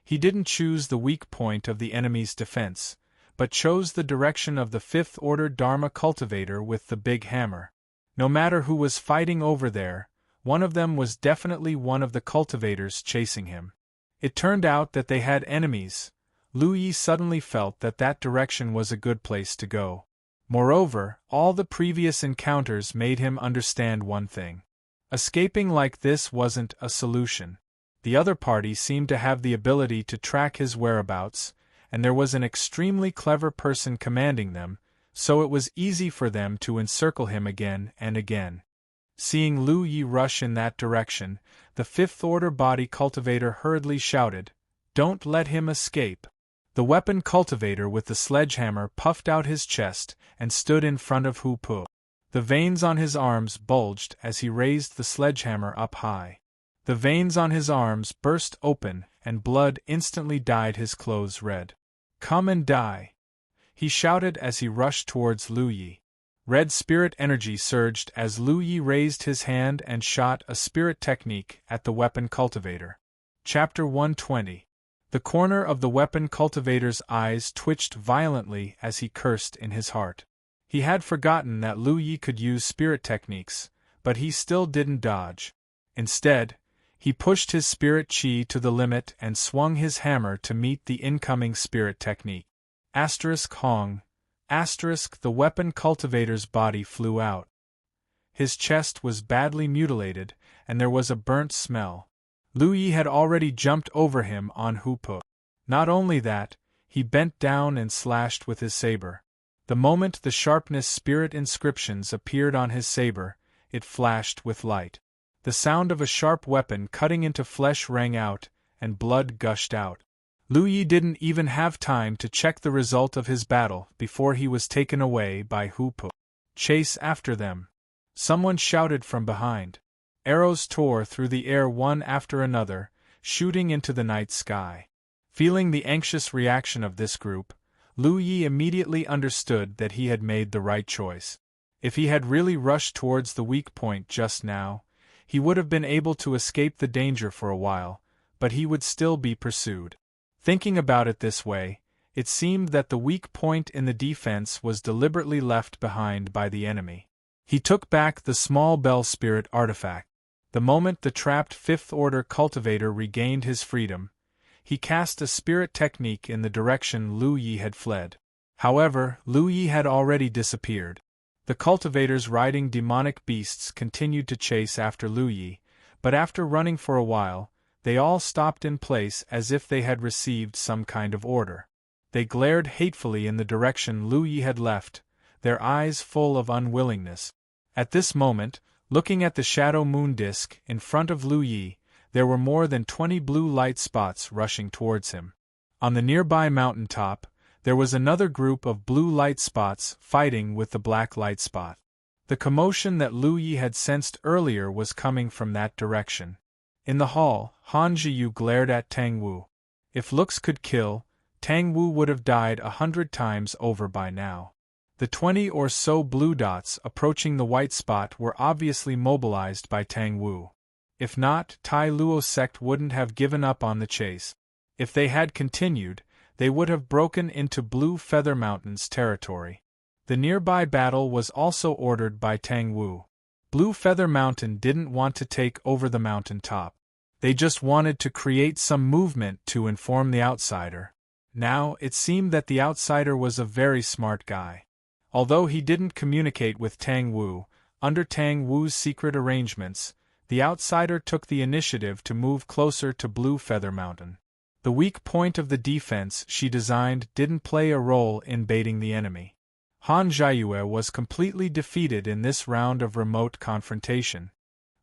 He didn't choose the weak point of the enemy's defense, but chose the direction of the 5th Order Dharma cultivator with the big hammer. No matter who was fighting over there, one of them was definitely one of the cultivators chasing him. It turned out that they had enemies. Lu Yi suddenly felt that that direction was a good place to go. Moreover, all the previous encounters made him understand one thing. Escaping like this wasn't a solution. The other party seemed to have the ability to track his whereabouts, and there was an extremely clever person commanding them, so it was easy for them to encircle him again and again. Seeing Lu Yi rush in that direction, the 5th Order body cultivator hurriedly shouted, "Don't let him escape." The weapon cultivator with the sledgehammer puffed out his chest and stood in front of Hu Po. The veins on his arms bulged as he raised the sledgehammer up high. The veins on his arms burst open and blood instantly dyed his clothes red. "Come and die!" he shouted as he rushed towards Lu Yi. Red spirit energy surged as Lu Yi raised his hand and shot a spirit technique at the weapon cultivator. Chapter 120. The corner of the weapon cultivator's eyes twitched violently as he cursed in his heart. He had forgotten that Lu Yi could use spirit techniques, but he still didn't dodge. Instead, he pushed his spirit chi to the limit and swung his hammer to meet the incoming spirit technique. Hong. The weapon cultivator's body flew out. His chest was badly mutilated, and there was a burnt smell. Lu Yi had already jumped over him on Hupu. Not only that, he bent down and slashed with his saber. The moment the sharpness spirit inscriptions appeared on his saber, it flashed with light. The sound of a sharp weapon cutting into flesh rang out, and blood gushed out. Lu Yi didn't even have time to check the result of his battle before he was taken away by Hupu. Chase after them! Someone shouted from behind. Arrows tore through the air one after another, shooting into the night sky. Feeling the anxious reaction of this group, Lu Yi immediately understood that he had made the right choice. If he had really rushed towards the weak point just now, he would have been able to escape the danger for a while, but he would still be pursued. Thinking about it this way, it seemed that the weak point in the defense was deliberately left behind by the enemy. He took back the small bell spirit artifact. The moment the trapped fifth-order cultivator regained his freedom, he cast a spirit technique in the direction Lu Yi had fled. However, Lu Yi had already disappeared. The cultivators riding demonic beasts continued to chase after Lu Yi, but after running for a while, they all stopped in place as if they had received some kind of order. They glared hatefully in the direction Lu Yi had left, their eyes full of unwillingness. At this moment, looking at the shadow moon disk in front of Lu Yi, there were more than 20 blue light spots rushing towards him. On the nearby mountain top, there was another group of blue light spots fighting with the black light spot. The commotion that Lu Yi had sensed earlier was coming from that direction. In the hall, Han Zhiyu glared at Tang Wu. If looks could kill, Tang Wu would have died 100 times over by now. The 20 or so blue dots approaching the white spot were obviously mobilized by Tang Wu. If not, Tai Luo sect wouldn't have given up on the chase. If they had continued, they would have broken into Blue Feather Mountains territory. The nearby battle was also ordered by Tang Wu. Blue Feather Mountain didn't want to take over the mountain top. They just wanted to create some movement to inform the outsider. Now, it seemed that the outsider was a very smart guy. Although he didn't communicate with Tang Wu, under Tang Wu's secret arrangements, the outsider took the initiative to move closer to Blue Feather Mountain. The weak point of the defense she designed didn't play a role in baiting the enemy. Han Zhiyue was completely defeated in this round of remote confrontation.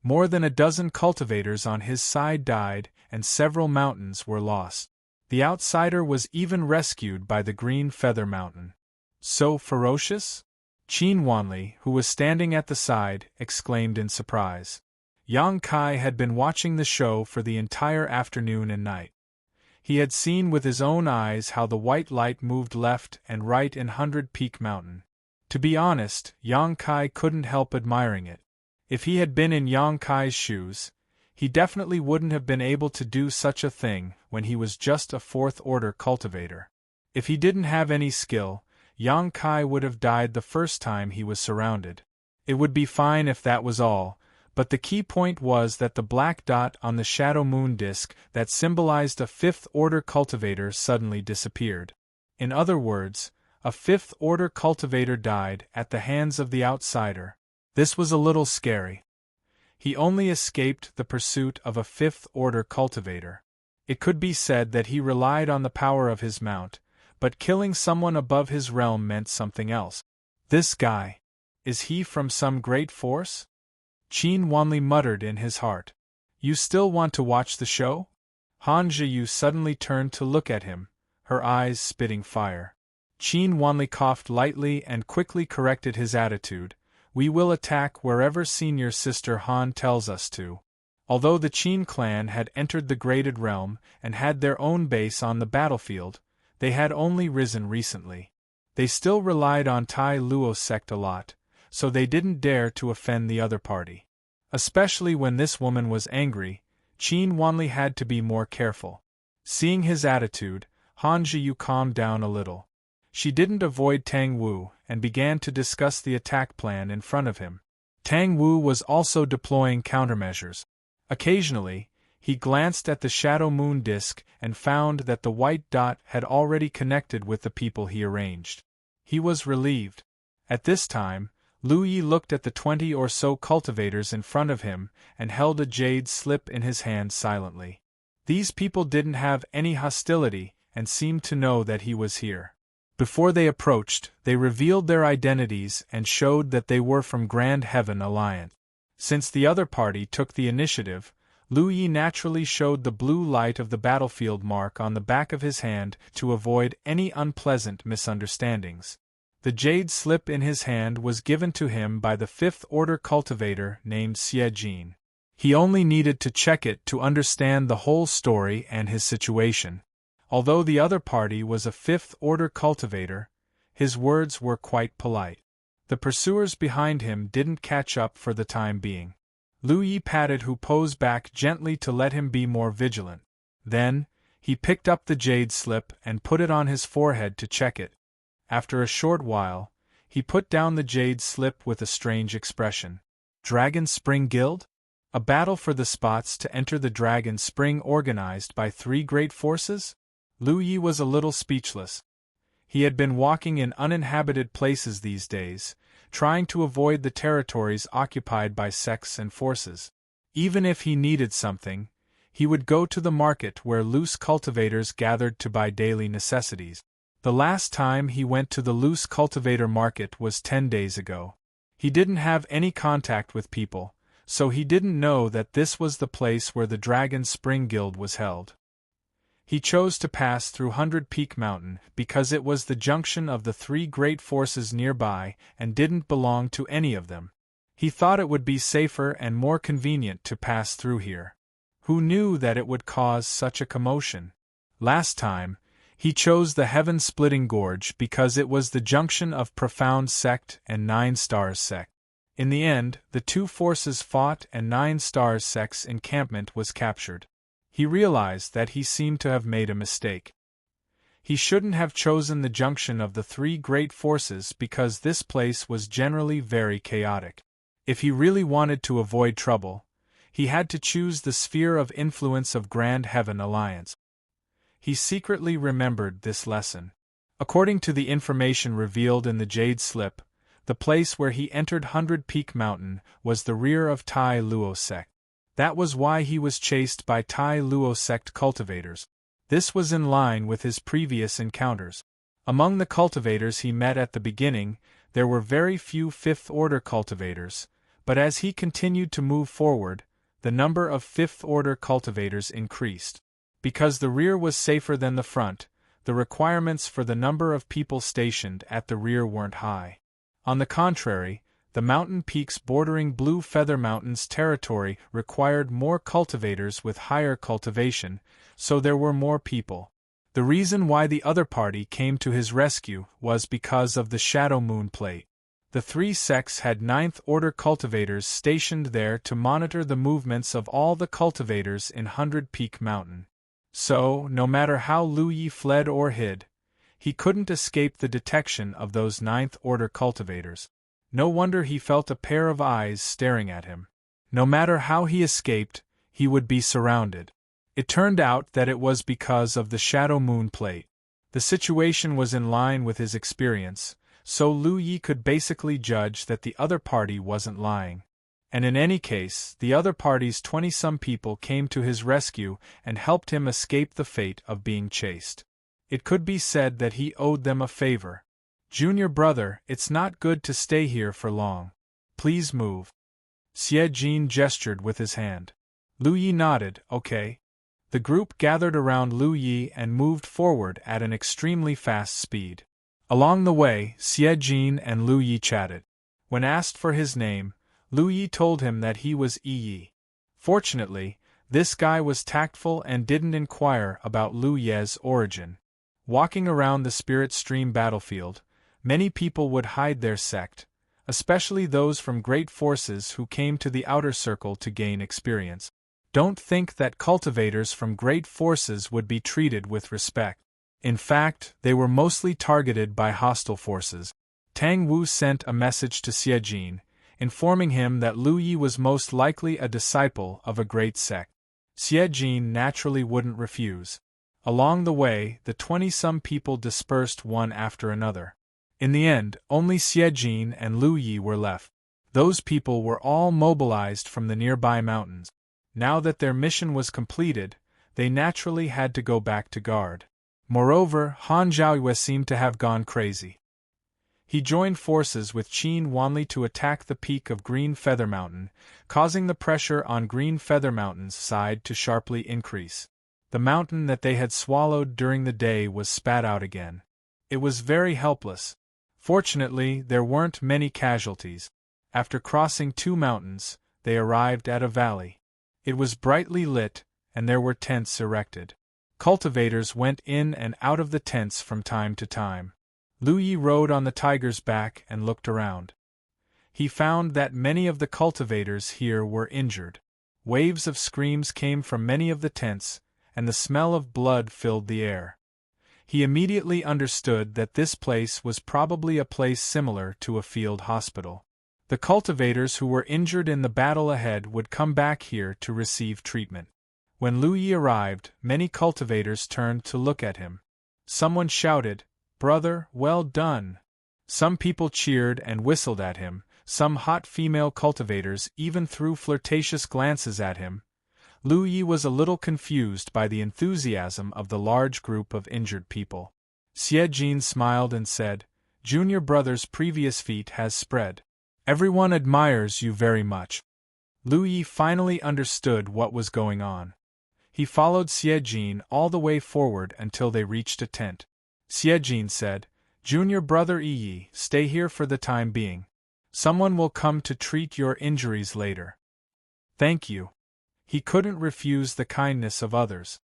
More than a dozen cultivators on his side died, and several mountains were lost. The outsider was even rescued by the Green Feather Mountain. So ferocious? Qin Wanli, who was standing at the side, exclaimed in surprise. Yang Kai had been watching the show for the entire afternoon and night. He had seen with his own eyes how the white light moved left and right in 100 Peak Mountain. To be honest, Yang Kai couldn't help admiring it. If he had been in Yang Kai's shoes, he definitely wouldn't have been able to do such a thing when he was just a fourth-order cultivator. If he didn't have any skill, Yang Kai would have died the first time he was surrounded. It would be fine if that was all, but the key point was that the black dot on the shadow moon disk that symbolized a fifth-order cultivator suddenly disappeared. In other words, a fifth-order cultivator died at the hands of the outsider. This was a little scary. He only escaped the pursuit of a fifth-order cultivator. It could be said that he relied on the power of his mount, but killing someone above his realm meant something else. This guy. Is he from some great force? Qin Wanli muttered in his heart. You still want to watch the show? Han Zhiyu suddenly turned to look at him, her eyes spitting fire. Qin Wanli coughed lightly and quickly corrected his attitude. We will attack wherever Senior Sister Han tells us to. Although the Qin clan had entered the Graded Realm and had their own base on the battlefield, they had only risen recently. They still relied on Tai Luo sect a lot, so they didn't dare to offend the other party. Especially when this woman was angry, Qin Wanli had to be more careful. Seeing his attitude, Han Zhiyu calmed down a little. She didn't avoid Tang Wu and began to discuss the attack plan in front of him. Tang Wu was also deploying countermeasures. Occasionally, He glanced at the shadow moon disk and found that the white dot had already connected with the people he arranged. He was relieved. At this time, Lu Yi looked at the 20 or so cultivators in front of him and held a jade slip in his hand silently. These people didn't have any hostility and seemed to know that he was here. Before they approached, they revealed their identities and showed that they were from Grand Heaven Alliance. Since the other party took the initiative, Lu Yi naturally showed the blue light of the battlefield mark on the back of his hand to avoid any unpleasant misunderstandings. The jade slip in his hand was given to him by the fifth-order cultivator named Xie Jin. He only needed to check it to understand the whole story and his situation. Although the other party was a fifth-order cultivator, his words were quite polite. The pursuers behind him didn't catch up for the time being. Lu Yi patted Hu Po's back gently to let him be more vigilant. Then, he picked up the jade slip and put it on his forehead to check it. After a short while, he put down the jade slip with a strange expression. Dragon Spring Guild? A battle for the spots to enter the Dragon Spring organized by 3 great forces? Lu Yi was a little speechless. He had been walking in uninhabited places these days, trying to avoid the territories occupied by sects and forces. Even if he needed something, he would go to the market where loose cultivators gathered to buy daily necessities. The last time he went to the loose cultivator market was 10 days ago. He didn't have any contact with people, so he didn't know that this was the place where the Dragon Spring Guild was held. He chose to pass through 100 Peak Mountain because it was the junction of the 3 great forces nearby and didn't belong to any of them. He thought it would be safer and more convenient to pass through here. Who knew that it would cause such a commotion? Last time, he chose the Heaven-Splitting Gorge because it was the junction of Profound Sect and 9 Stars Sect. In the end, the 2 forces fought and 9 Stars Sect's encampment was captured. He realized that he seemed to have made a mistake. He shouldn't have chosen the junction of the 3 great forces because this place was generally very chaotic. If he really wanted to avoid trouble, he had to choose the sphere of influence of Grand Heaven Alliance. He secretly remembered this lesson. According to the information revealed in the Jade Slip, the place where he entered 100 Peak Mountain was the rear of Tai Luo Sect. That was why he was chased by Tai Luo Sect cultivators. This was in line with his previous encounters. Among the cultivators he met at the beginning, there were very few fifth-order cultivators, but as he continued to move forward, the number of fifth-order cultivators increased. Because the rear was safer than the front, the requirements for the number of people stationed at the rear weren't high. On the contrary, the mountain peaks bordering Blue Feather Mountain's territory required more cultivators with higher cultivation, so there were more people. The reason why the other party came to his rescue was because of the Shadow Moon Plate. The 3 sects had 9th-order cultivators stationed there to monitor the movements of all the cultivators in 100 Peak Mountain. So, no matter how Lu Yi fled or hid, he couldn't escape the detection of those 9th-order cultivators. No wonder he felt a pair of eyes staring at him. No matter how he escaped, he would be surrounded. It turned out that it was because of the Shadow Moon Plate. The situation was in line with his experience, so Lu Yi could basically judge that the other party wasn't lying. And in any case, the other party's 20-some people came to his rescue and helped him escape the fate of being chased. It could be said that he owed them a favor. Junior brother, it's not good to stay here for long. Please move. Xie Jin gestured with his hand. Lu Yi nodded, okay. The group gathered around Lu Yi and moved forward at an extremely fast speed. Along the way, Xie Jin and Lu Yi chatted. When asked for his name, Lu Yi told him that he was Yi. Fortunately, this guy was tactful and didn't inquire about Lu Ye's origin. Walking around the Spirit Stream battlefield, many people would hide their sect, especially those from great forces who came to the outer circle to gain experience. Don't think that cultivators from great forces would be treated with respect. In fact, they were mostly targeted by hostile forces. Tang Wu sent a message to Xie Jin, informing him that Lu Yi was most likely a disciple of a great sect. Jin naturally wouldn't refuse. Along the way, the 20-some people dispersed one after another. In the end, only Jin and Lu Yi were left. Those people were all mobilized from the nearby mountains. Now that their mission was completed, they naturally had to go back to guard. Moreover, Han Zhaoyue seemed to have gone crazy. He joined forces with Qin Wanli to attack the peak of Green Feather Mountain, causing the pressure on Green Feather Mountain's side to sharply increase. The mountain that they had swallowed during the day was spat out again. It was very helpless. Fortunately, there weren't many casualties. After crossing 2 mountains, they arrived at a valley. It was brightly lit, and there were tents erected. Cultivators went in and out of the tents from time to time. Lu Yi rode on the tiger's back and looked around. He found that many of the cultivators here were injured. Waves of screams came from many of the tents, and the smell of blood filled the air. He immediately understood that this place was probably a place similar to a field hospital. The cultivators who were injured in the battle ahead would come back here to receive treatment. When Lu Yi arrived, many cultivators turned to look at him. Someone shouted, "Brother, well done!" Some people cheered and whistled at him, some hot female cultivators even threw flirtatious glances at him. Lu Yi was a little confused by the enthusiasm of the large group of injured people. Jin smiled and said, "Junior brother's previous feat has spread. Everyone admires you very much." Lu Yi finally understood what was going on. He followed Jin all the way forward until they reached a tent. Jin said, "Junior brother Yi, stay here for the time being. Someone will come to treat your injuries later." "Thank you." He couldn't refuse the kindness of others.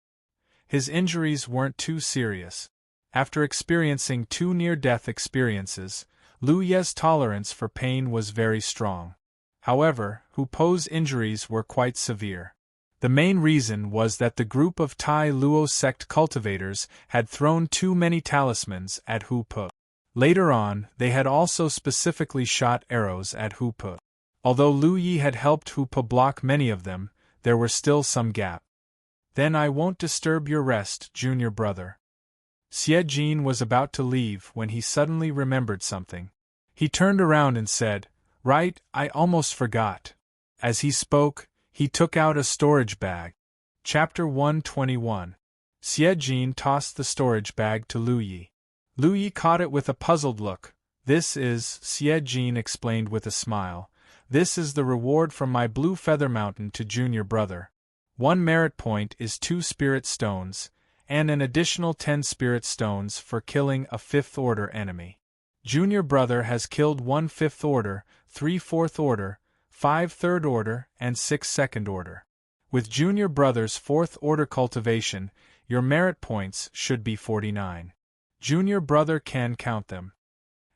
His injuries weren't too serious. After experiencing 2 near-death experiences, Lu Ye's tolerance for pain was very strong. However, Hu Po's injuries were quite severe. The main reason was that the group of Tai Luo sect cultivators had thrown too many talismans at Hu Po. Later on, they had also specifically shot arrows at Hu Po. Although Lu Yi had helped Hu Po block many of them, there were still some gaps. "Then I won't disturb your rest, junior brother." Jin was about to leave when he suddenly remembered something. He turned around and said, "Right, I almost forgot." As he spoke, he took out a storage bag. Chapter 121. Jin tossed the storage bag to Lu Yi. Lu Yi caught it with a puzzled look. "This is," Jin explained with a smile, "this is the reward from my Blue Feather Mountain to junior brother. 1 merit point is 2 spirit stones, and an additional 10 spirit stones for killing a 5th order enemy. Junior brother has killed 1 5th order, 3 4th order, 5 3rd order, and 6 2nd order. With junior brother's 4th order cultivation, your merit points should be 49. Junior brother can count them."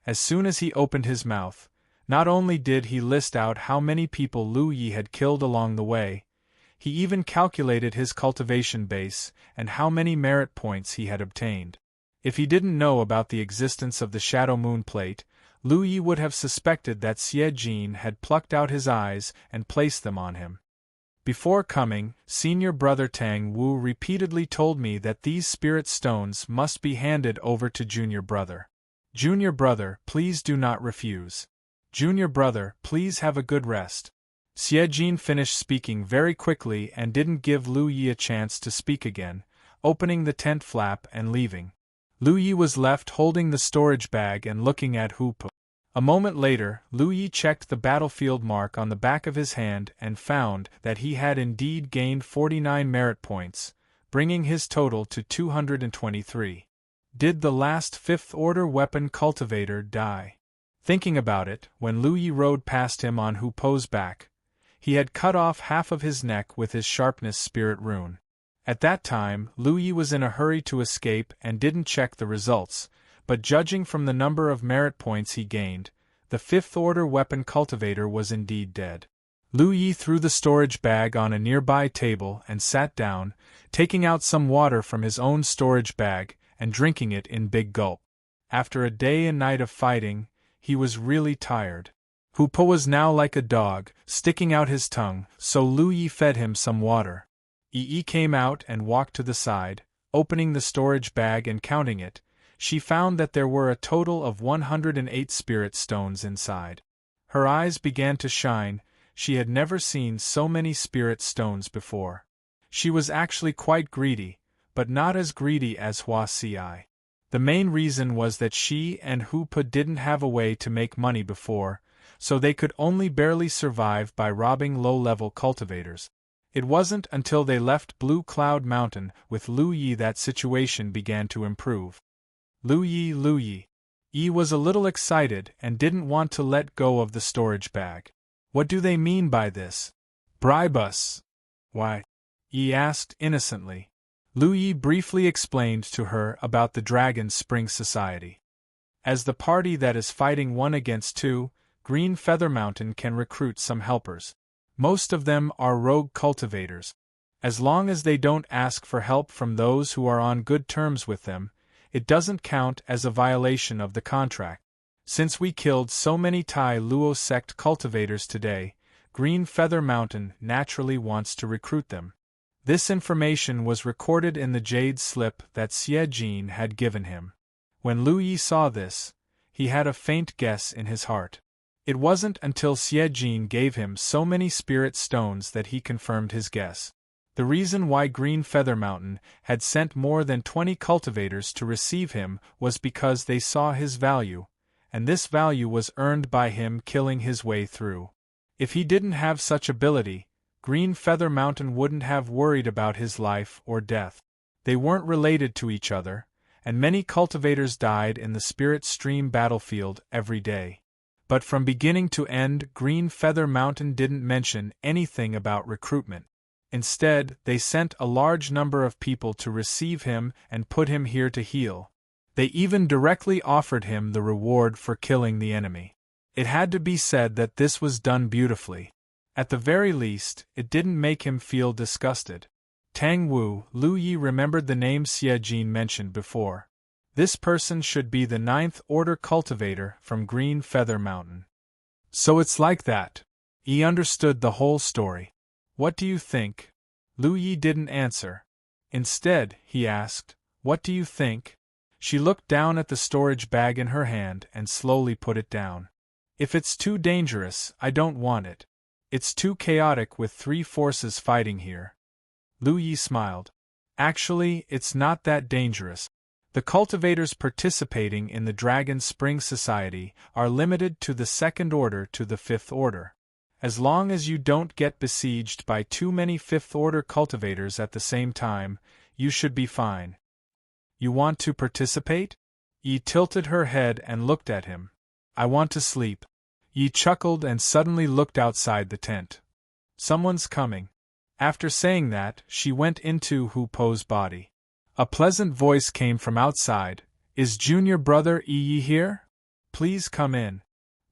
As soon as he opened his mouth, not only did he list out how many people Lu Yi had killed along the way, he even calculated his cultivation base and how many merit points he had obtained. If he didn't know about the existence of the Shadow Moon Plate, Lu Yi would have suspected that Jin had plucked out his eyes and placed them on him. Before coming, senior brother Tang Wu repeatedly told me that these spirit stones must be handed over to junior brother. Junior brother, please do not refuse. Junior brother, please have a good rest. Jin finished speaking very quickly and didn't give Lu Yi a chance to speak again, opening the tent flap and leaving. Lu Yi was left holding the storage bag and looking at Hu Po. A moment later, Lu Yi checked the battlefield mark on the back of his hand and found that he had indeed gained 49 merit points, bringing his total to 223. Did the last 5th order weapon cultivator die? Thinking about it, when Lu Yi rode past him on Hu Po's back, he had cut off half of his neck with his sharpness spirit rune. At that time, Lu Yi was in a hurry to escape and didn't check the results, but judging from the number of merit points he gained, the 5th order weapon cultivator was indeed dead. Lu Yi threw the storage bag on a nearby table and sat down, taking out some water from his own storage bag and drinking it in big gulps. After a day and night of fighting, he was really tired. Hu Po was now like a dog, sticking out his tongue, so Lu Yi fed him some water. Yi came out and walked to the side, opening the storage bag and counting it. She found that there were a total of 108 spirit stones inside. Her eyes began to shine. She had never seen so many spirit stones before. She was actually quite greedy, but not as greedy as Hua Ci. The main reason was that she and Hupa didn't have a way to make money before, so they could only barely survive by robbing low-level cultivators. It wasn't until they left Blue Cloud Mountain with Lu Yi that situation began to improve. Lu Yi. Yi was a little excited and didn't want to let go of the storage bag. What do they mean by this? Bribe us. Why? Yi asked innocently. Lu Yi briefly explained to her about the Dragon Spring Society. As the party that is fighting 1 against 2, Green Feather Mountain can recruit some helpers. Most of them are rogue cultivators. As long as they don't ask for help from those who are on good terms with them, it doesn't count as a violation of the contract. Since we killed so many Tai Luo sect cultivators today, Green Feather Mountain naturally wants to recruit them. This information was recorded in the jade slip that Xie Jin had given him. When Lu Yi saw this, he had a faint guess in his heart. It wasn't until Xie Jin gave him so many spirit stones that he confirmed his guess. The reason why Green Feather Mountain had sent more than 20 cultivators to receive him was because they saw his value, and this value was earned by him killing his way through. If he didn't have such ability, Green Feather Mountain wouldn't have worried about his life or death. They weren't related to each other, and many cultivators died in the Spirit Stream battlefield every day. But from beginning to end, Green Feather Mountain didn't mention anything about recruitment. Instead, they sent a large number of people to receive him and put him here to heal. They even directly offered him the reward for killing the enemy. It had to be said that this was done beautifully. At the very least, it didn't make him feel disgusted. Tang Wu, Lu Yi remembered the name Xie Jin mentioned before. This person should be the 9th Order cultivator from Green Feather Mountain. So it's like that. He understood the whole story. What do you think? Lu Yi didn't answer. Instead, he asked, what do you think? She looked down at the storage bag in her hand and slowly put it down. If it's too dangerous, I don't want it. It's too chaotic with 3 forces fighting here. Lu Yi smiled. Actually, it's not that dangerous. The cultivators participating in the Dragon Spring Society are limited to the 2nd Order to the 5th Order. As long as you don't get besieged by too many 5th Order cultivators at the same time, you should be fine. You want to participate? Yi tilted her head and looked at him. I want to sleep. Yi chuckled and suddenly looked outside the tent. Someone's coming. After saying that, she went into Hu Po's body. A pleasant voice came from outside. Is junior brother Yi here? Please come in.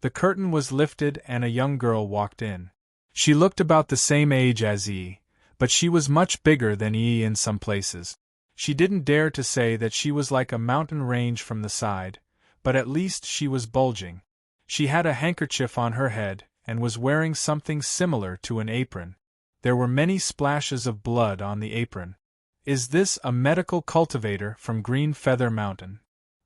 The curtain was lifted and a young girl walked in. She looked about the same age as Yi, but she was much bigger than Yi in some places. She didn't dare to say that she was like a mountain range from the side, but at least she was bulging. She had a handkerchief on her head and was wearing something similar to an apron. There were many splashes of blood on the apron. Is this a medical cultivator from Green Feather Mountain?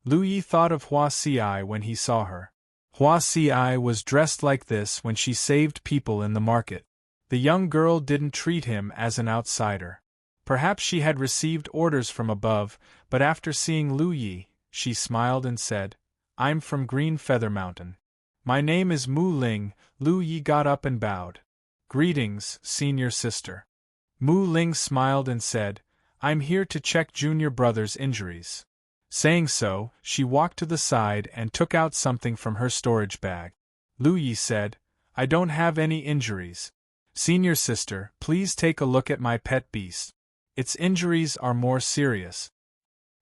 Lu Yi thought of Hua Ci when he saw her. Hua Ci was dressed like this when she saved people in the market. The young girl didn't treat him as an outsider. Perhaps she had received orders from above, but after seeing Lu Yi, she smiled and said, I'm from Green Feather Mountain. My name is Mu Ling. Lu Yi got up and bowed. Greetings, senior sister. Mu Ling smiled and said, I'm here to check junior brother's injuries. Saying so, she walked to the side and took out something from her storage bag. Lu Yi said, I don't have any injuries. Senior sister, please take a look at my pet beast. Its injuries are more serious.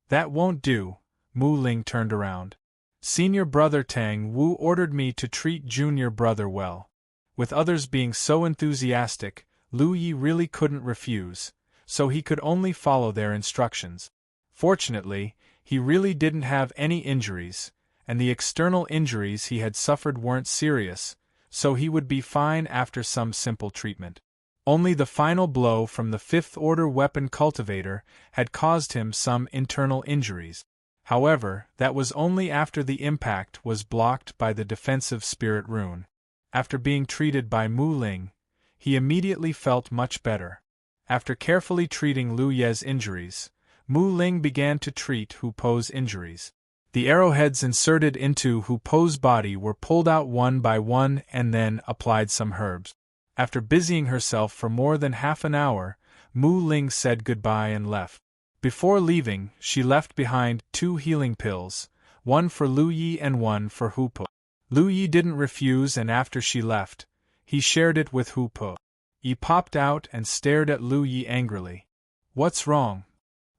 That won't do. Mu Ling turned around. Senior brother Tang Wu ordered me to treat junior brother well. With others being so enthusiastic, Lu Yi really couldn't refuse, so he could only follow their instructions. Fortunately, he really didn't have any injuries, and the external injuries he had suffered weren't serious, so he would be fine after some simple treatment. Only the final blow from the fifth-order weapon cultivator had caused him some internal injuries. However, that was only after the impact was blocked by the defensive spirit rune. After being treated by Mu Ling, he immediately felt much better. After carefully treating Lu Ye's injuries, Mu Ling began to treat Hu Po's injuries. The arrowheads inserted into Hu Po's body were pulled out one by one and then applied some herbs. After busying herself for more than half an hour, Mu Ling said goodbye and left. Before leaving, she left behind 2 healing pills, one for Lu Yi and one for Hu Po. Lu Yi didn't refuse, and after she left, he shared it with Hu Po. He popped out and stared at Lu Yi angrily. "What's wrong?"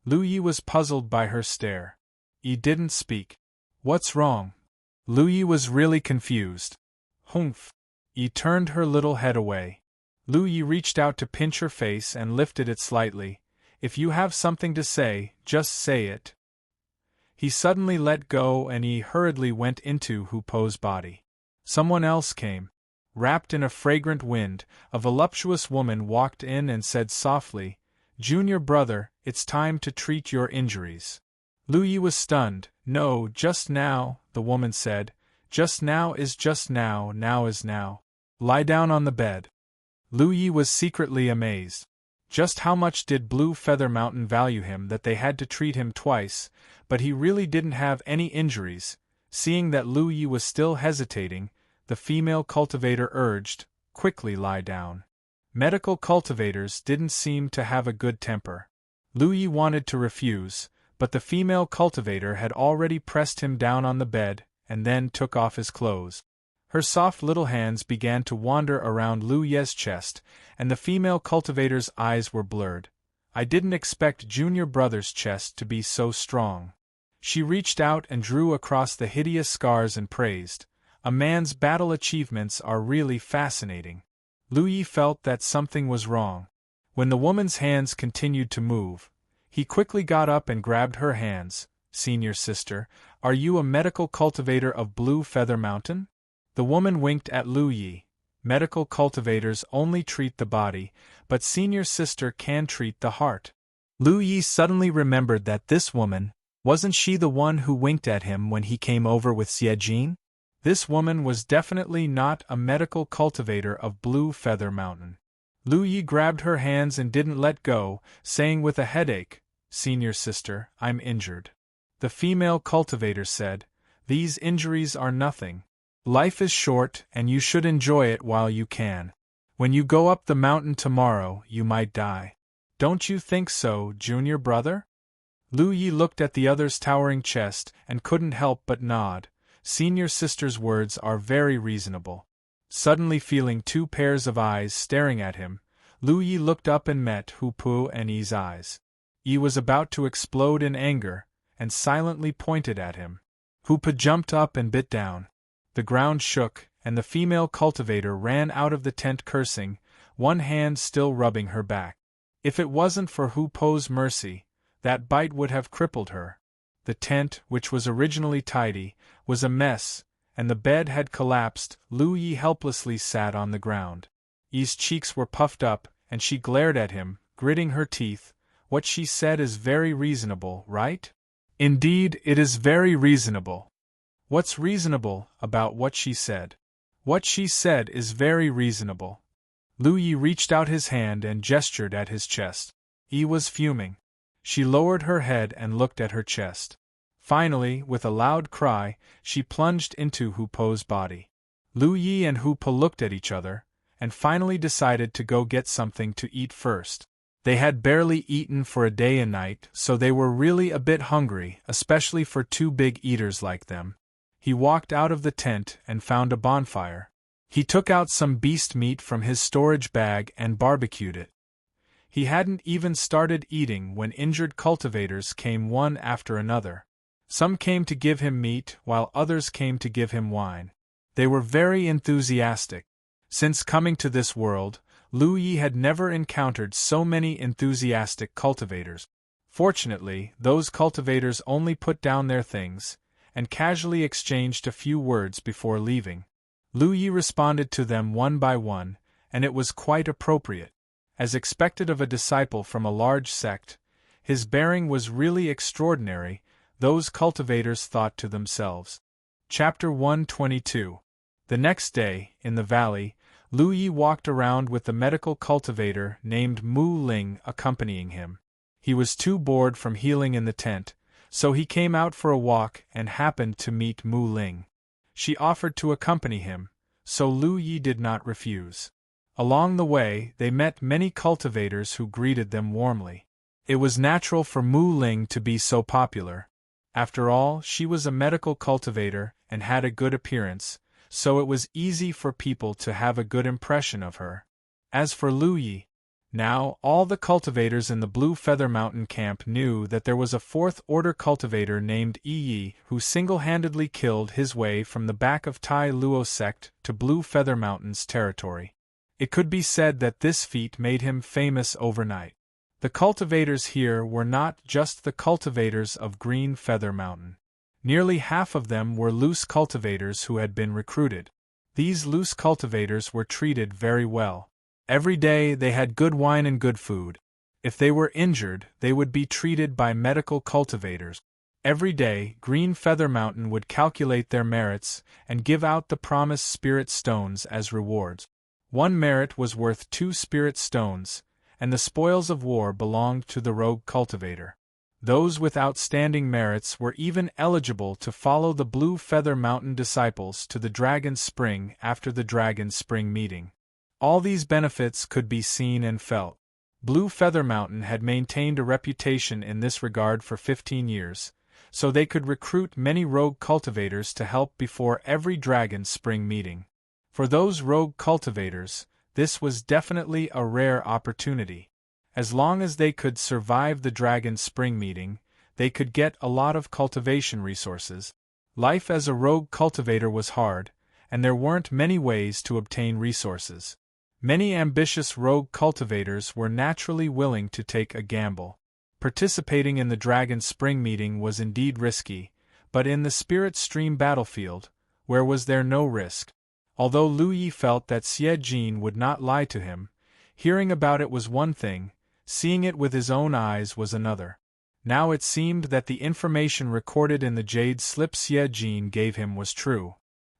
Lu Yi was puzzled by her stare. He didn't speak. "What's wrong?" Lu Yi was really confused. "Humph." He turned her little head away. Lu Yi reached out to pinch her face and lifted it slightly. "If you have something to say, just say it." He suddenly let go and he hurriedly went into Hu Po's body. Someone else came. Wrapped in a fragrant wind, a voluptuous woman walked in and said softly, "Junior brother, it's time to treat your injuries." Lu Yi was stunned. "No, just now," the woman said. "Just now is just now, now is now. Lie down on the bed." Lu Yi was secretly amazed. Just how much did Blue Feather Mountain value him that they had to treat him twice, but he really didn't have any injuries. Seeing that Lu Yi was still hesitating, the female cultivator urged, "Quickly lie down." Medical cultivators didn't seem to have a good temper. Lu Yi wanted to refuse, but the female cultivator had already pressed him down on the bed, and then took off his clothes. Her soft little hands began to wander around Lu Ye's chest, and the female cultivator's eyes were blurred. "I didn't expect Junior Brother's chest to be so strong." She reached out and drew across the hideous scars and praised, "A man's battle achievements are really fascinating." Lu Yi felt that something was wrong. When the woman's hands continued to move, he quickly got up and grabbed her hands. "Senior sister, are you a medical cultivator of Blue Feather Mountain?" The woman winked at Lu Yi. "Medical cultivators only treat the body, but senior sister can treat the heart." Lu Yi suddenly remembered that this woman, wasn't she the one who winked at him when he came over with Xie Jin? This woman was definitely not a medical cultivator of Blue Feather Mountain. Lu Yi grabbed her hands and didn't let go, saying with a headache, "Senior sister, I'm injured." The female cultivator said, "These injuries are nothing. Life is short and you should enjoy it while you can. When you go up the mountain tomorrow, you might die. Don't you think so, junior brother?" Lu Yi looked at the other's towering chest and couldn't help but nod. Senior sister's words are very reasonable. Suddenly feeling 2 pairs of eyes staring at him, Lu Yi looked up and met Hu Po and Yi's eyes. Yi was about to explode in anger, and silently pointed at him. Hu Po jumped up and bit down. The ground shook, and the female cultivator ran out of the tent cursing, one hand still rubbing her back. If it wasn't for Hu Po's mercy, that bite would have crippled her. The tent, which was originally tidy, was a mess, and the bed had collapsed. Lu Yi helplessly sat on the ground. Yi's cheeks were puffed up, and she glared at him, gritting her teeth. "What she said is very reasonable, right?" "Indeed, it is very reasonable." "What's reasonable about what she said?" "What she said is very reasonable." Lu Yi reached out his hand and gestured at his chest. Yi was fuming. She lowered her head and looked at her chest. Finally, with a loud cry, she plunged into Hu Po's body. Lu Yi and Hu Po looked at each other, and finally decided to go get something to eat first. They had barely eaten for a day and night, so they were really a bit hungry, especially for 2 big eaters like them. He walked out of the tent and found a bonfire. He took out some beast meat from his storage bag and barbecued it. He hadn't even started eating when injured cultivators came one after another. Some came to give him meat, while others came to give him wine. They were very enthusiastic. Since coming to this world, Lu Yi had never encountered so many enthusiastic cultivators. Fortunately, those cultivators only put down their things, and casually exchanged a few words before leaving. Lu Yi responded to them one by one, and it was quite appropriate. As expected of a disciple from a large sect, his bearing was really extraordinary, those cultivators thought to themselves. Chapter 122. The next day, in the valley, Lu Yi walked around with the medical cultivator named Mu Ling accompanying him. He was too bored from healing in the tent, so he came out for a walk and happened to meet Mu Ling. She offered to accompany him, so Lu Yi did not refuse. Along the way, they met many cultivators who greeted them warmly. It was natural for Mu Ling to be so popular. After all, she was a medical cultivator and had a good appearance, so it was easy for people to have a good impression of her. As for Lu Yi, now all the cultivators in the Blue Feather Mountain camp knew that there was a fourth-order cultivator named Yi who single-handedly killed his way from the back of Tai Luo sect to Blue Feather Mountain's territory. It could be said that this feat made him famous overnight. The cultivators here were not just the cultivators of Green Feather Mountain. Nearly half of them were loose cultivators who had been recruited. These loose cultivators were treated very well. Every day they had good wine and good food. If they were injured, they would be treated by medical cultivators. Every day, Green Feather Mountain would calculate their merits and give out the promised spirit stones as rewards. One merit was worth 2 spirit stones, and the spoils of war belonged to the rogue cultivator. Those with outstanding merits were even eligible to follow the Blue Feather Mountain disciples to the Dragon Spring after the Dragon Spring meeting. All these benefits could be seen and felt. Blue Feather Mountain had maintained a reputation in this regard for 15 years, so they could recruit many rogue cultivators to help before every Dragon Spring meeting. For those rogue cultivators, this was definitely a rare opportunity. As long as they could survive the Dragon Spring meeting, they could get a lot of cultivation resources. Life as a rogue cultivator was hard, and there weren't many ways to obtain resources. Many ambitious rogue cultivators were naturally willing to take a gamble. Participating in the Dragon Spring meeting was indeed risky, but in the Spirit Stream battlefield, where was there no risk? Although Lu Yi felt that Xie Jin would not lie to him, hearing about it was one thing, seeing it with his own eyes was another. Now it seemed that the information recorded in the jade slip Xie Jin gave him was true.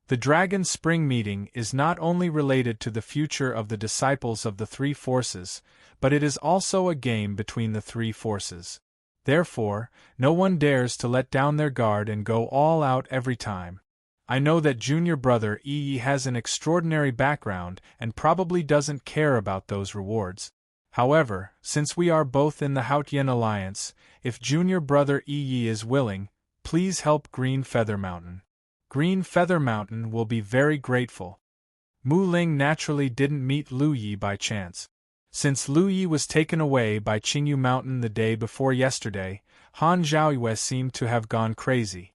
The Dragon Spring meeting is not only related to the future of the disciples of the three forces, but it is also a game between the three forces. Therefore, no one dares to let down their guard and go all out every time. I know that junior brother Yi has an extraordinary background and probably doesn't care about those rewards. However, since we are both in the Haotian Alliance, if junior brother Yi is willing, please help Green Feather Mountain. Green Feather Mountain will be very grateful. Mu Ling naturally didn't meet Lu Yi by chance. Since Lu Yi was taken away by Qingyu Mountain the day before yesterday, Han Zhaoyue seemed to have gone crazy.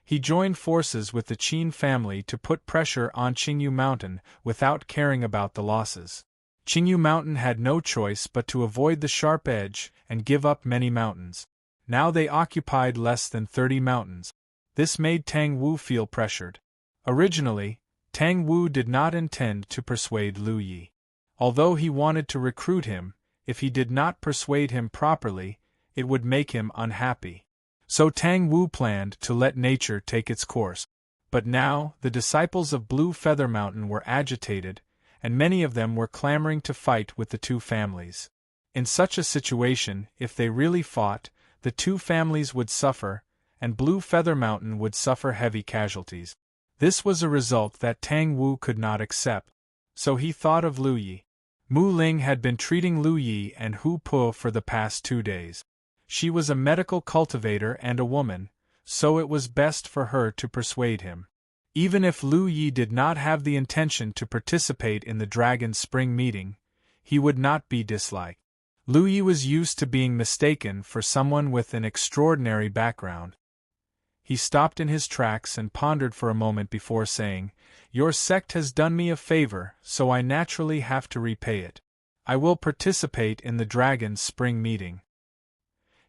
He joined forces with the Qin family to put pressure on Qingyu Mountain without caring about the losses. Qingyu Mountain had no choice but to avoid the sharp edge and give up many mountains. Now they occupied less than 30 mountains. This made Tang Wu feel pressured. Originally, Tang Wu did not intend to persuade Lu Yi. Although he wanted to recruit him, if he did not persuade him properly, it would make him unhappy. So Tang Wu planned to let nature take its course. But now, the disciples of Blue Feather Mountain were agitated, and many of them were clamoring to fight with the two families. In such a situation, if they really fought, the two families would suffer, and Blue Feather Mountain would suffer heavy casualties. This was a result that Tang Wu could not accept. So he thought of Lu Yi. Mu Ling had been treating Lu Yi and Hu Po for the past 2 days. She was a medical cultivator and a woman, so it was best for her to persuade him. Even if Lu Yi did not have the intention to participate in the Dragon Spring meeting, he would not be disliked. Lu Yi was used to being mistaken for someone with an extraordinary background. He stopped in his tracks and pondered for a moment before saying, "Your sect has done me a favor, so I naturally have to repay it. I will participate in the Dragon Spring meeting."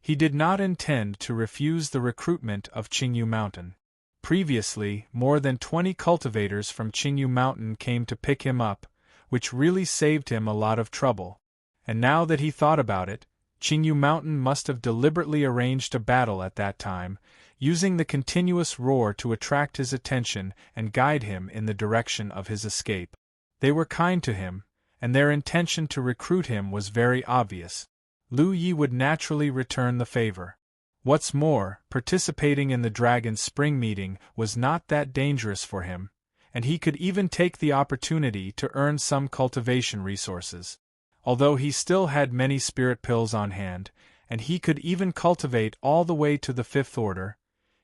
He did not intend to refuse the recruitment of Qingyu Mountain. Previously, more than 20 cultivators from Qingyu Mountain came to pick him up, which really saved him a lot of trouble. and now that he thought about it, Qingyu Mountain must have deliberately arranged a battle at that time, using the continuous roar to attract his attention and guide him in the direction of his escape. They were kind to him, and their intention to recruit him was very obvious. Lu Yi would naturally return the favor. What's more, participating in the Dragon's Spring meeting was not that dangerous for him, and he could even take the opportunity to earn some cultivation resources. Although he still had many spirit pills on hand, and he could even cultivate all the way to the 5th order,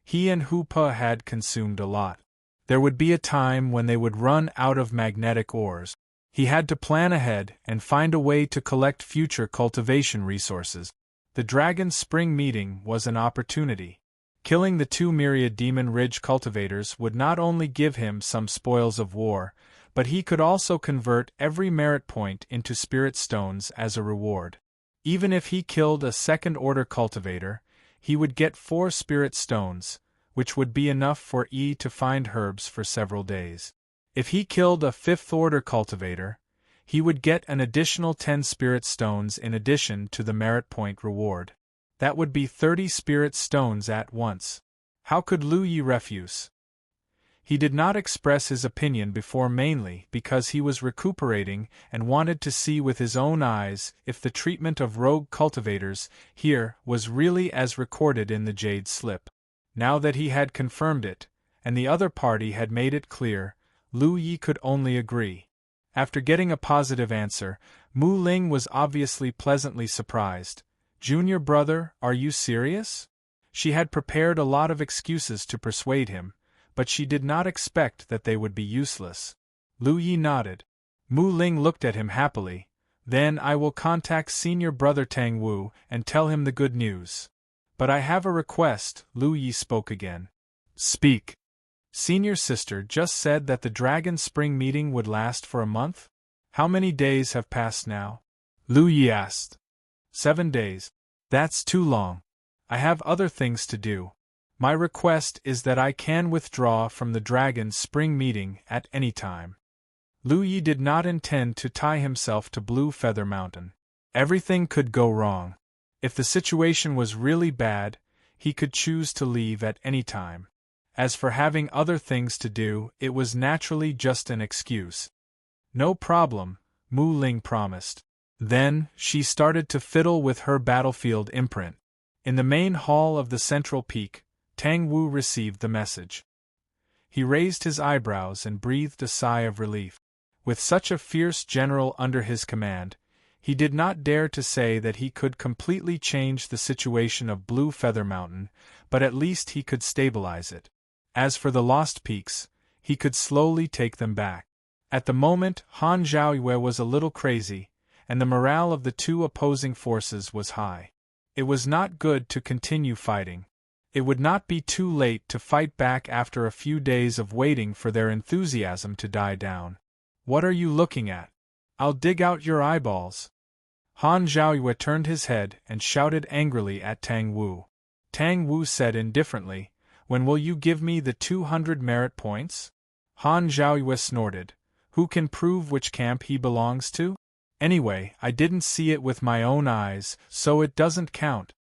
he and Hupa had consumed a lot. There would be a time when they would run out of magnetic ores. He had to plan ahead and find a way to collect future cultivation resources. The Dragon's Spring meeting was an opportunity. Killing the 2 Myriad Demon Ridge cultivators would not only give him some spoils of war, but he could also convert every merit point into spirit stones as a reward. Even if he killed a 2nd order cultivator, he would get 4 spirit stones, which would be enough for E to find herbs for several days. If he killed a 5th order cultivator, he would get an additional 10 spirit stones in addition to the merit point reward. That would be 30 spirit stones at once. How could Lu Yi refuse? He did not express his opinion before, mainly because he was recuperating and wanted to see with his own eyes if the treatment of rogue cultivators here was really as recorded in the Jade Slip. Now that he had confirmed it, and the other party had made it clear, Lu Yi could only agree. After getting a positive answer, Mu Ling was obviously pleasantly surprised. "Junior brother, are you serious?" She had prepared a lot of excuses to persuade him, but she did not expect that they would be useless. Lu Yi nodded. Mu Ling looked at him happily. "Then I will contact senior brother Tang Wu and tell him the good news. But I have a request," Lu Yi spoke again. "Speak." "Senior sister just said that the Dragon Spring meeting would last for a month? How many days have passed now?" Lu Yi asked. 7 days. "That's too long. I have other things to do. My request is that I can withdraw from the Dragon Spring meeting at any time." Lu Yi did not intend to tie himself to Blue Feather Mountain. Everything could go wrong. If the situation was really bad, he could choose to leave at any time. As for having other things to do, it was naturally just an excuse. "No problem," Mu Ling promised. Then, she started to fiddle with her battlefield imprint. In the main hall of the central peak, Tang Wu received the message. He raised his eyebrows and breathed a sigh of relief. With such a fierce general under his command, he did not dare to say that he could completely change the situation of Blue Feather Mountain, but at least he could stabilize it. As for the Lost Peaks, he could slowly take them back. At the moment, Han Zhaoyue was a little crazy, and the morale of the 2 opposing forces was high. It was not good to continue fighting. It would not be too late to fight back after a few days of waiting for their enthusiasm to die down. "What are you looking at? I'll dig out your eyeballs." Han Zhaoyue turned his head and shouted angrily at Tang Wu. Tang Wu said indifferently, "When will you give me the 200 merit points?" Han Zhaoyue snorted. "Who can prove which camp he belongs to? Anyway, I didn't see it with my own eyes, so it doesn't count."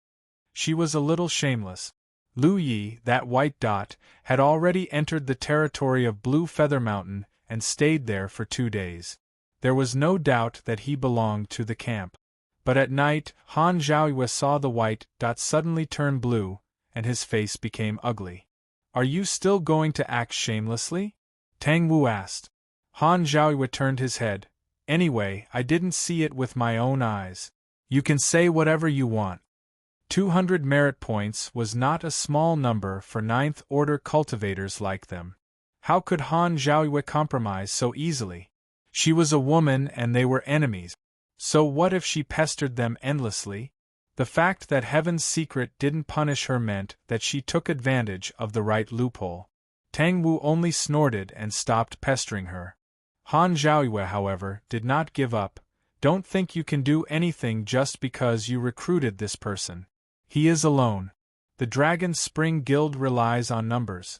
She was a little shameless. Lu Yi, that white dot, had already entered the territory of Blue Feather Mountain and stayed there for 2 days. There was no doubt that he belonged to the camp. But at night, Han Zhaoyue saw the white dot suddenly turn blue, and his face became ugly. "Are you still going to act shamelessly?" Tang Wu asked. Han Zhaoyue turned his head. "Anyway, I didn't see it with my own eyes. You can say whatever you want." 200 merit points was not a small number for 9th order cultivators like them. How could Han Zhaoyue compromise so easily? She was a woman and they were enemies. So what if she pestered them endlessly? The fact that Heaven's Secret didn't punish her meant that she took advantage of the right loophole. Tang Wu only snorted and stopped pestering her. Han Zhaoyue, however, did not give up. "Don't think you can do anything just because you recruited this person. He is alone. The Dragon Spring Guild relies on numbers."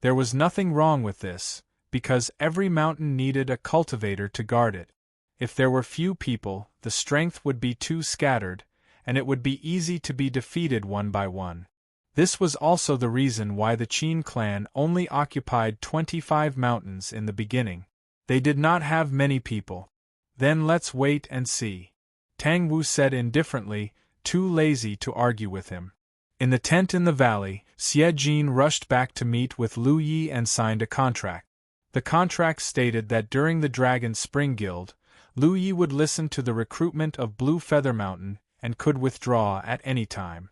There was nothing wrong with this, because every mountain needed a cultivator to guard it. If there were few people, the strength would be too scattered, and it would be easy to be defeated one by one. This was also the reason why the Qin clan only occupied 25 mountains in the beginning. They did not have many people. Then let's wait and see, Tang Wu said indifferently, too lazy to argue with him. In the tent in the valley, Xie Jin rushed back to meet with Lu Yi and signed a contract. The contract stated that during the Dragon Spring Guild, Lu Yi would listen to the recruitment of Blue Feather Mountain and could withdraw at any time.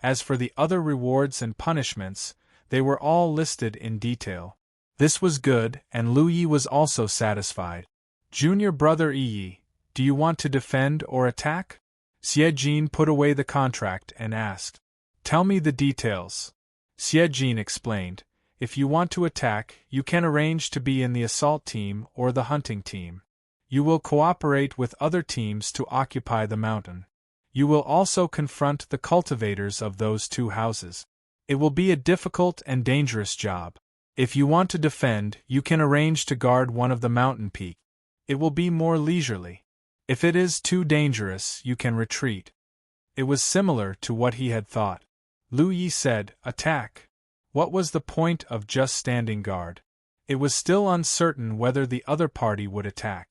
As for the other rewards and punishments, they were all listed in detail. This was good, and Lu Yi was also satisfied. Junior brother Yi, do you want to defend or attack? Xie Jin put away the contract and asked. Tell me the details. Xie Jin explained. If you want to attack, you can arrange to be in the assault team or the hunting team. You will cooperate with other teams to occupy the mountain. You will also confront the cultivators of those two houses. It will be a difficult and dangerous job. If you want to defend, you can arrange to guard one of the mountain peaks. It will be more leisurely. If it is too dangerous, you can retreat. It was similar to what he had thought. Lu Yi said, attack. What was the point of just standing guard? It was still uncertain whether the other party would attack.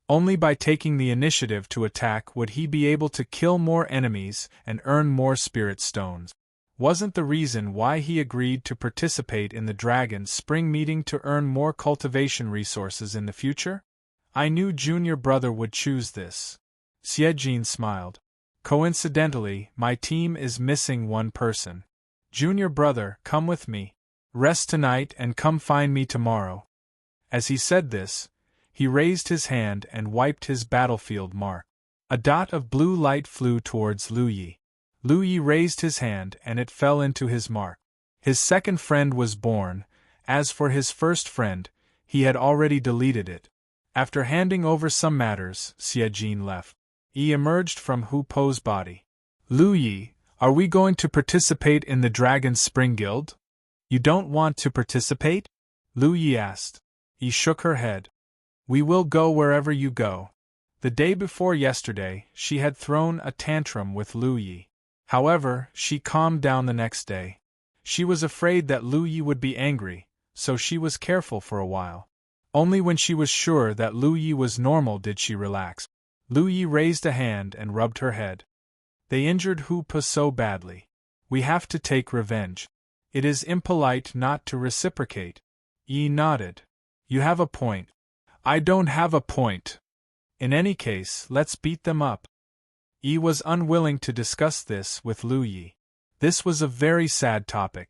Only by taking the initiative to attack would he be able to kill more enemies and earn more spirit stones. Wasn't the reason why he agreed to participate in the Dragon Spring meeting to earn more cultivation resources in the future? I knew junior brother would choose this. Xie Jin smiled. Coincidentally, my team is missing one person. Junior brother, come with me. Rest tonight and come find me tomorrow. As he said this, he raised his hand and wiped his battlefield mark. A dot of blue light flew towards Lu Yi. Lu Yi raised his hand and it fell into his mark. His second friend was born. As for his first friend, he had already deleted it. After handing over some matters, Xie Jin left. He emerged from Hu Po's body. Lu Yi, are we going to participate in the Dragon Spring Guild? You don't want to participate? Lu Yi asked. He shook her head. We will go wherever you go. The day before yesterday, she had thrown a tantrum with Lu Yi. However, she calmed down the next day. She was afraid that Lu Yi would be angry, so she was careful for a while. Only when she was sure that Lu Yi was normal did she relax. Lu Yi raised a hand and rubbed her head. They injured Hu Pa so badly. We have to take revenge. It is impolite not to reciprocate. Yi nodded. You have a point. I don't have a point. In any case, let's beat them up. Yi was unwilling to discuss this with Lu Yi. This was a very sad topic.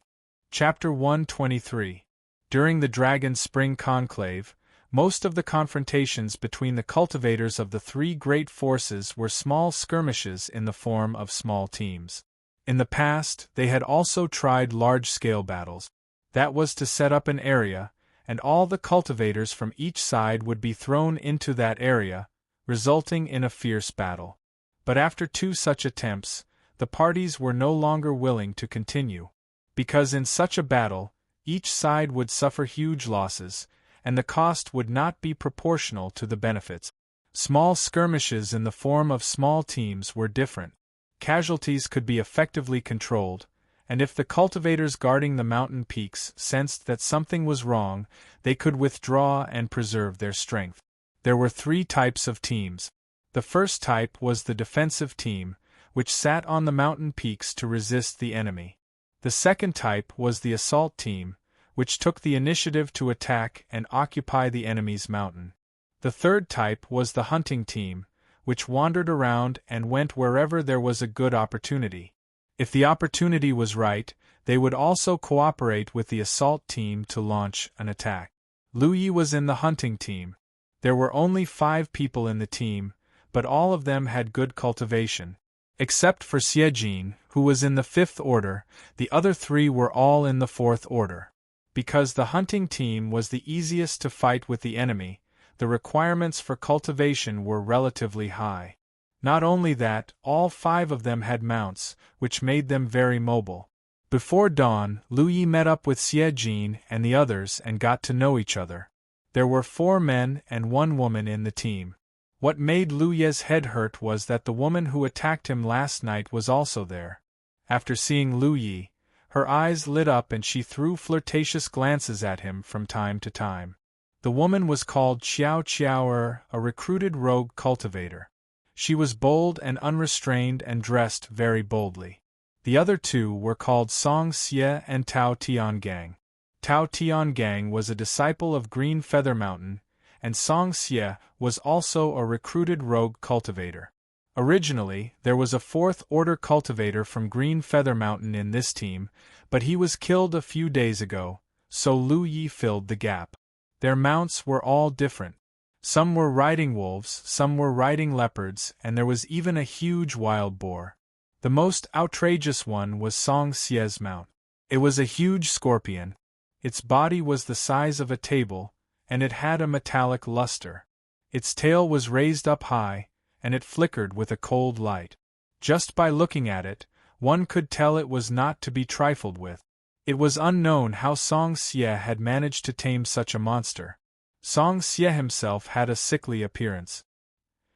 Chapter 123. During the Dragon Spring Conclave, most of the confrontations between the cultivators of the three great forces were small skirmishes in the form of small teams. In the past, they had also tried large-scale battles. That was to set up an area, and all the cultivators from each side would be thrown into that area, resulting in a fierce battle. But after two such attempts, the parties were no longer willing to continue. Because in such a battle, each side would suffer huge losses, and the cost would not be proportional to the benefits. Small skirmishes in the form of small teams were different. Casualties could be effectively controlled, and if the cultivators guarding the mountain peaks sensed that something was wrong, they could withdraw and preserve their strength. There were three types of teams. The first type was the defensive team, which sat on the mountain peaks to resist the enemy. The second type was the assault team, which took the initiative to attack and occupy the enemy's mountain. The third type was the hunting team, which wandered around and went wherever there was a good opportunity. If the opportunity was right, they would also cooperate with the assault team to launch an attack. Lu Yi was in the hunting team. There were only 5 people in the team, but all of them had good cultivation. Except for Xie Jin, who was in the 5th order, the other 3 were all in the 4th order. Because the hunting team was the easiest to fight with the enemy, the requirements for cultivation were relatively high. Not only that, all 5 of them had mounts, which made them very mobile. Before dawn, Lu Yi met up with Xie Jin and the others and got to know each other. There were 4 men and 1 woman in the team. What made Lu Ye's head hurt was that the woman who attacked him last night was also there. After seeing Lu Yi, her eyes lit up and she threw flirtatious glances at him from time to time. The woman was called Xiao Qiao, a recruited rogue cultivator. She was bold and unrestrained and dressed very boldly. The other two were called Song Xie and Tao Tiangang. Tao Tiangang was a disciple of Green Feather Mountain, and Song Xie was also a recruited rogue cultivator. Originally, there was a fourth-order cultivator from Green Feather Mountain in this team, but he was killed a few days ago, so Lu Yi filled the gap. Their mounts were all different. Some were riding wolves, some were riding leopards, and there was even a huge wild boar. The most outrageous one was Song Xie's mount. It was a huge scorpion. Its body was the size of a table, and it had a metallic luster. Its tail was raised up high, and it flickered with a cold light. Just by looking at it, one could tell it was not to be trifled with. It was unknown how Song Xie had managed to tame such a monster. Song Xie himself had a sickly appearance.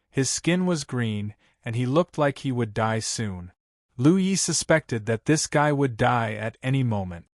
His skin was green, and he looked like he would die soon. Lu Yi suspected that this guy would die at any moment.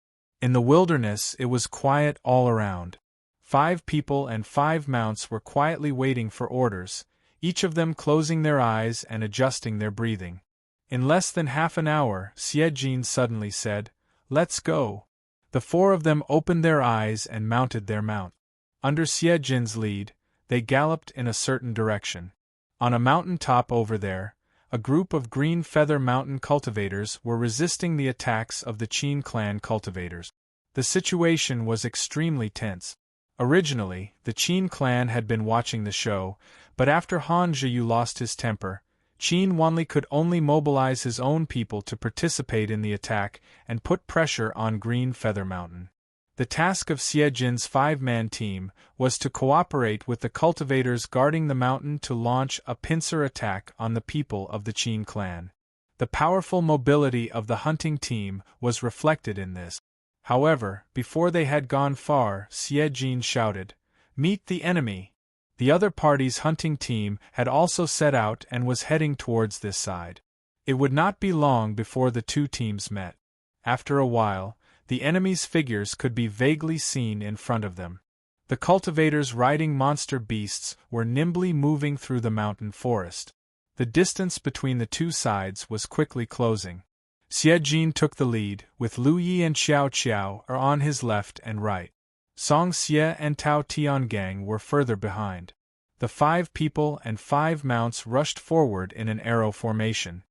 In the wilderness it was quiet all around. 5 people and 5 mounts were quietly waiting for orders, each of them closing their eyes and adjusting their breathing. In less than half an hour, Xie Jin suddenly said, "Let's go." The 4 of them opened their eyes and mounted their mount. Under Xie Jin's lead, they galloped in a certain direction. On a mountain top over there, a group of Green Feather Mountain cultivators were resisting the attacks of the Qin clan cultivators. The situation was extremely tense. Originally, the Qin clan had been watching the show, but after Han Zhiyu lost his temper, Qin Wanli could only mobilize his own people to participate in the attack and put pressure on Green Feather Mountain. The task of Xie Jin's 5-man team was to cooperate with the cultivators guarding the mountain to launch a pincer attack on the people of the Qin clan. The powerful mobility of the hunting team was reflected in this. However, before they had gone far, Xie Jin shouted, "Meet the enemy!" The other party's hunting team had also set out and was heading towards this side. It would not be long before the two teams met. After a while, the enemy's figures could be vaguely seen in front of them. The cultivators riding monster beasts were nimbly moving through the mountain forest. The distance between the two sides was quickly closing. Xie Jin took the lead, with Lu Yi and Xiao Qiao on his left and right. Song Xie and Tao Tiangang were further behind. The 5 people and 5 mounts rushed forward in an arrow formation.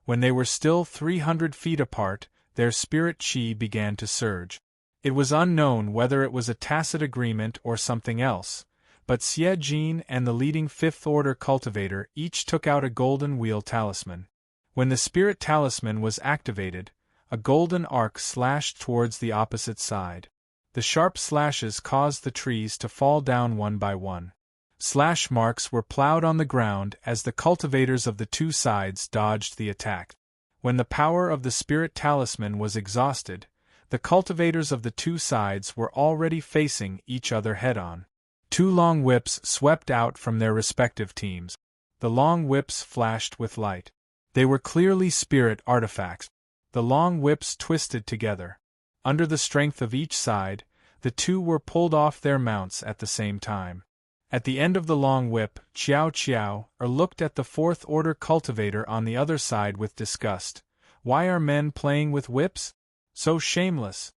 When they were still 300 feet apart, their spirit chi began to surge. It was unknown whether it was a tacit agreement or something else, but Xie Jin and the leading 5th-order cultivator each took out a golden wheel talisman. When the spirit talisman was activated, a golden arc slashed towards the opposite side. The sharp slashes caused the trees to fall down one by one. Slash marks were plowed on the ground as the cultivators of the two sides dodged the attack. When the power of the spirit talisman was exhausted, the cultivators of the two sides were already facing each other head-on. 2 long whips swept out from their respective teams. The long whips flashed with light. They were clearly spirit artifacts. The long whips twisted together. Under the strength of each side, the two were pulled off their mounts at the same time. At the end of the long whip, Xiao Qiao looked at the 4th-order cultivator on the other side with disgust. "Why are men playing with whips? So shameless!"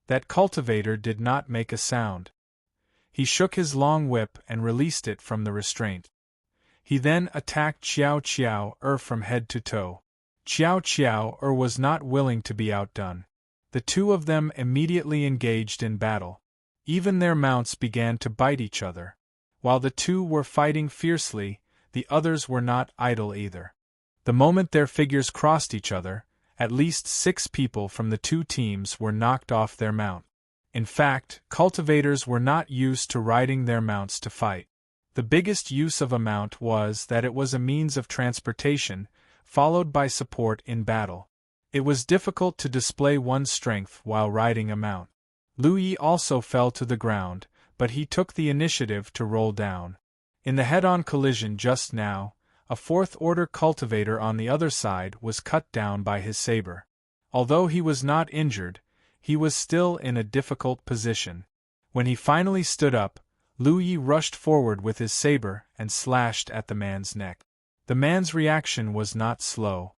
That cultivator did not make a sound. He shook his long whip and released it from the restraint. He then attacked Xiao Qiao from head to toe. Xiao Qiao was not willing to be outdone. The two of them immediately engaged in battle. Even their mounts began to bite each other. While the two were fighting fiercely, the others were not idle either. The moment their figures crossed each other, at least 6 people from the two teams were knocked off their mount. In fact, cultivators were not used to riding their mounts to fight. The biggest use of a mount was that it was a means of transportation, followed by support in battle. It was difficult to display one's strength while riding a mount. Lu Yi also fell to the ground, but he took the initiative to roll down. In the head-on collision just now, a fourth-order cultivator on the other side was cut down by his saber. Although he was not injured, he was still in a difficult position. When he finally stood up, Lu Yi rushed forward with his saber and slashed at the man's neck. The man's reaction was not slow.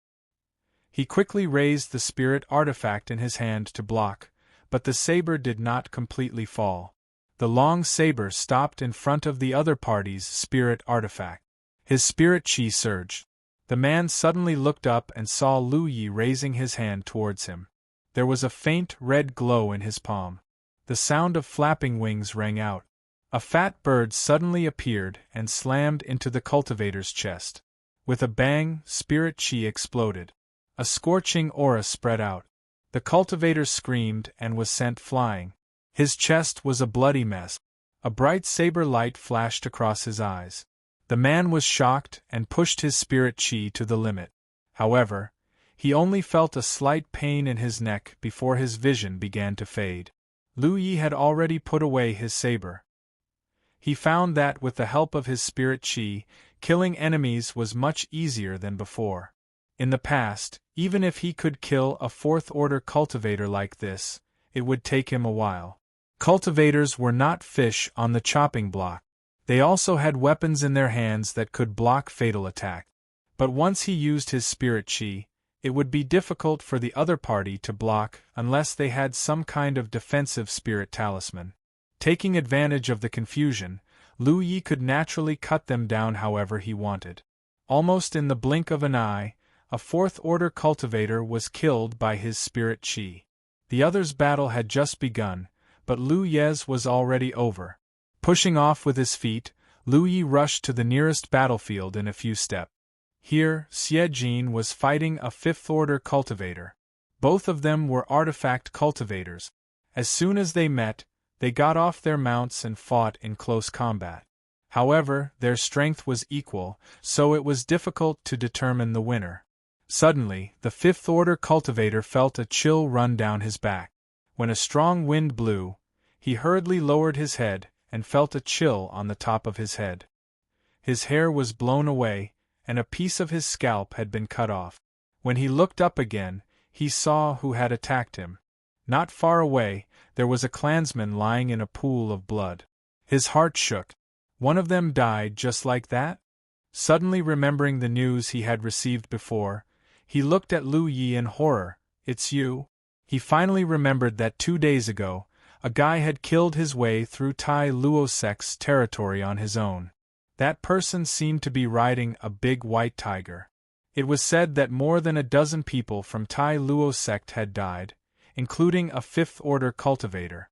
He quickly raised the spirit artifact in his hand to block, but the saber did not completely fall. The long saber stopped in front of the other party's spirit artifact. His spirit chi surged. The man suddenly looked up and saw Lu Yi raising his hand towards him. There was a faint red glow in his palm. The sound of flapping wings rang out. A fat bird suddenly appeared and slammed into the cultivator's chest. With a bang, spirit chi exploded. A scorching aura spread out. The cultivator screamed and was sent flying. His chest was a bloody mess. A bright saber light flashed across his eyes. The man was shocked and pushed his spirit chi to the limit. However, he only felt a slight pain in his neck before his vision began to fade. Lu Yi had already put away his saber. He found that with the help of his spirit chi, killing enemies was much easier than before. In the past, even if he could kill a fourth-order cultivator like this, it would take him a while. Cultivators were not fish on the chopping block. They also had weapons in their hands that could block fatal attack. But once he used his spirit chi, it would be difficult for the other party to block unless they had some kind of defensive spirit talisman. Taking advantage of the confusion, Lu Yi could naturally cut them down however he wanted. Almost in the blink of an eye, a fourth-order cultivator was killed by his spirit chi. The other's battle had just begun, but Lu Ye's was already over. Pushing off with his feet, Lu Yi rushed to the nearest battlefield in a few steps. Here, Xie Jin was fighting a fifth-order cultivator. Both of them were artifact cultivators. As soon as they met, they got off their mounts and fought in close combat. However, their strength was equal, so it was difficult to determine the winner. Suddenly, the fifth-order cultivator felt a chill run down his back. When a strong wind blew, he hurriedly lowered his head and felt a chill on the top of his head. His hair was blown away, and a piece of his scalp had been cut off. When he looked up again, he saw who had attacked him. Not far away, there was a clansman lying in a pool of blood. His heart shook. One of them died just like that? Suddenly remembering the news he had received before, he looked at Lu Yi in horror. It's you? He finally remembered that 2 days ago, a guy had killed his way through Tai Luosek's territory on his own. That person seemed to be riding a big white tiger. It was said that more than a dozen people from Tai Luosek had died, including a fifth-order cultivator.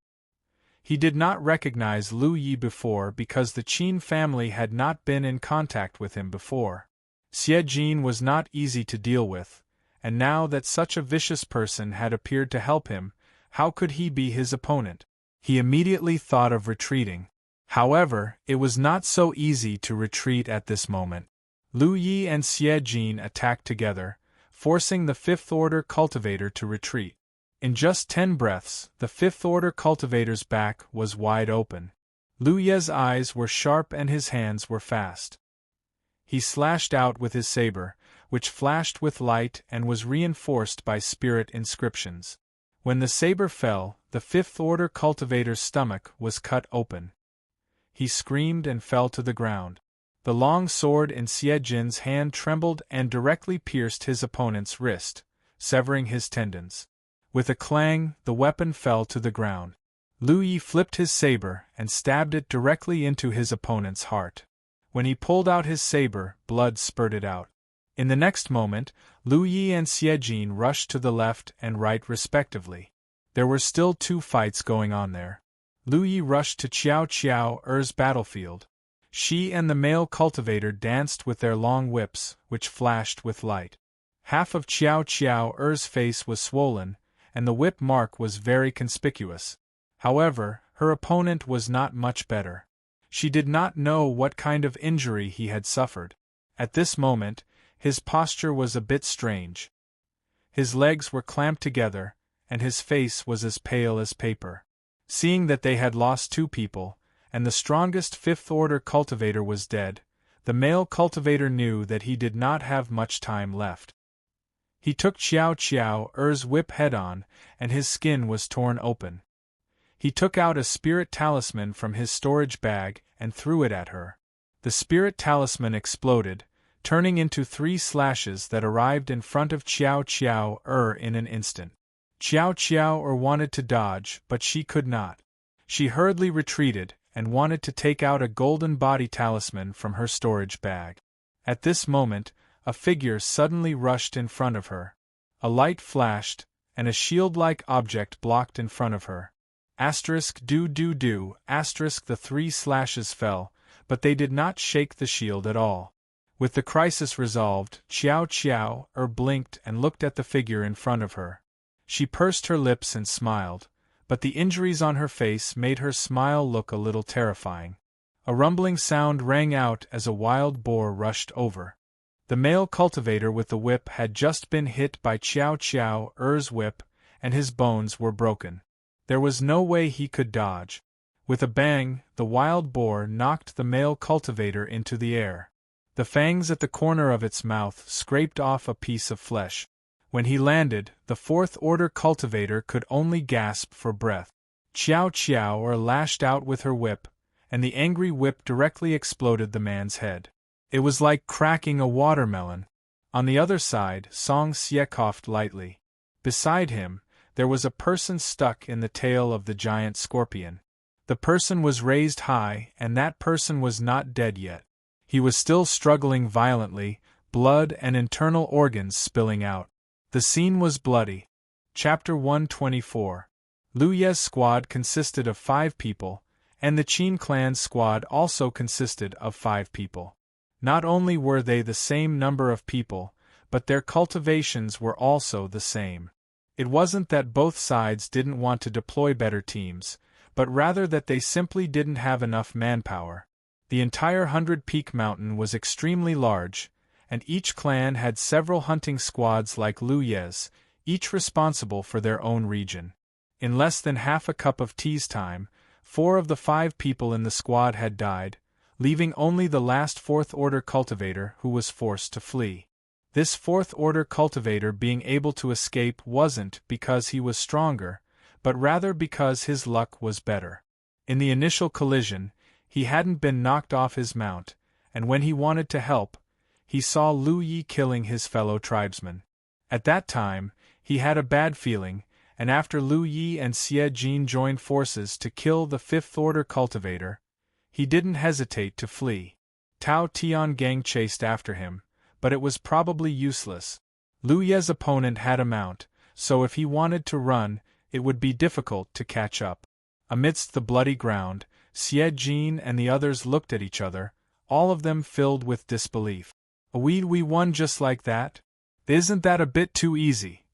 He did not recognize Lu Yi before because the Qin family had not been in contact with him before. Xie Jin was not easy to deal with, and now that such a vicious person had appeared to help him, how could he be his opponent? He immediately thought of retreating. However, it was not so easy to retreat at this moment. Lu Yi and Xie Jin attacked together, forcing the fifth-order cultivator to retreat. In just 10 breaths, the fifth-order cultivator's back was wide open. Lu Ye's eyes were sharp and his hands were fast. He slashed out with his saber, which flashed with light and was reinforced by spirit inscriptions. When the saber fell, the fifth-order cultivator's stomach was cut open. He screamed and fell to the ground. The long sword in Xie Jin's hand trembled and directly pierced his opponent's wrist, severing his tendons. With a clang, the weapon fell to the ground. Lu Yi flipped his saber and stabbed it directly into his opponent's heart. When he pulled out his saber, blood spurted out. In the next moment, Lu Yi and Xie Jin rushed to the left and right respectively. There were still 2 fights going on there. Lu Yi rushed to Qiao Er's battlefield. She and the male cultivator danced with their long whips, which flashed with light. Half of Qiao Er's face was swollen, and the whip mark was very conspicuous. However, her opponent was not much better. She did not know what kind of injury he had suffered. At this moment, his posture was a bit strange. His legs were clamped together, and his face was as pale as paper. Seeing that they had lost 2 people, and the strongest fifth-order cultivator was dead, the male cultivator knew that he did not have much time left. He took Xiao Er's whip head-on, and his skin was torn open. He took out a spirit talisman from his storage bag and threw it at her. The spirit talisman exploded, turning into 3 slashes that arrived in front of Xiao Er in an instant. Xiao Er wanted to dodge, but she could not. She hurriedly retreated and wanted to take out a golden body talisman from her storage bag. At this moment, a figure suddenly rushed in front of her. A light flashed, and a shield-like object blocked in front of her. Do. The 3 slashes fell, but they did not shake the shield at all. With the crisis resolved, Xiao Er blinked and looked at the figure in front of her. She pursed her lips and smiled, but the injuries on her face made her smile look a little terrifying. A rumbling sound rang out as a wild boar rushed over. The male cultivator with the whip had just been hit by Xiao Er's whip, and his bones were broken. There was no way he could dodge. With a bang, the wild boar knocked the male cultivator into the air. The fangs at the corner of its mouth scraped off a piece of flesh. When he landed, the fourth-order cultivator could only gasp for breath. Xiao Er lashed out with her whip, and the angry whip directly exploded the man's head. It was like cracking a watermelon. On the other side, Song Xie coughed lightly. Beside him, there was a person stuck in the tail of the giant scorpion. The person was raised high, and that person was not dead yet. He was still struggling violently, blood and internal organs spilling out. The scene was bloody. Chapter 124. Lu Ye's squad consisted of 5 people, and the Qin clan's squad also consisted of 5 people. Not only were they the same number of people, but their cultivations were also the same. It wasn't that both sides didn't want to deploy better teams, but rather that they simply didn't have enough manpower. The entire 100-peak mountain was extremely large, and each clan had several hunting squads like Lu Ye's, each responsible for their own region. In less than half a cup of tea's time, 4 of the 5 people in the squad had died, leaving only the last 4th-order cultivator who was forced to flee. This 4th-order cultivator being able to escape wasn't because he was stronger, but rather because his luck was better. In the initial collision, he hadn't been knocked off his mount, and when he wanted to help, he saw Lu Yi killing his fellow tribesmen. At that time, he had a bad feeling, and after Lu Yi and Xie Jin joined forces to kill the 5th-order cultivator, he didn't hesitate to flee. Tao Tiangang chased after him, but it was probably useless. Lu Ye's opponent had a mount, so if he wanted to run, it would be difficult to catch up. Amidst the bloody ground, Xie Jin and the others looked at each other, all of them filled with disbelief. We won just like that? Isn't that a bit too easy?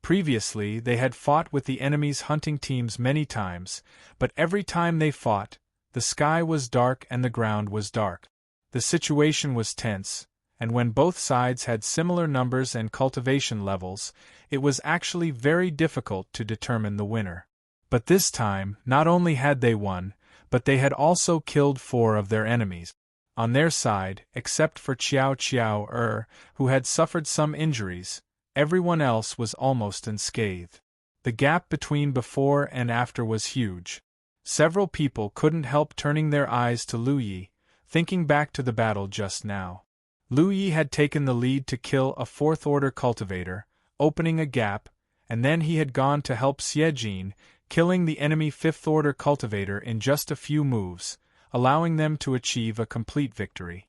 Previously, they had fought with the enemy's hunting teams many times, but every time they fought, the sky was dark and the ground was dark. The situation was tense, and when both sides had similar numbers and cultivation levels, it was actually very difficult to determine the winner. But this time, not only had they won, but they had also killed 4 of their enemies. On their side, except for Xiao Er, who had suffered some injuries, everyone else was almost unscathed. The gap between before and after was huge. Several people couldn't help turning their eyes to Lu Yi, thinking back to the battle just now. Lu Yi had taken the lead to kill a 4th-order cultivator, opening a gap, and then he had gone to help Xie Jin, killing the enemy 5th-order cultivator in just a few moves, allowing them to achieve a complete victory.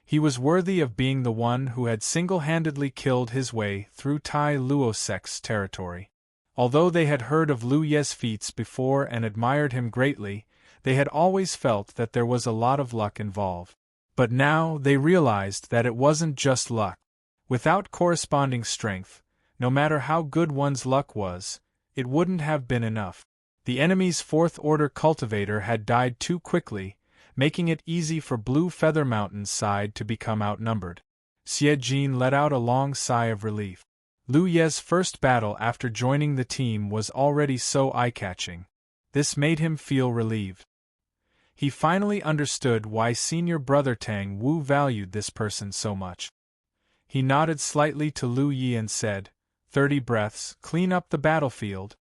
He was worthy of being the one who had single-handedly killed his way through Tai Luosek's territory. Although they had heard of Lu Ye's feats before and admired him greatly, they had always felt that there was a lot of luck involved. But now they realized that it wasn't just luck. Without corresponding strength, no matter how good one's luck was, it wouldn't have been enough. The enemy's 4th-order cultivator had died too quickly, making it easy for Blue Feather Mountain's side to become outnumbered. Xie Jin let out a long sigh of relief. Lu Ye's first battle after joining the team was already so eye-catching. This made him feel relieved. He finally understood why Senior Brother Tang Wu valued this person so much. He nodded slightly to Lu Yi and said, 30 breaths, clean up the battlefield.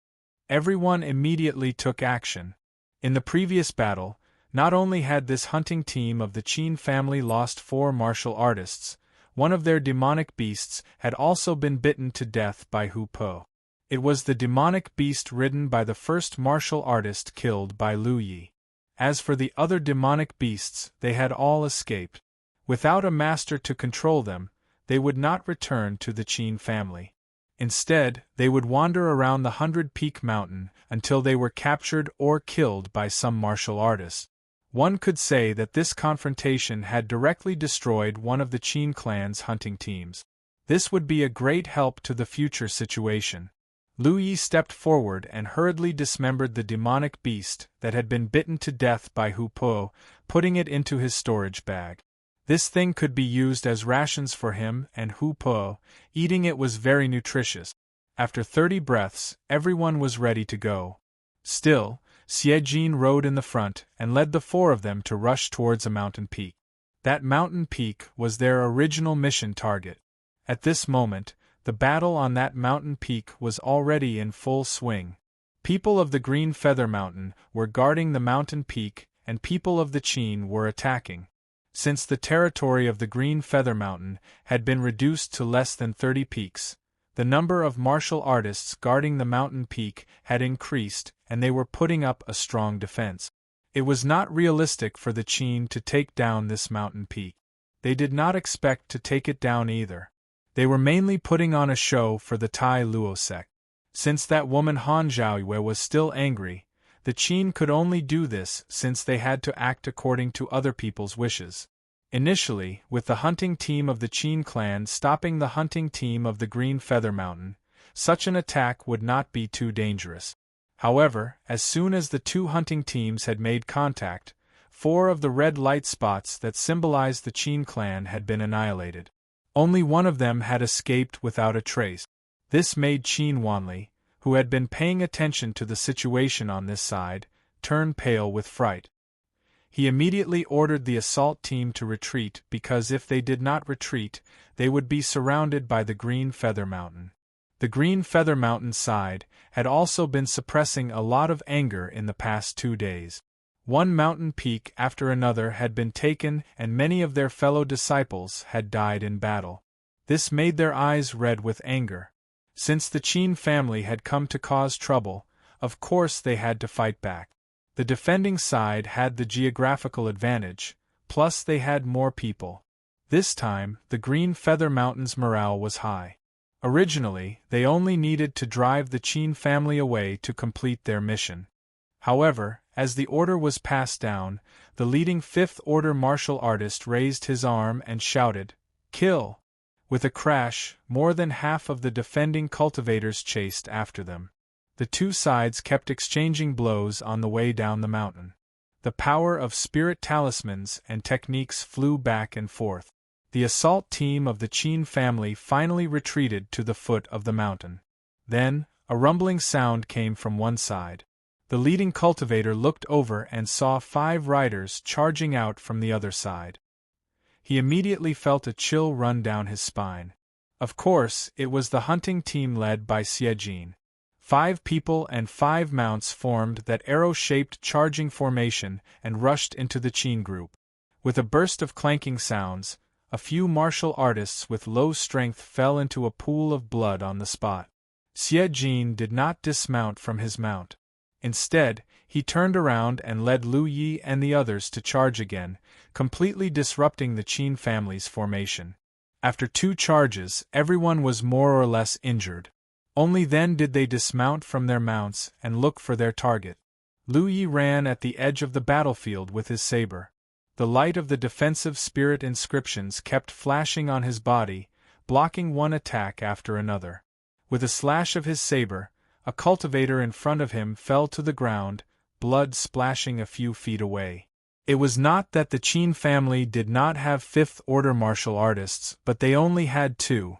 Everyone immediately took action. In the previous battle, not only had this hunting team of the Qin family lost 4 martial artists, one of their demonic beasts had also been bitten to death by Hu Po. It was the demonic beast ridden by the first martial artist killed by Lu Yi. As for the other demonic beasts, they had all escaped. Without a master to control them, they would not return to the Qin family. Instead, they would wander around the 100-Peak Mountain until they were captured or killed by some martial artist. One could say that this confrontation had directly destroyed one of the Qin clan's hunting teams. This would be a great help to the future situation. Lu Yi stepped forward and hurriedly dismembered the demonic beast that had been bitten to death by Hu Po, putting it into his storage bag. This thing could be used as rations for him and Hu Po. Eating it was very nutritious. After 30 breaths, everyone was ready to go. Still, Xie Jin rode in the front and led the 4 of them to rush towards a mountain peak. That mountain peak was their original mission target. At this moment, the battle on that mountain peak was already in full swing. People of the Green Feather Mountain were guarding the mountain peak, and people of the Qin were attacking. Since the territory of the Green Feather Mountain had been reduced to less than 30 peaks, the number of martial artists guarding the mountain peak had increased, and they were putting up a strong defense. It was not realistic for the Qin to take down this mountain peak. They did not expect to take it down either. They were mainly putting on a show for the Tai Luo sect. Since that woman Han Zhaoyue was still angry, the Qin could only do this since they had to act according to other people's wishes. Initially, with the hunting team of the Qin clan stopping the hunting team of the Green Feather Mountain, such an attack would not be too dangerous. However, as soon as the 2 hunting teams had made contact, 4 of the red light spots that symbolized the Qin clan had been annihilated. Only one of them had escaped without a trace. This made Qin Wanli, who had been paying attention to the situation on this side, turn pale with fright. He immediately ordered the assault team to retreat because if they did not retreat, they would be surrounded by the Green Feather Mountain. The Green Feather Mountain side had also been suppressing a lot of anger in the past 2 days. One mountain peak after another had been taken and many of their fellow disciples had died in battle. This made their eyes red with anger. Since the Qin family had come to cause trouble, of course they had to fight back. The defending side had the geographical advantage, plus they had more people. This time, the Green Feather Mountain's morale was high. Originally, they only needed to drive the Qin family away to complete their mission. However, as the order was passed down, the leading 5th Order martial artist raised his arm and shouted, "Kill!" With a crash, more than half of the defending cultivators chased after them. The 2 sides kept exchanging blows on the way down the mountain. The power of spirit talismans and techniques flew back and forth. The assault team of the Qin family finally retreated to the foot of the mountain. Then, a rumbling sound came from one side. The leading cultivator looked over and saw 5 riders charging out from the other side. He immediately felt a chill run down his spine. Of course, it was the hunting team led by Xie Jin. 5 people and 5 mounts formed that arrow-shaped charging formation and rushed into the Qin group. With a burst of clanking sounds, a few martial artists with low strength fell into a pool of blood on the spot. Xie Jin did not dismount from his mount. Instead, he turned around and led Lu Yi and the others to charge again, completely disrupting the Qin family's formation. After 2 charges, everyone was more or less injured. Only then did they dismount from their mounts and look for their target. Lu Yi ran at the edge of the battlefield with his saber. The light of the defensive spirit inscriptions kept flashing on his body, blocking one attack after another. With a slash of his saber, a cultivator in front of him fell to the ground, blood splashing a few feet away. It was not that the Qin family did not have 5th Order martial artists, but they only had 2.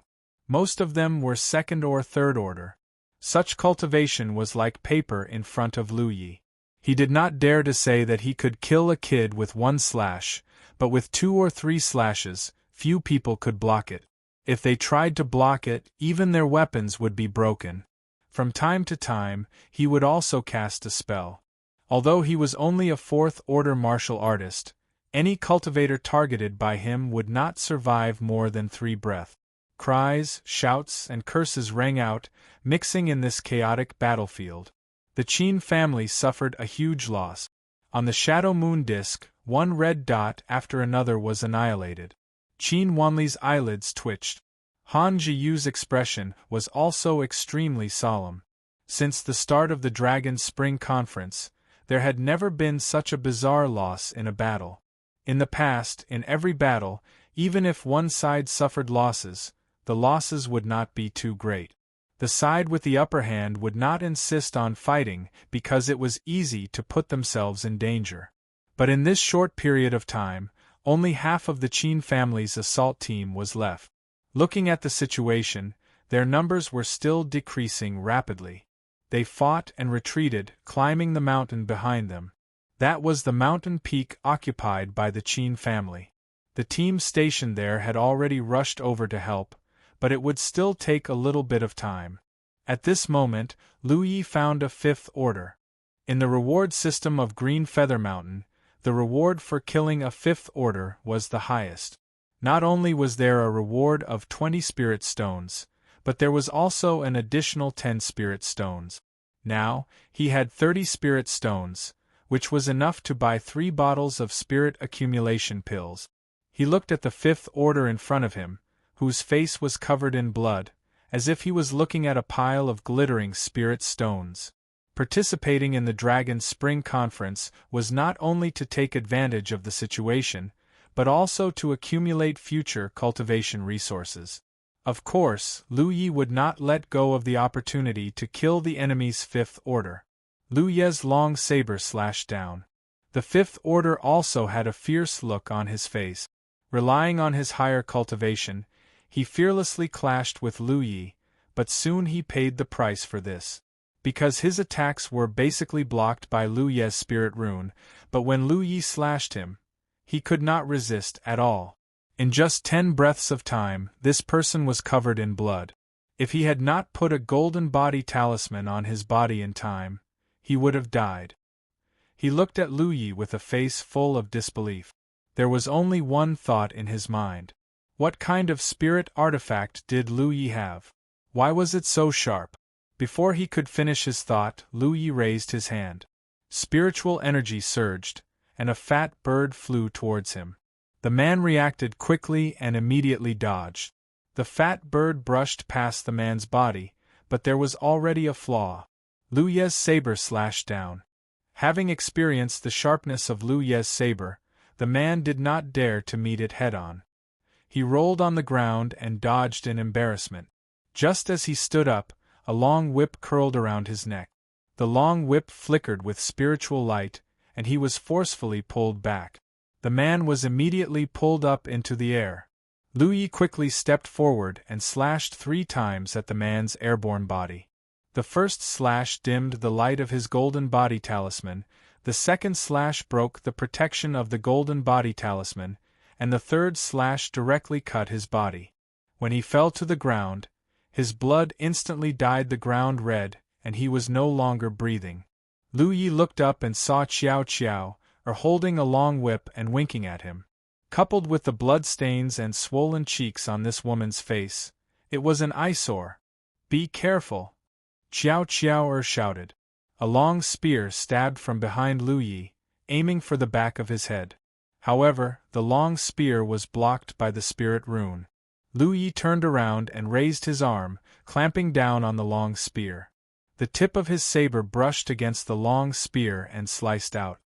Most of them were 2nd or 3rd Order. Such cultivation was like paper in front of Lu Yi. He did not dare to say that he could kill a kid with one slash, but with 2 or 3 slashes, few people could block it. If they tried to block it, even their weapons would be broken. From time to time, he would also cast a spell. Although he was only a 4th-order martial artist, any cultivator targeted by him would not survive more than 3 breaths. Cries, shouts, and curses rang out, mixing in this chaotic battlefield. The Qin family suffered a huge loss. On the shadow moon disk, one red dot after another was annihilated. Qin Wanli's eyelids twitched. Han Zhiyu's expression was also extremely solemn. Since the start of the Dragon's Spring Conference, there had never been such a bizarre loss in a battle. In the past, in every battle, even if one side suffered losses, the losses would not be too great. The side with the upper hand would not insist on fighting because it was easy to put themselves in danger. But in this short period of time, only half of the Qin family's assault team was left. Looking at the situation, their numbers were still decreasing rapidly. They fought and retreated, climbing the mountain behind them. That was the mountain peak occupied by the Qin family. The team stationed there had already rushed over to help, but it would still take a little bit of time. At this moment, Lu Yi found a 5th order. In the reward system of Green Feather Mountain, the reward for killing a 5th order was the highest. Not only was there a reward of 20 spirit stones, but there was also an additional 10 spirit stones. Now, he had 30 spirit stones, which was enough to buy 3 bottles of spirit accumulation pills. He looked at the 5th order in front of him, whose face was covered in blood, as if he was looking at a pile of glittering spirit stones. Participating in the Dragon's Spring Conference was not only to take advantage of the situation, but also to accumulate future cultivation resources. Of course, Lu Yi would not let go of the opportunity to kill the enemy's 5th order. Lu Ye's long saber slashed down. The 5th order also had a fierce look on his face. Relying on his higher cultivation, he fearlessly clashed with Lu Yi, but soon he paid the price for this. Because his attacks were basically blocked by Lu Ye's spirit rune, but when Lu Yi slashed him, he could not resist at all. In just 10 breaths of time, this person was covered in blood. If he had not put a golden body talisman on his body in time, he would have died. He looked at Lu Yi with a face full of disbelief. There was only one thought in his mind. What kind of spirit artifact did Lu Yi have? Why was it so sharp? Before he could finish his thought, Lu Yi raised his hand. Spiritual energy surged, and a fat bird flew towards him. The man reacted quickly and immediately dodged. The fat bird brushed past the man's body, but there was already a flaw. Lu Ye's saber slashed down. Having experienced the sharpness of Lu Ye's saber, the man did not dare to meet it head-on. He rolled on the ground and dodged in embarrassment. Just as he stood up, a long whip curled around his neck. The long whip flickered with spiritual light, and he was forcefully pulled back. The man was immediately pulled up into the air. Lu Yi quickly stepped forward and slashed 3 times at the man's airborne body. The first slash dimmed the light of his golden body talisman, the second slash broke the protection of the golden body talisman, and the third slash directly cut his body. When he fell to the ground, his blood instantly dyed the ground red, and he was no longer breathing. Lu Yi looked up and saw Qiao Qiao, holding a long whip and winking at him. Coupled with the blood stains and swollen cheeks on this woman's face, it was an eyesore. "Be careful!" Qiao Qiao shouted. A long spear stabbed from behind Lu Yi, aiming for the back of his head. However, the long spear was blocked by the spirit rune. Lu Yi turned around and raised his arm, clamping down on the long spear. The tip of his saber brushed against the long spear and sliced out.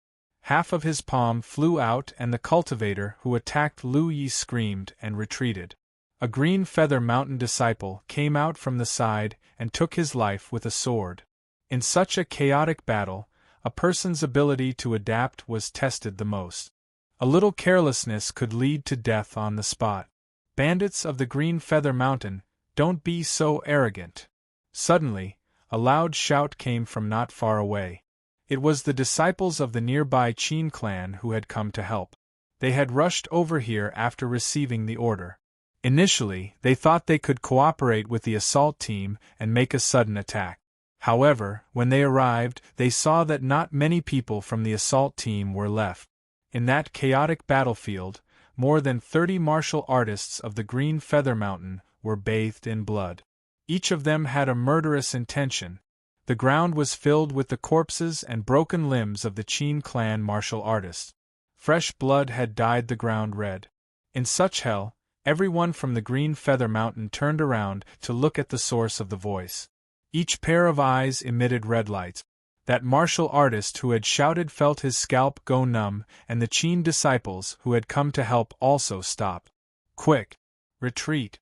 Half of his palm flew out and the cultivator who attacked Lu Yi screamed and retreated. A Green Feather Mountain disciple came out from the side and took his life with a sword. In such a chaotic battle, a person's ability to adapt was tested the most. A little carelessness could lead to death on the spot. Bandits of the Green Feather Mountain, don't be so arrogant. Suddenly, a loud shout came from not far away. It was the disciples of the nearby Qin clan who had come to help. They had rushed over here after receiving the order. Initially, they thought they could cooperate with the assault team and make a sudden attack. However, when they arrived, they saw that not many people from the assault team were left. In that chaotic battlefield, more than 30 martial artists of the Green Feather Mountain were bathed in blood. Each of them had a murderous intention. The ground was filled with the corpses and broken limbs of the Qin clan martial artists. Fresh blood had dyed the ground red. In such hell, everyone from the Green Feather Mountain turned around to look at the source of the voice. Each pair of eyes emitted red lights. That martial artist who had shouted felt his scalp go numb, and the Qin disciples who had come to help also stopped. Quick! Retreat!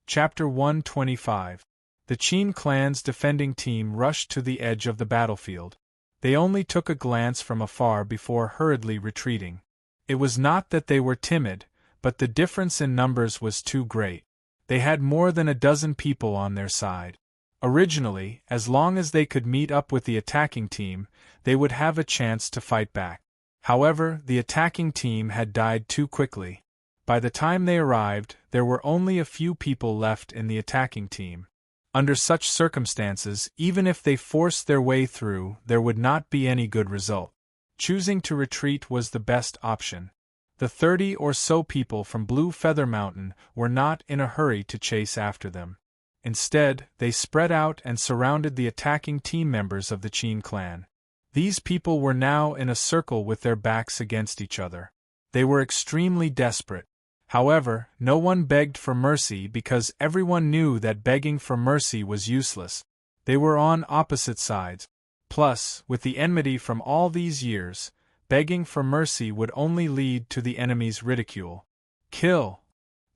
Chapter 125. The Qin clan's defending team rushed to the edge of the battlefield. They only took a glance from afar before hurriedly retreating. It was not that they were timid, but the difference in numbers was too great. They had more than a dozen people on their side. Originally, as long as they could meet up with the attacking team, they would have a chance to fight back. However, the attacking team had died too quickly. By the time they arrived, there were only a few people left in the attacking team. Under such circumstances, even if they forced their way through, there would not be any good result. Choosing to retreat was the best option. The 30 or so people from Blue Feather Mountain were not in a hurry to chase after them. Instead, they spread out and surrounded the attacking team members of the Qin clan. These people were now in a circle with their backs against each other. They were extremely desperate. However, no one begged for mercy because everyone knew that begging for mercy was useless. They were on opposite sides. Plus, with the enmity from all these years, begging for mercy would only lead to the enemy's ridicule. Kill!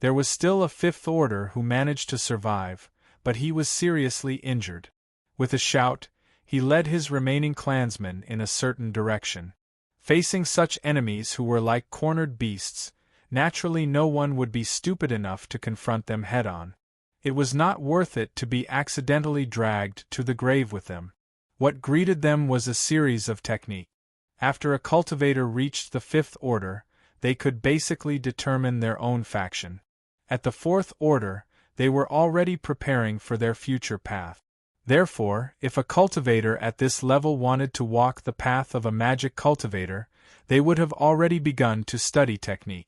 There was still a fifth order who managed to survive, but he was seriously injured. With a shout, he led his remaining clansmen in a certain direction. Facing such enemies who were like cornered beasts, naturally no one would be stupid enough to confront them head-on. It was not worth it to be accidentally dragged to the grave with them. What greeted them was a series of technique. After a cultivator reached the fifth order, they could basically determine their own faction. At the fourth order, they were already preparing for their future path. Therefore, if a cultivator at this level wanted to walk the path of a magic cultivator, they would have already begun to study technique.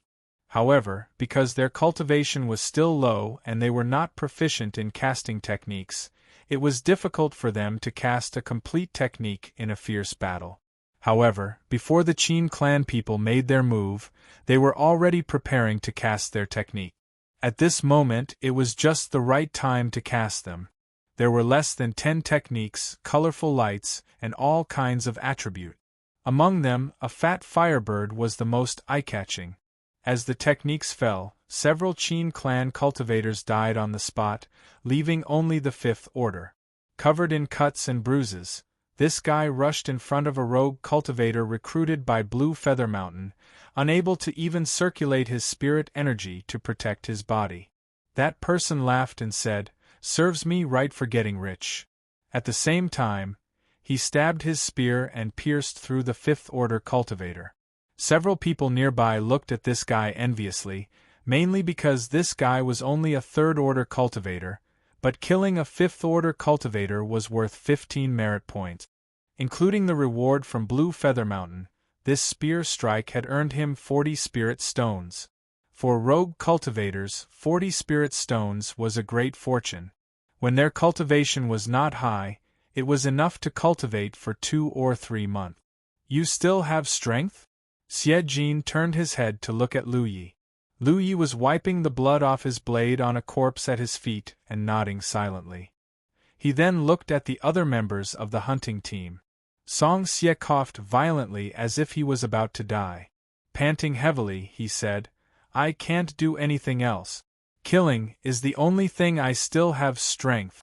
However, because their cultivation was still low and they were not proficient in casting techniques, it was difficult for them to cast a complete technique in a fierce battle. However, before the Qin clan people made their move, they were already preparing to cast their technique. At this moment, it was just the right time to cast them. There were less than 10 techniques, colorful lights, and all kinds of attribute. Among them, a fat firebird was the most eye-catching. As the techniques fell, several Qin clan cultivators died on the spot, leaving only the fifth order. Covered in cuts and bruises, this guy rushed in front of a rogue cultivator recruited by Blue Feather Mountain, unable to even circulate his spirit energy to protect his body. That person laughed and said, "Serves me right for getting rich." At the same time, he stabbed his spear and pierced through the fifth order cultivator. Several people nearby looked at this guy enviously, mainly because this guy was only a third-order cultivator, but killing a fifth-order cultivator was worth 15 merit points. Including the reward from Blue Feather Mountain, this spear strike had earned him 40 spirit stones. For rogue cultivators, 40 spirit stones was a great fortune. When their cultivation was not high, it was enough to cultivate for 2 or 3 months. "You still have strength?" Xie Jin turned his head to look at Lu Yi. Lu Yi was wiping the blood off his blade on a corpse at his feet and nodding silently. He then looked at the other members of the hunting team. Song Xie coughed violently as if he was about to die. Panting heavily, he said, "I can't do anything else. Killing is the only thing I still have strength."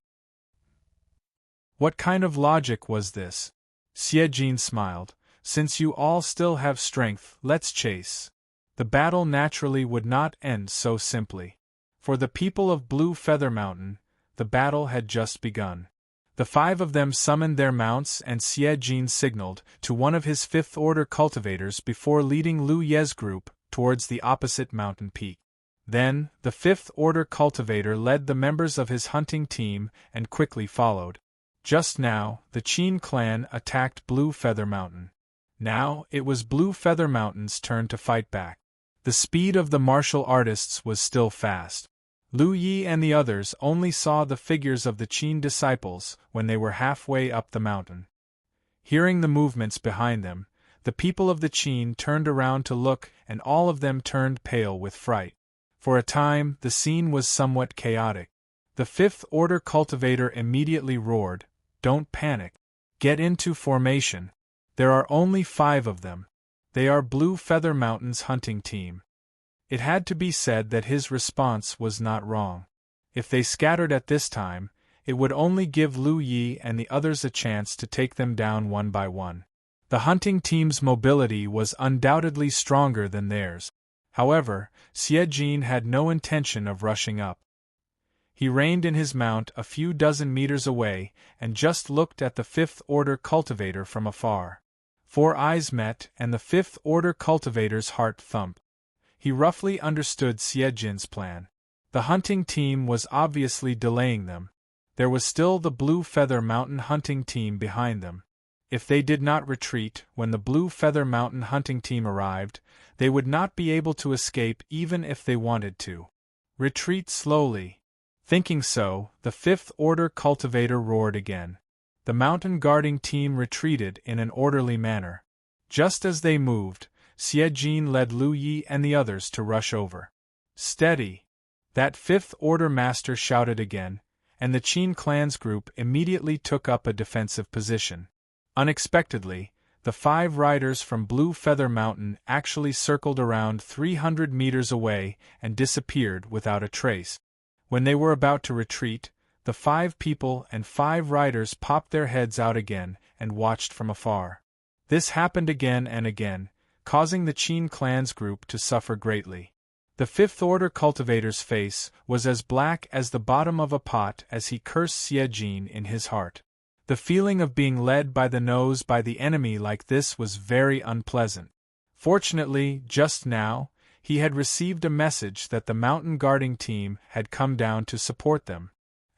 What kind of logic was this? Xie Jin smiled. "Since you all still have strength, let's chase." The battle naturally would not end so simply. For the people of Blue Feather Mountain, the battle had just begun. The 5 of them summoned their mounts and Xie Jin signaled to one of his fifth-order cultivators before leading Lu Ye's group towards the opposite mountain peak. Then, the fifth-order cultivator led the members of his hunting team and quickly followed. Just now, the Qin clan attacked Blue Feather Mountain. Now, it was Blue Feather Mountain's turn to fight back. The speed of the martial artists was still fast. Lu Yi and the others only saw the figures of the Qin disciples when they were halfway up the mountain. Hearing the movements behind them, the people of the Qin turned around to look, and all of them turned pale with fright. For a time, the scene was somewhat chaotic. The fifth-order cultivator immediately roared, "Don't panic. Get into formation. There are only 5 of them. They are Blue Feather Mountain's hunting team." It had to be said that his response was not wrong. If they scattered at this time, it would only give Lu Yi and the others a chance to take them down one by one. The hunting team's mobility was undoubtedly stronger than theirs. However, Xie Jin had no intention of rushing up. He reined in his mount a few dozen meters away and just looked at the fifth-order cultivator from afar. 4 eyes met, and the fifth-order cultivator's heart thumped. He roughly understood Xie Jin's plan. The hunting team was obviously delaying them. There was still the Blue Feather Mountain hunting team behind them. If they did not retreat when the Blue Feather Mountain hunting team arrived, they would not be able to escape even if they wanted to. Retreat slowly. Thinking so, the fifth-order cultivator roared again. The mountain guarding team retreated in an orderly manner. Just as they moved, Xie Jin led Lu Yi and the others to rush over. "Steady!" That fifth-order master shouted again, and the Qin clan's group immediately took up a defensive position. Unexpectedly, the 5 riders from Blue Feather Mountain actually circled around 300 meters away and disappeared without a trace. When they were about to retreat, the 5 people and 5 riders popped their heads out again and watched from afar. This happened again and again, causing the Qin clan's group to suffer greatly. The fifth-order cultivator's face was as black as the bottom of a pot as he cursed Xie Jin in his heart. The feeling of being led by the nose by the enemy like this was very unpleasant. Fortunately, just now, he had received a message that the mountain guarding team had come down to support them.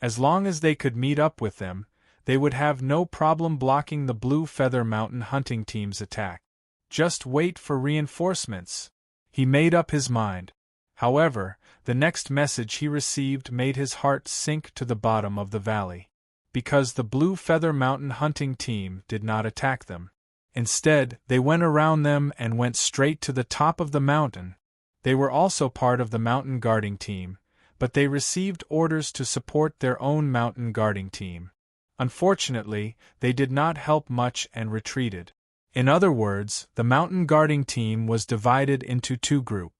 As long as they could meet up with them, they would have no problem blocking the Blue Feather Mountain hunting team's attack. Just wait for reinforcements. He made up his mind. However, the next message he received made his heart sink to the bottom of the valley. Because the Blue Feather Mountain hunting team did not attack them. Instead, they went around them and went straight to the top of the mountain. They were also part of the mountain guarding team, but they received orders to support their own mountain guarding team. Unfortunately, they did not help much and retreated. In other words, the mountain guarding team was divided into 2 groups.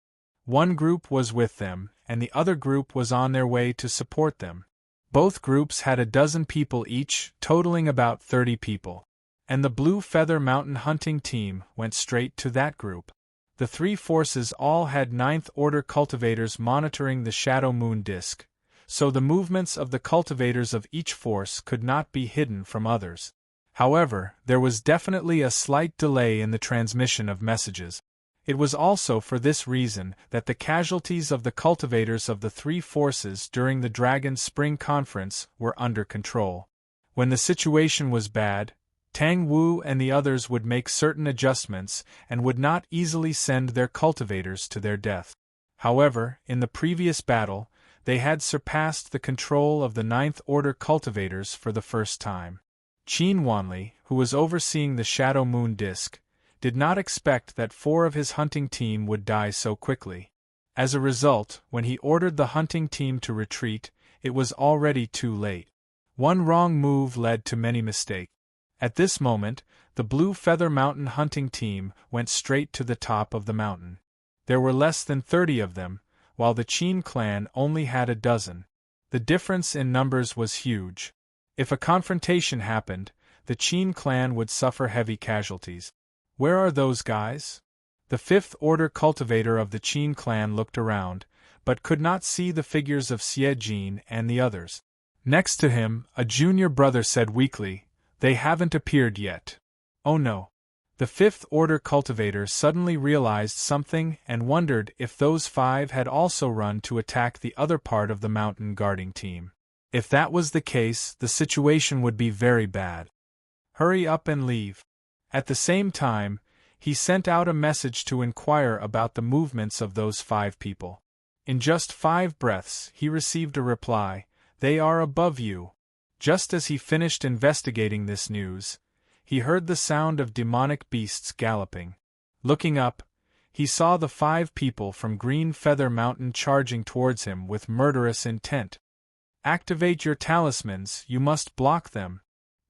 One group was with them, and the other group was on their way to support them. Both groups had a dozen people each, totaling about 30 people. And the Blue Feather Mountain hunting team went straight to that group. The 3 forces all had 9th-order cultivators monitoring the shadow moon disk, so the movements of the cultivators of each force could not be hidden from others. However, there was definitely a slight delay in the transmission of messages. It was also for this reason that the casualties of the cultivators of the 3 forces during the Dragon Spring Conference were under control. When the situation was bad, Tang Wu and the others would make certain adjustments and would not easily send their cultivators to their death. However, in the previous battle, they had surpassed the control of the 9th-order cultivators for the first time. Qin Wanli, who was overseeing the shadow moon disk, did not expect that 4 of his hunting team would die so quickly. As a result, when he ordered the hunting team to retreat, it was already too late. One wrong move led to many mistakes. At this moment, the Blue Feather Mountain hunting team went straight to the top of the mountain. There were less than 30 of them, while the Qin clan only had a dozen. The difference in numbers was huge. If a confrontation happened, the Qin clan would suffer heavy casualties. Where are those guys? The 5th-order cultivator of the Qin clan looked around, but could not see the figures of Xie Jin and the others. Next to him, a junior brother said weakly, "They haven't appeared yet." Oh no. The Fifth Order cultivator suddenly realized something and wondered if those 5 had also run to attack the other part of the mountain guarding team. If that was the case, the situation would be very bad. Hurry up and leave. At the same time, he sent out a message to inquire about the movements of those 5 people. In just 5 breaths, he received a reply, "They are above you." Just as he finished investigating this news, he heard the sound of demonic beasts galloping. Looking up, he saw the 5 people from Green Feather Mountain charging towards him with murderous intent. "Activate your talismans, you must block them,"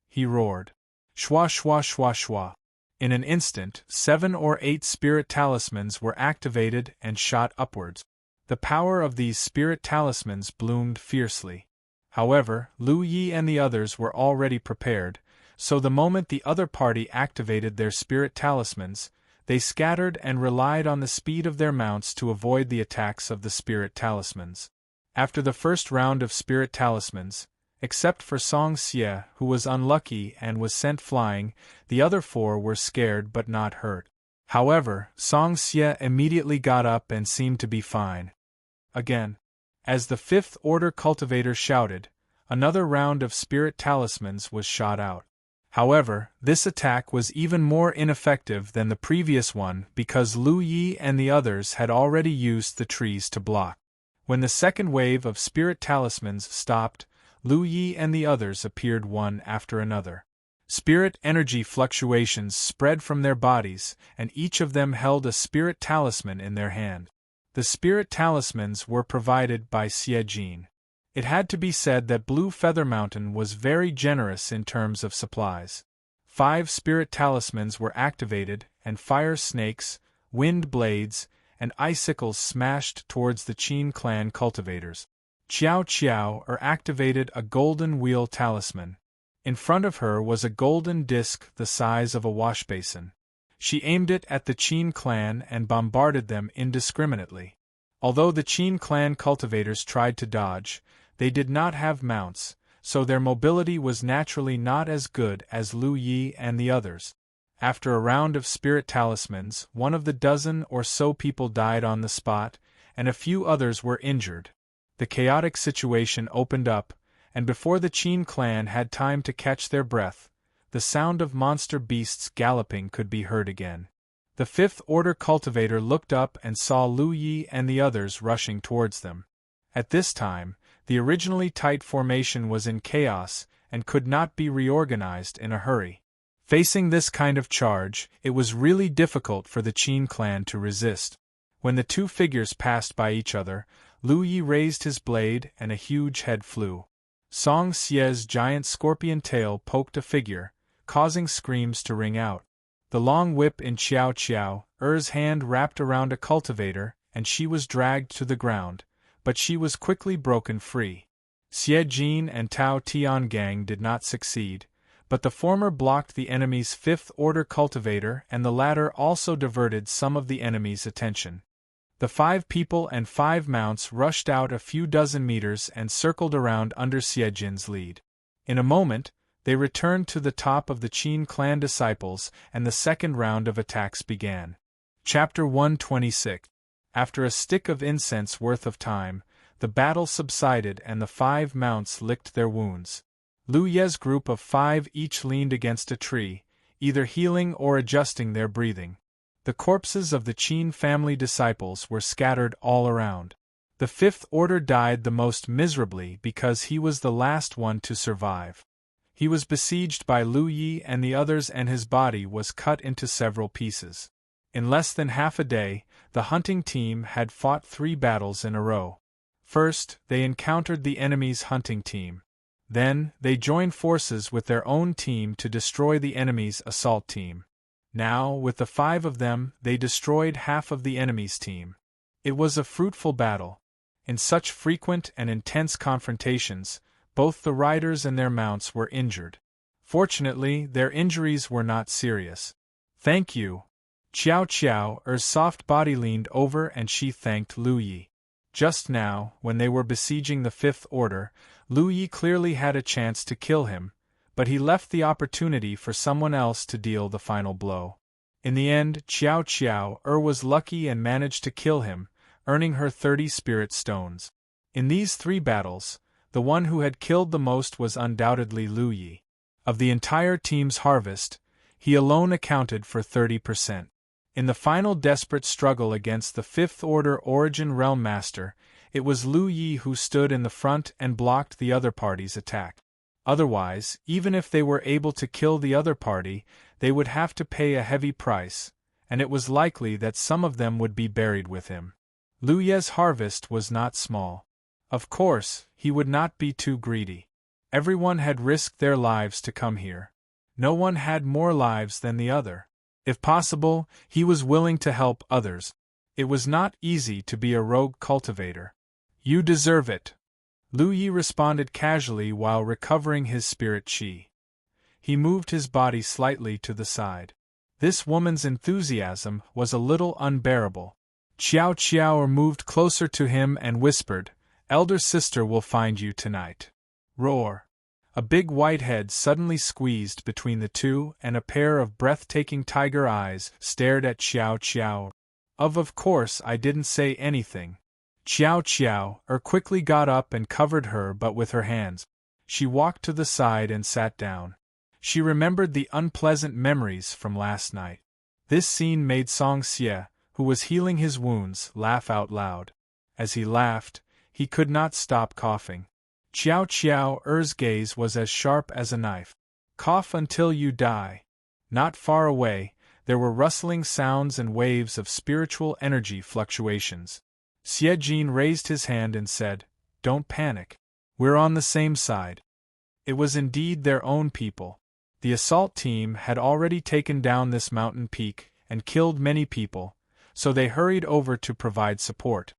he roared. Shwa shwa shwa shwa. In an instant, 7 or 8 spirit talismans were activated and shot upwards. The power of these spirit talismans bloomed fiercely. However, Lu Yi and the others were already prepared, so the moment the other party activated their spirit talismans, they scattered and relied on the speed of their mounts to avoid the attacks of the spirit talismans. After the first round of spirit talismans, except for Song Xie, who was unlucky and was sent flying, the other 4 were scared but not hurt. However, Song Xie immediately got up and seemed to be fine. Again, as the Fifth Order cultivator shouted, another round of spirit talismans was shot out. However, this attack was even more ineffective than the previous one because Lu Yi and the others had already used the trees to block. When the second wave of spirit talismans stopped, Lu Yi and the others appeared one after another. Spirit energy fluctuations spread from their bodies, and each of them held a spirit talisman in their hand. The spirit talismans were provided by Xie Jin. It had to be said that Blue Feather Mountain was very generous in terms of supplies. 5 spirit talismans were activated, and fire snakes, wind blades, and icicles smashed towards the Qin clan cultivators. Qiao Qiao activated a golden wheel talisman. In front of her was a golden disc the size of a washbasin. She aimed it at the Qin clan and bombarded them indiscriminately. Although the Qin clan cultivators tried to dodge, they did not have mounts, so their mobility was naturally not as good as Lu Yi and the others. After a round of spirit talismans, 1 of the dozen or so people died on the spot, and a few others were injured. The chaotic situation opened up, and before the Qin clan had time to catch their breath, the sound of monster beasts galloping could be heard again. The Fifth Order cultivator looked up and saw Lu Yi and the others rushing towards them. At this time, the originally tight formation was in chaos and could not be reorganized in a hurry. Facing this kind of charge, it was really difficult for the Qin clan to resist. When the 2 figures passed by each other, Lu Yi raised his blade and a huge head flew. Song Xie's giant scorpion tail poked a figure, causing screams to ring out. The long whip in Qiao Qiao's hand wrapped around a cultivator, and she was dragged to the ground, but she was quickly broken free. Xie Jin and Tao Tiangang did not succeed, but the former blocked the enemy's Fifth Order cultivator and the latter also diverted some of the enemy's attention. The 5 people and 5 mounts rushed out a few dozen meters and circled around under Xie Jin's lead. In a moment, they returned to the top of the Qin clan disciples and the second round of attacks began. Chapter 126. After a stick of incense worth of time, the battle subsided and the 5 mounts licked their wounds. Lu Ye's group of 5 each leaned against a tree, either healing or adjusting their breathing. The corpses of the Qin family disciples were scattered all around. The Fifth Order died the most miserably because he was the last one to survive. He was besieged by Lu Yi and the others and his body was cut into several pieces. In less than half a day, the hunting team had fought 3 battles in a row. First, they encountered the enemy's hunting team. Then, they joined forces with their own team to destroy the enemy's assault team. Now, with the 5 of them, they destroyed half of the enemy's team. It was a fruitful battle. In such frequent and intense confrontations, both the riders and their mounts were injured. Fortunately, their injuries were not serious. "Thank you." Qiao Qiao's soft body leaned over and she thanked Lu Yi. Just now, when they were besieging the Fifth Order, Lu Yi clearly had a chance to kill him, but he left the opportunity for someone else to deal the final blow. In the end, Qiao Qiao was lucky and managed to kill him, earning her 30 spirit stones. In these 3 battles, the one who had killed the most was undoubtedly Lu Yi. Of the entire team's harvest, he alone accounted for 30%. In the final desperate struggle against the Fifth Order Origin Realm Master, it was Lu Yi who stood in the front and blocked the other party's attack. Otherwise, even if they were able to kill the other party, they would have to pay a heavy price, and it was likely that some of them would be buried with him. Lu Ye's harvest was not small. Of course, he would not be too greedy. Everyone had risked their lives to come here. No one had more lives than the other. If possible, he was willing to help others. It was not easy to be a rogue cultivator. You deserve it. Lu Yi responded casually while recovering his spirit qi. He moved his body slightly to the side. This woman's enthusiasm was a little unbearable. Qiao Qiao moved closer to him and whispered, "Elder sister will find you tonight." Roar! A big white head suddenly squeezed between the two, and a pair of breathtaking tiger eyes stared at Qiao Qiao. Of course I didn't say anything. Qiao Qiao quickly got up and covered her butt with her hands. She walked to the side and sat down. She remembered the unpleasant memories from last night. This scene made Song Xie, who was healing his wounds, laugh out loud. As he laughed, he could not stop coughing. Qiao Qiao's gaze was as sharp as a knife. Cough until you die. Not far away, there were rustling sounds and waves of spiritual energy fluctuations. Xie Jin raised his hand and said, "Don't panic. We're on the same side." It was indeed their own people. The assault team had already taken down this mountain peak and killed many people, so they hurried over to provide support.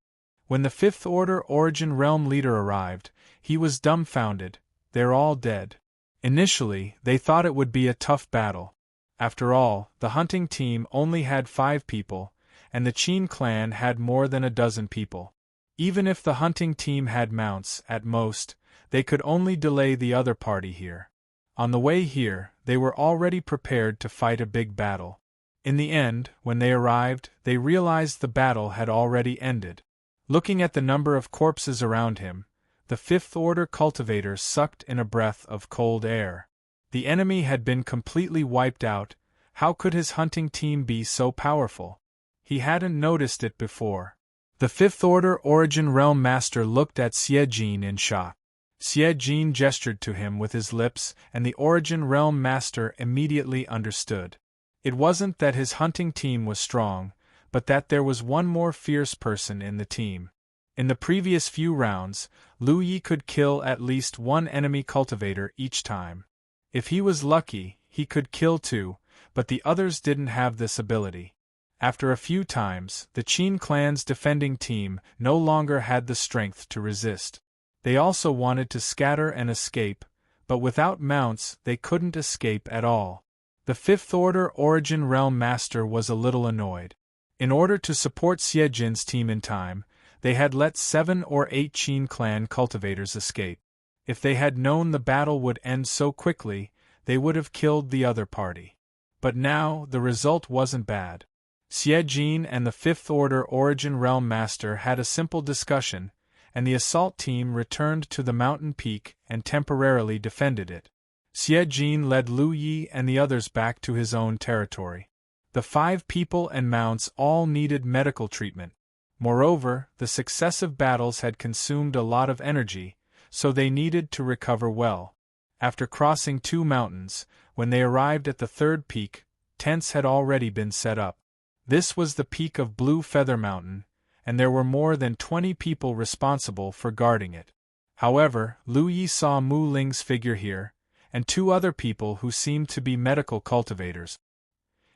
When the Fifth Order Origin Realm leader arrived, he was dumbfounded. "They're all dead." Initially, they thought it would be a tough battle. After all, the hunting team only had 5 people, and the Qin clan had more than a dozen people. Even if the hunting team had mounts, at most, they could only delay the other party here. On the way here, they were already prepared to fight a big battle. In the end, when they arrived, they realized the battle had already ended. Looking at the number of corpses around him, the Fifth Order cultivator sucked in a breath of cold air. The enemy had been completely wiped out. How could his hunting team be so powerful? He hadn't noticed it before. The Fifth Order Origin Realm Master looked at Xie Jin in shock. Xie Jin gestured to him with his lips, and the Origin Realm Master immediately understood. It wasn't that his hunting team was strong, but that there was one more fierce person in the team. In the previous few rounds, Lu Yi could kill at least one enemy cultivator each time. If he was lucky, he could kill 2, but the others didn't have this ability. After a few times, the Qin clan's defending team no longer had the strength to resist. They also wanted to scatter and escape, but without mounts they couldn't escape at all. The Fifth Order Origin Realm Master was a little annoyed. In order to support Xie Jin's team in time, they had let 7 or 8 Qin clan cultivators escape. If they had known the battle would end so quickly, they would have killed the other party. But now, the result wasn't bad. Xie Jin and the Fifth Order Origin Realm Master had a simple discussion, and the assault team returned to the mountain peak and temporarily defended it. Xie Jin led Lu Yi and the others back to his own territory. The 5 people and mounts all needed medical treatment. Moreover, the successive battles had consumed a lot of energy, so they needed to recover well. After crossing 2 mountains, when they arrived at the 3rd peak, tents had already been set up. This was the peak of Blue Feather Mountain, and there were more than 20 people responsible for guarding it. However, Lu Yi saw Mu Ling's figure here, and 2 other people who seemed to be medical cultivators.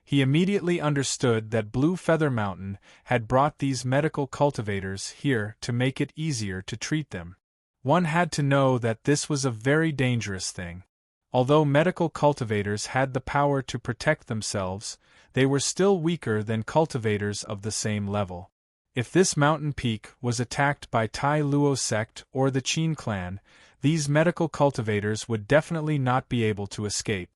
He immediately understood that Blue Feather Mountain had brought these medical cultivators here to make it easier to treat them. One had to know that this was a very dangerous thing. Although medical cultivators had the power to protect themselves, they were still weaker than cultivators of the same level. If this mountain peak was attacked by Tai Luo sect or the Qin clan, these medical cultivators would definitely not be able to escape.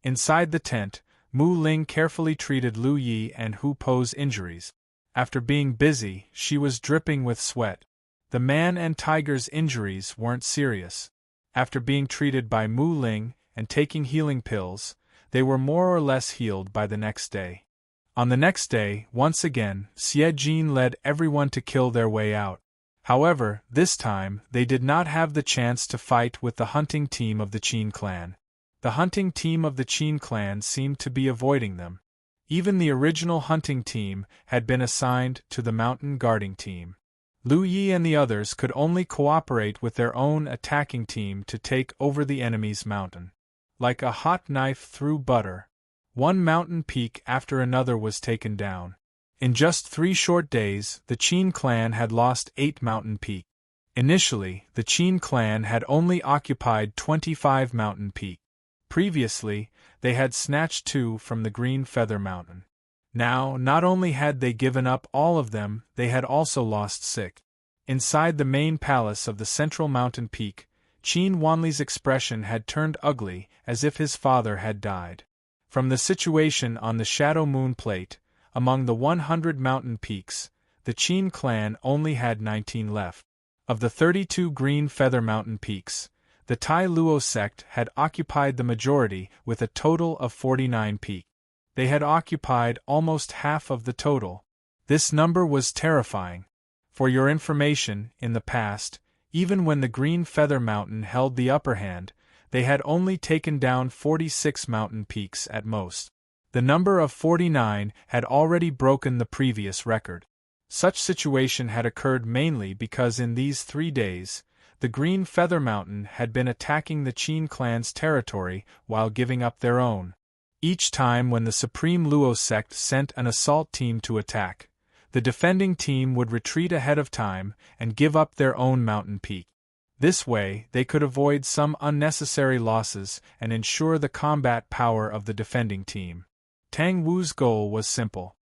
Inside the tent, Mu Ling carefully treated Lu Yi and Hu Po's injuries. After being busy, she was dripping with sweat. The man and tiger's injuries weren't serious. After being treated by Mu Ling and taking healing pills, they were more or less healed by the next day. On the next day, once again, Xie Jin led everyone to kill their way out. However, this time, they did not have the chance to fight with the hunting team of the Qin clan. The hunting team of the Qin clan seemed to be avoiding them. Even the original hunting team had been assigned to the mountain guarding team. Lu Yi and the others could only cooperate with their own attacking team to take over the enemy's mountain. Like a hot knife through butter, one mountain peak after another was taken down. In just 3 short days, the Qin clan had lost 8 mountain peaks. Initially, the Qin clan had only occupied 25 mountain peaks. Previously, they had snatched 2 from the Green Feather Mountain. Now, not only had they given up all of them, they had also lost 6. Inside the main palace of the central mountain peak, Qin Wanli's expression had turned ugly, as if his father had died. From the situation on the Shadow Moon Plate, among the 100 mountain peaks, the Qin clan only had 19 left. Of the 32 Green Feather Mountain peaks, the Tai Luo sect had occupied the majority with a total of 49 peaks. They had occupied almost half of the total. This number was terrifying. For your information, in the past, even when the Green Feather Mountain held the upper hand, they had only taken down 46 mountain peaks at most. The number of 49 had already broken the previous record. Such situation had occurred mainly because in these 3 days, the Green Feather Mountain had been attacking the Qin clan's territory while giving up their own. Each time when the Supreme Luo sect sent an assault team to attack, the defending team would retreat ahead of time and give up their own mountain peak. This way, they could avoid some unnecessary losses and ensure the combat power of the defending team. Tang Wu's goal was simple.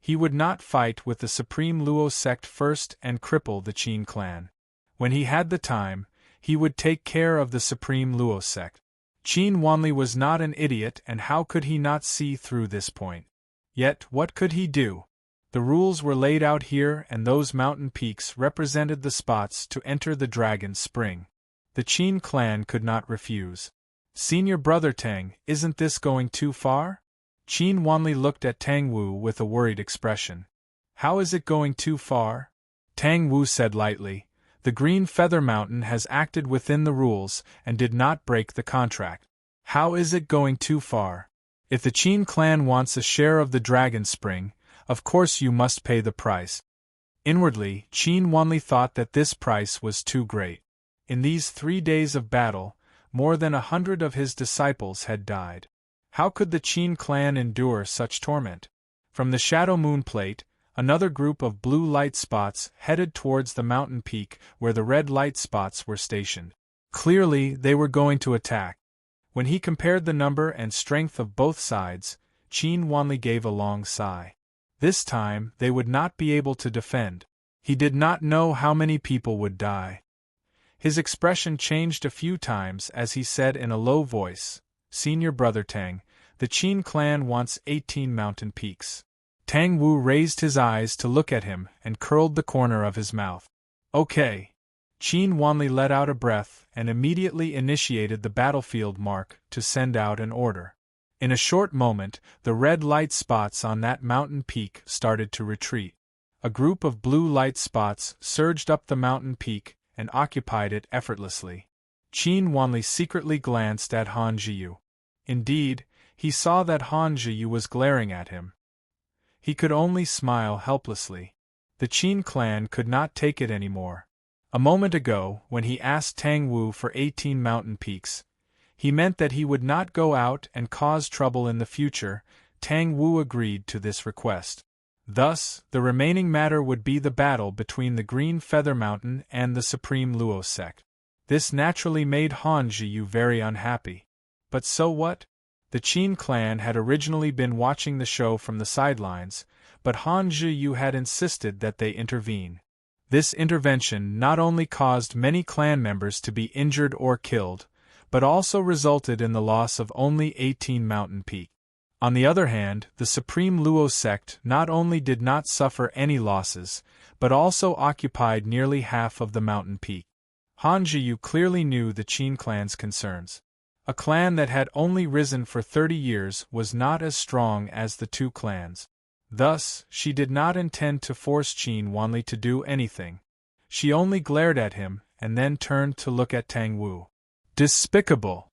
He would not fight with the Supreme Luo sect first and cripple the Qin clan. When he had the time, he would take care of the Supreme Luo sect. Qin Wanli was not an idiot, and how could he not see through this point? Yet, what could he do? The rules were laid out here, and those mountain peaks represented the spots to enter the Dragon's Spring. The Qin clan could not refuse. Senior brother Tang, isn't this going too far? Qin Wanli looked at Tang Wu with a worried expression. How is it going too far? Tang Wu said lightly. The Green Feather Mountain has acted within the rules and did not break the contract. How is it going too far? If the Qin clan wants a share of the Dragon Spring, of course you must pay the price. Inwardly, Qin Wanli thought that this price was too great. In these 3 days of battle, more than 100 of his disciples had died. How could the Qin clan endure such torment? From the Shadow Moon Plate, another group of blue light spots headed towards the mountain peak where the red light spots were stationed. Clearly, they were going to attack. When he compared the number and strength of both sides, Qin Wanli gave a long sigh. This time, they would not be able to defend. He did not know how many people would die. His expression changed a few times as he said in a low voice, Senior brother Tang, the Qin clan wants 18 mountain peaks. Tang Wu raised his eyes to look at him and curled the corner of his mouth. Okay. Qin Wanli let out a breath and immediately initiated the battlefield mark to send out an order. In a short moment, the red light spots on that mountain peak started to retreat. A group of blue light spots surged up the mountain peak and occupied it effortlessly. Qin Wanli secretly glanced at Han Zhiyu. Indeed, he saw that Han Zhiyu was glaring at him. He could only smile helplessly. The Qin clan could not take it anymore. A moment ago, when he asked Tang Wu for 18 mountain peaks, he meant that he would not go out and cause trouble in the future. Tang Wu agreed to this request. Thus, the remaining matter would be the battle between the Green Feather Mountain and the Supreme Luo sect. This naturally made Han Zhiyu very unhappy. But so what? The Qin clan had originally been watching the show from the sidelines, but Han Zhiyu had insisted that they intervene. This intervention not only caused many clan members to be injured or killed, but also resulted in the loss of only 18 mountain peaks. On the other hand, the Supreme Luo sect not only did not suffer any losses, but also occupied nearly half of the mountain peak. Han Zhiyu clearly knew the Qin clan's concerns. A clan that had only risen for 30 years was not as strong as the two clans. Thus, she did not intend to force Qin Wanli to do anything. She only glared at him and then turned to look at Tang Wu. Despicable!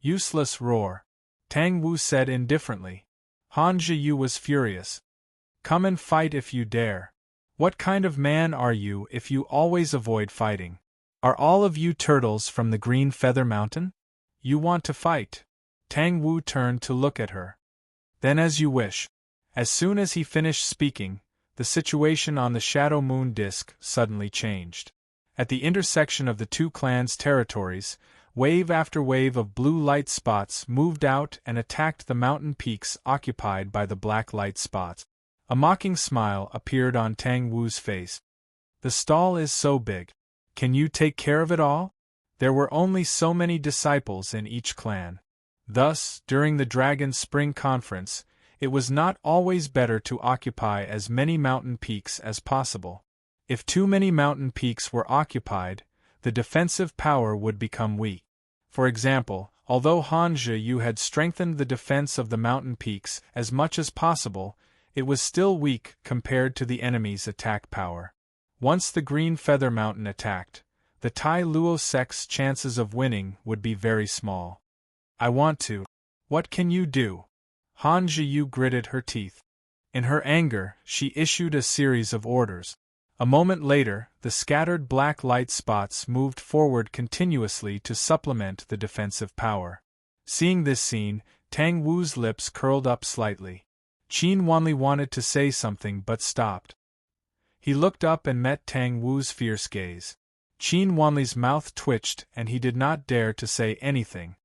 Useless roar! Tang Wu said indifferently. Han Zhiyu was furious. Come and fight if you dare. What kind of man are you if you always avoid fighting? Are all of you turtles from the Green Feather Mountain? You want to fight? Tang Wu turned to look at her. Then as you wish. As soon as he finished speaking, the situation on the Shadow Moon disk suddenly changed. At the intersection of the two clans' territories, wave after wave of blue light spots moved out and attacked the mountain peaks occupied by the black light spots. A mocking smile appeared on Tang Wu's face. The stall is so big. Can you take care of it all? There were only so many disciples in each clan. Thus, during the Dragon Spring Conference, it was not always better to occupy as many mountain peaks as possible. If too many mountain peaks were occupied, the defensive power would become weak. For example, although Han Zhiyu had strengthened the defense of the mountain peaks as much as possible, it was still weak compared to the enemy's attack power. Once the Green Feather Mountain attacked, the Tai Luo sect's chances of winning would be very small. I want to. What can you do? Han Zhiyu gritted her teeth. In her anger, she issued a series of orders. A moment later, the scattered black light spots moved forward continuously to supplement the defensive power. Seeing this scene, Tang Wu's lips curled up slightly. Qin Wanli wanted to say something but stopped. He looked up and met Tang Wu's fierce gaze. Qin Wanli's mouth twitched and he did not dare to say anything.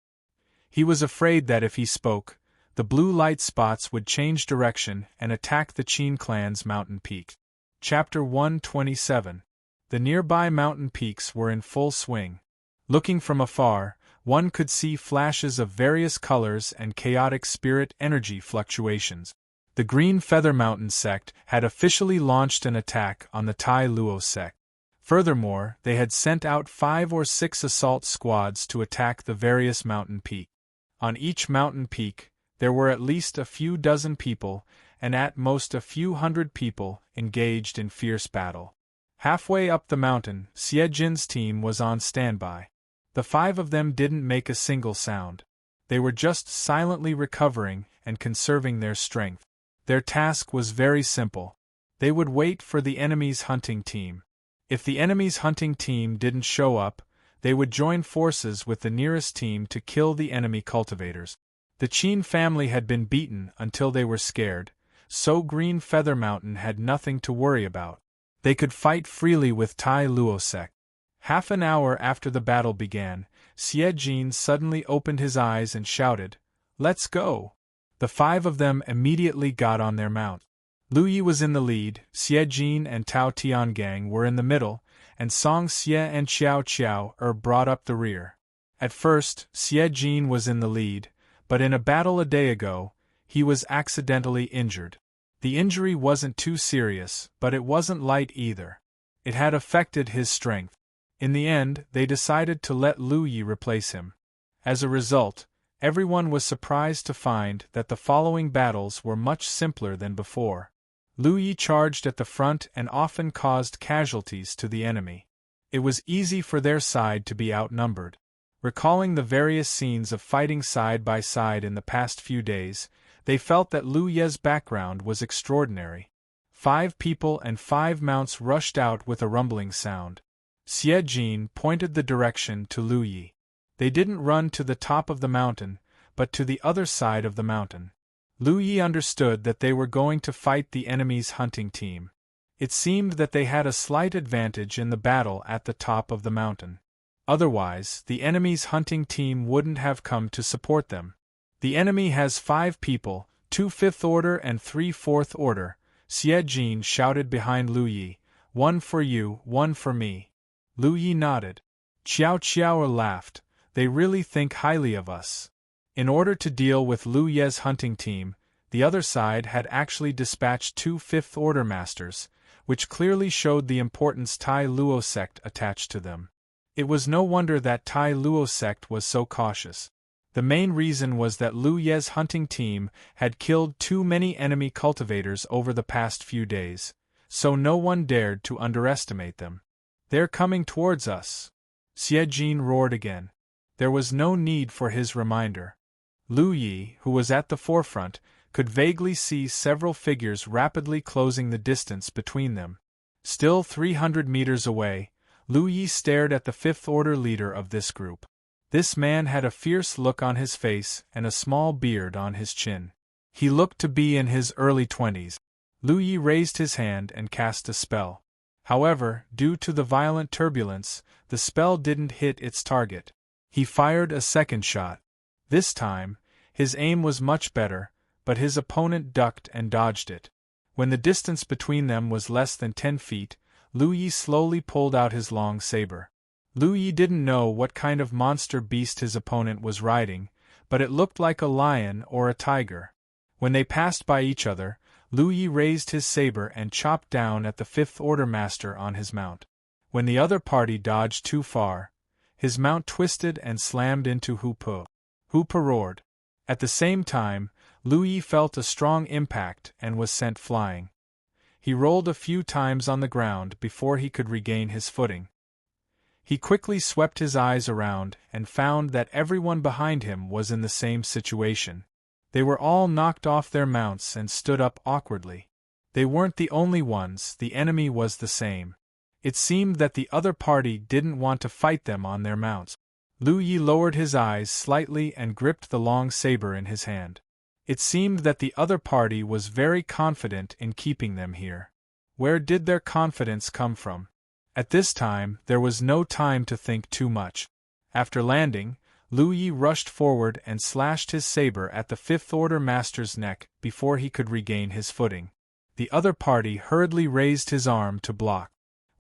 He was afraid that if he spoke, the blue light spots would change direction and attack the Qin clan's mountain peak. Chapter 127. The nearby mountain peaks were in full swing. Looking from afar, one could see flashes of various colors and chaotic spirit energy fluctuations. The Green Feather Mountain sect had officially launched an attack on the Tai Luo sect. Furthermore, they had sent out 5 or 6 assault squads to attack the various mountain peaks. On each mountain peak, there were at least a few dozen people, and at most a few hundred people, engaged in fierce battle. Halfway up the mountain, Xie Jin's team was on standby. The 5 of them didn't make a single sound. They were just silently recovering and conserving their strength. Their task was very simple. They would wait for the enemy's hunting team. If the enemy's hunting team didn't show up, they would join forces with the nearest team to kill the enemy cultivators. The Qin family had been beaten until they were scared, so Green Feather Mountain had nothing to worry about. They could fight freely with Tai Luo sect. Half an hour after the battle began, Xie Jin suddenly opened his eyes and shouted, "Let's go!" The 5 of them immediately got on their mount. Lu Yi was in the lead, Xie Jin and Tao Tiangang were in the middle, and Song Xie and Xiao Qiao brought up the rear. At first, Xie Jin was in the lead, but in a battle a day ago, he was accidentally injured. The injury wasn't too serious, but it wasn't light either. It had affected his strength. In the end, they decided to let Lu Yi replace him. As a result, everyone was surprised to find that the following battles were much simpler than before. Lu Yi charged at the front and often caused casualties to the enemy. It was easy for their side to be outnumbered. Recalling the various scenes of fighting side by side in the past few days, they felt that Lu Ye's background was extraordinary. 5 people and 5 mounts rushed out with a rumbling sound. Xie Jin pointed the direction to Lu Yi. They didn't run to the top of the mountain, but to the other side of the mountain. Lu Yi understood that they were going to fight the enemy's hunting team. It seemed that they had a slight advantage in the battle at the top of the mountain. Otherwise, the enemy's hunting team wouldn't have come to support them. The enemy has 5 people, 2 fifth order and 3 fourth order, Xie Jin shouted behind Lu Yi, One for you, one for me. Lu Yi nodded. Xiao Qiao laughed. They really think highly of us. In order to deal with Lu Ye's hunting team, the other side had actually dispatched 2 fifth-order masters, which clearly showed the importance Tai Luo sect attached to them. It was no wonder that Tai Luo sect was so cautious. The main reason was that Lu Ye's hunting team had killed too many enemy cultivators over the past few days, so no one dared to underestimate them. They're coming towards us. Xie Jin roared again. There was no need for his reminder. Lu Yi, who was at the forefront, could vaguely see several figures rapidly closing the distance between them. Still 300 meters away, Lu Yi stared at the fifth-order leader of this group. This man had a fierce look on his face and a small beard on his chin. He looked to be in his early 20s. Lu Yi raised his hand and cast a spell. However, due to the violent turbulence, the spell didn't hit its target. He fired a second shot. This time, his aim was much better, but his opponent ducked and dodged it. When the distance between them was less than 10 feet, Lu Yi slowly pulled out his long saber. Lu Yi didn't know what kind of monster beast his opponent was riding, but it looked like a lion or a tiger. When they passed by each other, Lu Yi raised his saber and chopped down at the fifth-order master on his mount. When the other party dodged too far, his mount twisted and slammed into Hupu. Hupu roared. At the same time, Lu Yi felt a strong impact and was sent flying. He rolled a few times on the ground before he could regain his footing. He quickly swept his eyes around and found that everyone behind him was in the same situation. They were all knocked off their mounts and stood up awkwardly. They weren't the only ones, the enemy was the same. It seemed that the other party didn't want to fight them on their mounts. Lu Yi lowered his eyes slightly and gripped the long saber in his hand. It seemed that the other party was very confident in keeping them here. Where did their confidence come from? At this time, there was no time to think too much. After landing, Lu Yi rushed forward and slashed his saber at the fifth-order master's neck before he could regain his footing. The other party hurriedly raised his arm to block.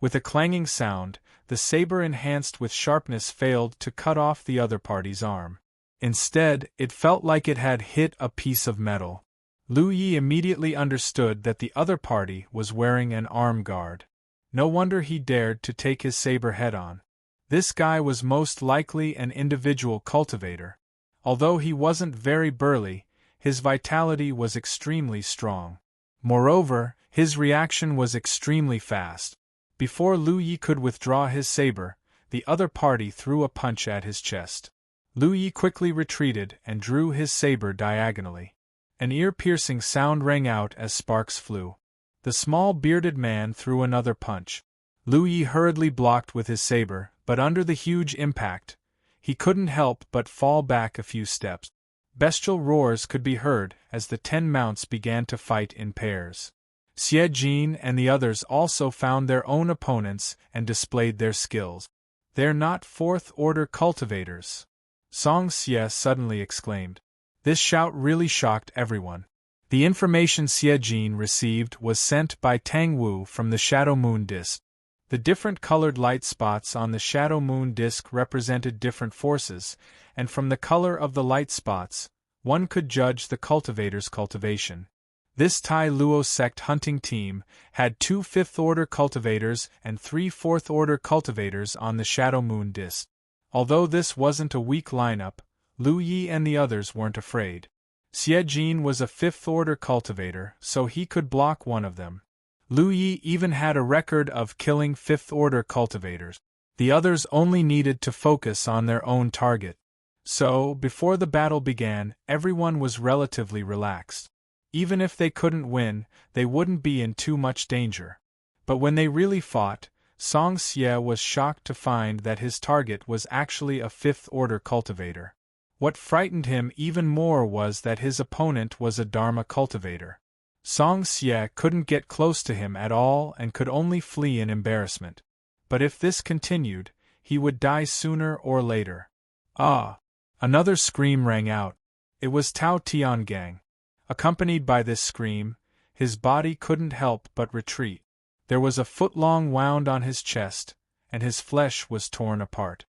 With a clanging sound, the saber enhanced with sharpness failed to cut off the other party's arm. Instead, it felt like it had hit a piece of metal. Lu Yi immediately understood that the other party was wearing an arm guard. No wonder he dared to take his saber head-on. This guy was most likely an individual cultivator. Although he wasn't very burly, his vitality was extremely strong. Moreover, his reaction was extremely fast. Before Lu Yi could withdraw his saber, the other party threw a punch at his chest. Lu Yi quickly retreated and drew his saber diagonally. An ear-piercing sound rang out as sparks flew. The small bearded man threw another punch. Lu Yi hurriedly blocked with his saber, but under the huge impact, he couldn't help but fall back a few steps. Bestial roars could be heard as the 10 mounts began to fight in pairs. Xie Jin and the others also found their own opponents and displayed their skills. They're not fourth-order cultivators, Song Xie suddenly exclaimed. This shout really shocked everyone. The information Xie Jin received was sent by Tang Wu from the Shadow Moon Disk. The different colored light spots on the Shadow Moon Disk represented different forces, and from the color of the light spots, one could judge the cultivator's cultivation. This Tai Luo sect hunting team had 2 fifth-order cultivators and 3 fourth-order cultivators on the Shadow Moon Disk. Although this wasn't a weak lineup, Lu Yi and the others weren't afraid. Xie Jin was a fifth-order cultivator, so he could block one of them. Lu Yi even had a record of killing fifth-order cultivators. The others only needed to focus on their own target. So, before the battle began, everyone was relatively relaxed. Even if they couldn't win, they wouldn't be in too much danger. But when they really fought, Song Xie was shocked to find that his target was actually a fifth-order cultivator. What frightened him even more was that his opponent was a Dharma cultivator. Song Xie couldn't get close to him at all and could only flee in embarrassment. But if this continued, he would die sooner or later. Ah! Another scream rang out. It was Tao Tiangang. Accompanied by this scream, his body couldn't help but retreat. There was a foot-long wound on his chest, and his flesh was torn apart.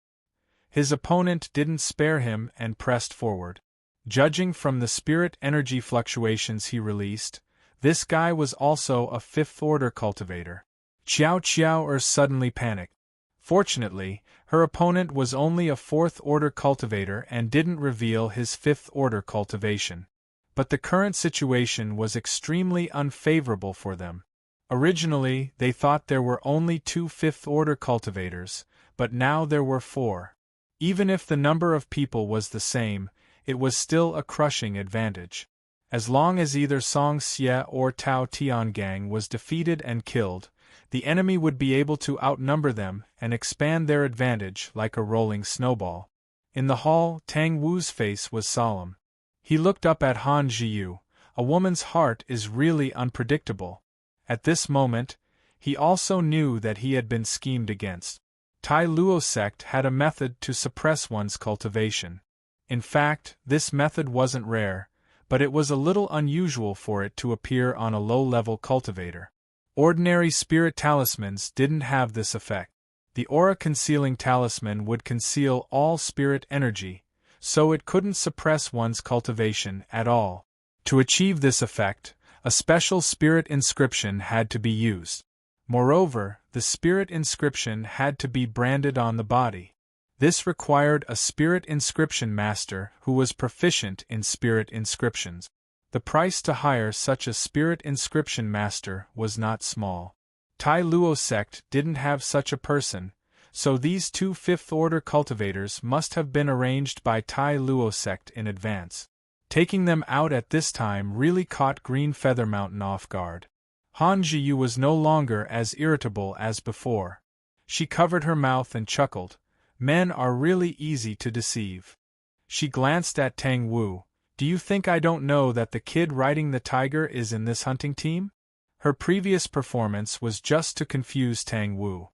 His opponent didn't spare him and pressed forward. Judging from the spirit energy fluctuations he released, this guy was also a fifth-order cultivator. Xiao Qiao suddenly panicked. Fortunately, her opponent was only a fourth-order cultivator and didn't reveal his fifth-order cultivation. But the current situation was extremely unfavorable for them. Originally, they thought there were only 2 fifth-order cultivators, but now there were 4. Even if the number of people was the same, it was still a crushing advantage. As long as either Song Xie or Tao Tiangang was defeated and killed, the enemy would be able to outnumber them and expand their advantage like a rolling snowball. In the hall, Tang Wu's face was solemn. He looked up at Han Zhiyu. A woman's heart is really unpredictable. At this moment, he also knew that he had been schemed against. Tai Luo sect had a method to suppress one's cultivation. In fact, this method wasn't rare, but it was a little unusual for it to appear on a low-level cultivator. Ordinary spirit talismans didn't have this effect. The aura-concealing talisman would conceal all spirit energy, so it couldn't suppress one's cultivation at all. To achieve this effect, a special spirit inscription had to be used. Moreover, the spirit inscription had to be branded on the body. This required a spirit inscription master who was proficient in spirit inscriptions. The price to hire such a spirit inscription master was not small. Tai Luo sect didn't have such a person, so these 2 fifth-order cultivators must have been arranged by Tai Luo sect in advance. Taking them out at this time really caught Green Feather Mountain off guard. Han Zhiyu was no longer as irritable as before. She covered her mouth and chuckled. Men are really easy to deceive. She glanced at Tang Wu. Do you think I don't know that the kid riding the tiger is in this hunting team? Her previous performance was just to confuse Tang Wu.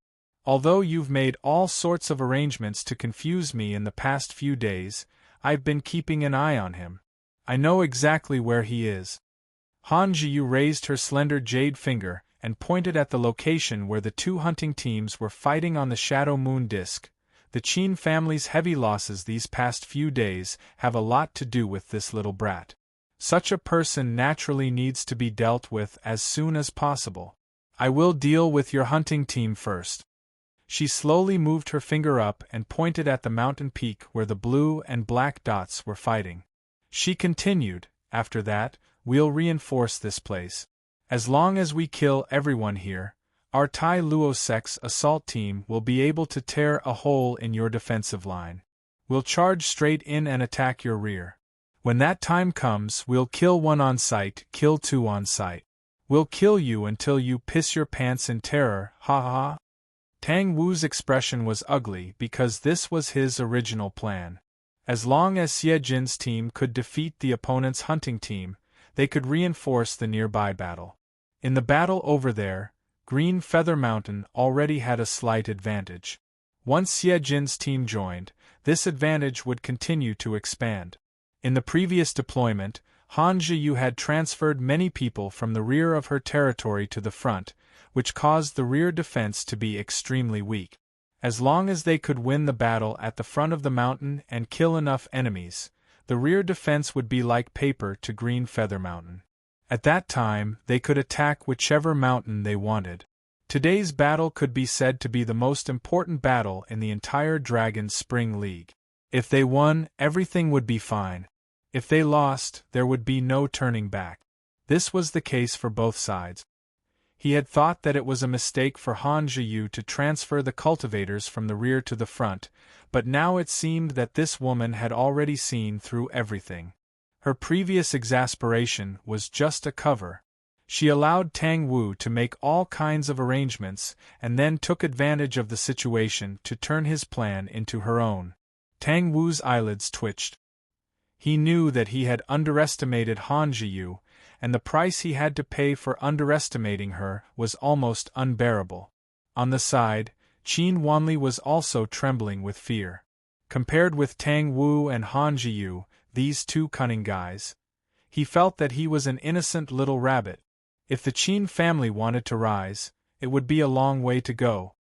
Although you've made all sorts of arrangements to confuse me in the past few days, I've been keeping an eye on him. I know exactly where he is. Han Zhiyu raised her slender jade finger and pointed at the location where the 2 hunting teams were fighting on the Shadow Moon Disk. The Qin family's heavy losses these past few days have a lot to do with this little brat. Such a person naturally needs to be dealt with as soon as possible. I will deal with your hunting team first. She slowly moved her finger up and pointed at the mountain peak where the blue and black dots were fighting. She continued, after that, we'll reinforce this place. As long as we kill everyone here, our Tai Luo sect's assault team will be able to tear a hole in your defensive line. We'll charge straight in and attack your rear. When that time comes, we'll kill 1 on sight, kill 2 on sight. We'll kill you until you piss your pants in terror, ha ha ha. Tang Wu's expression was ugly because this was his original plan. As long as Xie Jin's team could defeat the opponent's hunting team, they could reinforce the nearby battle. In the battle over there, Green Feather Mountain already had a slight advantage. Once Xie Jin's team joined, this advantage would continue to expand. In the previous deployment, Han Zhiyu had transferred many people from the rear of her territory to the front, which caused the rear defense to be extremely weak. As long as they could win the battle at the front of the mountain and kill enough enemies, the rear defense would be like paper to Green Feather Mountain. At that time, they could attack whichever mountain they wanted. Today's battle could be said to be the most important battle in the entire Dragon Spring League. If they won, everything would be fine. If they lost, there would be no turning back. This was the case for both sides. He had thought that it was a mistake for Han Zhiyu to transfer the cultivators from the rear to the front, but now it seemed that this woman had already seen through everything. Her previous exasperation was just a cover. She allowed Tang Wu to make all kinds of arrangements and then took advantage of the situation to turn his plan into her own. Tang Wu's eyelids twitched. He knew that he had underestimated Han Zhiyu, and the price he had to pay for underestimating her was almost unbearable. On the side, Qin Wanli was also trembling with fear. Compared with Tang Wu and Han Zhiyu, these 2 cunning guys, he felt that he was an innocent little rabbit. If the Qin family wanted to rise, It would be a long way to go.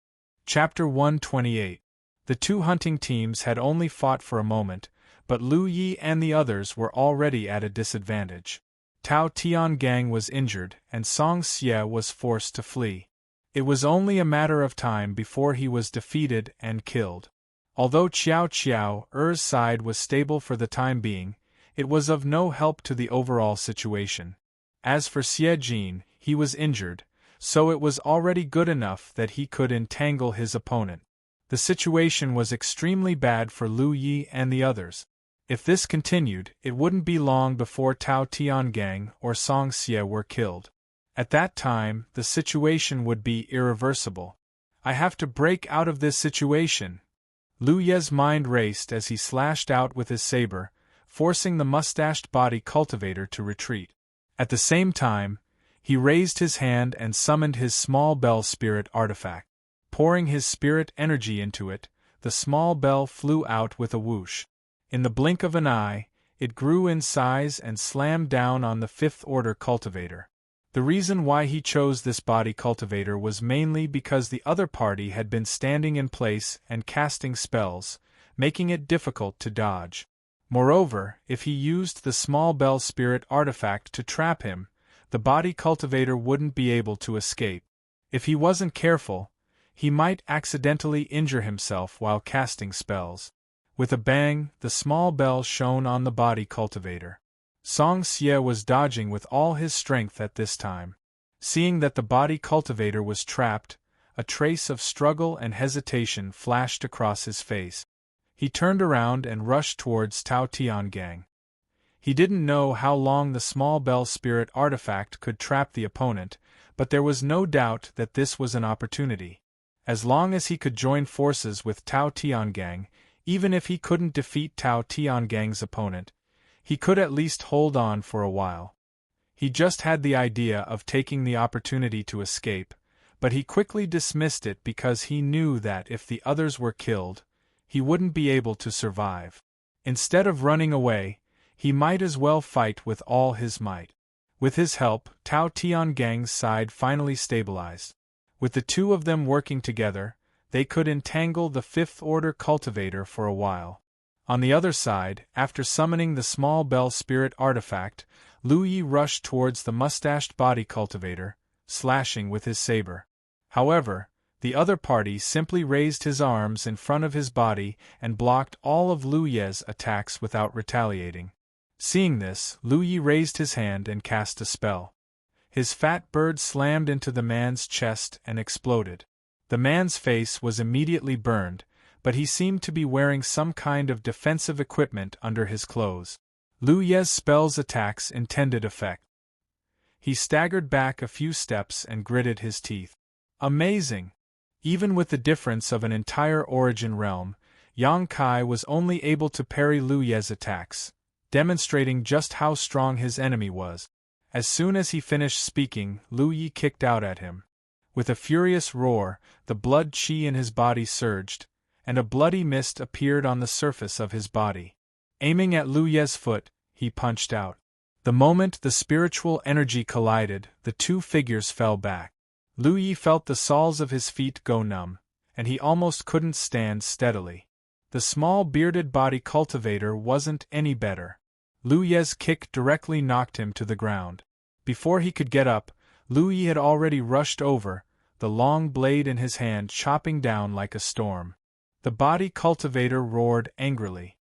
Chapter 128. The two hunting teams had only fought for a moment, but Lu Yi and the others were already at a disadvantage. Tao Tiangang was injured, and Song Xie was forced to flee. It was only a matter of time before he was defeated and killed. Although Qiao Er's side was stable for the time being, it was of no help to the overall situation. As for Xie Jin, he was injured, so it was already good enough that he could entangle his opponent. The situation was extremely bad for Lu Yi and the others. If this continued, it wouldn't be long before Tao Tiangang or Song Xie were killed. At that time, the situation would be irreversible. I have to break out of this situation. Lu Ye's mind raced as he slashed out with his saber, forcing the mustached body cultivator to retreat. At the same time, he raised his hand and summoned his small bell spirit artifact. Pouring his spirit energy into it, the small bell flew out with a whoosh. In the blink of an eye, it grew in size and slammed down on the fifth-order cultivator. The reason why he chose this body cultivator was mainly because the other party had been standing in place and casting spells, making it difficult to dodge. Moreover, if he used the small bell spirit artifact to trap him, the body cultivator wouldn't be able to escape. If he wasn't careful, he might accidentally injure himself while casting spells. With a bang, the small bell shone on the body cultivator. Song Xie was dodging with all his strength at this time. Seeing that the body cultivator was trapped, a trace of struggle and hesitation flashed across his face. He turned around and rushed towards Tao Tiangang. He didn't know how long the small bell spirit artifact could trap the opponent, but there was no doubt that this was an opportunity. As long as he could join forces with Tao Tiangang, even if he couldn't defeat Tao Tiangang's opponent, he could at least hold on for a while. He just had the idea of taking the opportunity to escape, but he quickly dismissed it because he knew that if the others were killed, he wouldn't be able to survive. Instead of running away, he might as well fight with all his might. With his help, Tao Tiangang's side finally stabilized. With the two of them working together, they could entangle the fifth-order cultivator for a while. On the other side, after summoning the small bell spirit artifact, Lu Yi rushed towards the mustached body cultivator, slashing with his saber. However, the other party simply raised his arms in front of his body and blocked all of Lu Ye's attacks without retaliating. Seeing this, Lu Yi raised his hand and cast a spell. His fat bird slammed into the man's chest and exploded. The man's face was immediately burned, but he seemed to be wearing some kind of defensive equipment under his clothes. Lu Ye's spell's attacks intended effect. He staggered back a few steps and gritted his teeth. Amazing! Even with the difference of an entire origin realm, Yang Kai was only able to parry Lu Ye's attacks, demonstrating just how strong his enemy was. As soon as he finished speaking, Lu Yi kicked out at him. With a furious roar, the blood qi in his body surged, and a bloody mist appeared on the surface of his body. Aiming at Lu Ye's foot, he punched out. The moment the spiritual energy collided, the two figures fell back. Lu Yi felt the soles of his feet go numb, and he almost couldn't stand steadily. The small bearded body cultivator wasn't any better. Lu Ye's kick directly knocked him to the ground. Before he could get up, Lu Yi had already rushed over, the long blade in his hand chopping down like a storm. The body cultivator roared angrily.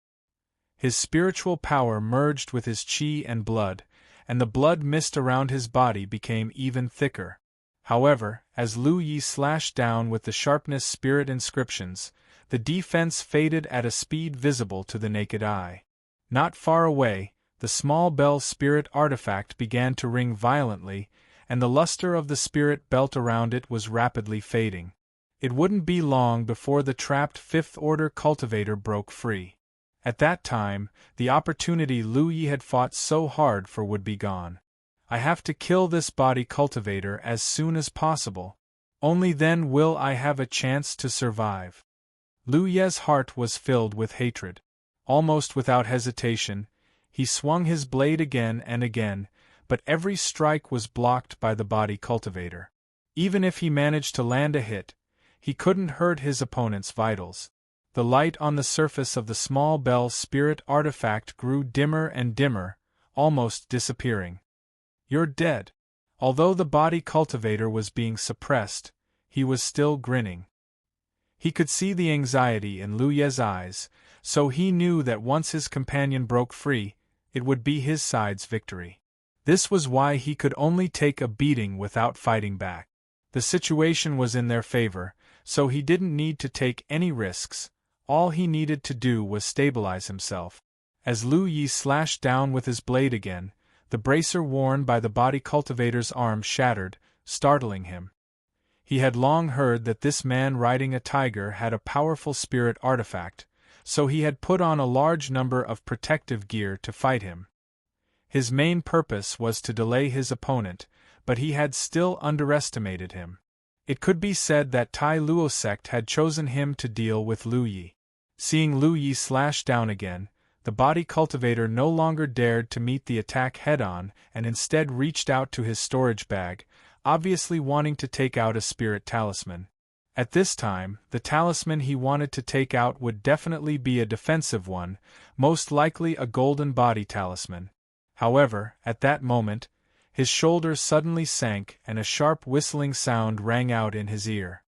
His spiritual power merged with his qi and blood, and the blood mist around his body became even thicker. However, as Lu Yi slashed down with the sharpness spirit inscriptions, the defense faded at a speed visible to the naked eye. Not far away, the small bell spirit artifact began to ring violently, and the luster of the spirit belt around it was rapidly fading. It wouldn't be long before the trapped fifth-order cultivator broke free. At that time, the opportunity Lu Yi had fought so hard for would be gone. I have to kill this body cultivator as soon as possible. Only then will I have a chance to survive. Lu Ye's heart was filled with hatred. Almost without hesitation, he swung his blade again and again, but every strike was blocked by the body cultivator. Even if he managed to land a hit, he couldn't hurt his opponent's vitals. The light on the surface of the small bell spirit artifact grew dimmer and dimmer, almost disappearing. "You're dead." Although the body cultivator was being suppressed, he was still grinning. He could see the anxiety in Lu Ye's eyes, so he knew that once his companion broke free, it would be his side's victory. This was why he could only take a beating without fighting back. The situation was in their favor, so he didn't need to take any risks. All he needed to do was stabilize himself. As Lu Yi slashed down with his blade again, the bracer worn by the body cultivator's arm shattered, startling him. He had long heard that this man riding a tiger had a powerful spirit artifact, so he had put on a large number of protective gear to fight him. His main purpose was to delay his opponent, but he had still underestimated him. It could be said that Tai Luo sect had chosen him to deal with Lu Yi. Seeing Lu Yi slash down again, the body cultivator no longer dared to meet the attack head-on and instead reached out to his storage bag, obviously wanting to take out a spirit talisman. At this time, the talisman he wanted to take out would definitely be a defensive one, most likely a golden body talisman. However, at that moment, his shoulders suddenly sank and a sharp whistling sound rang out in his ear.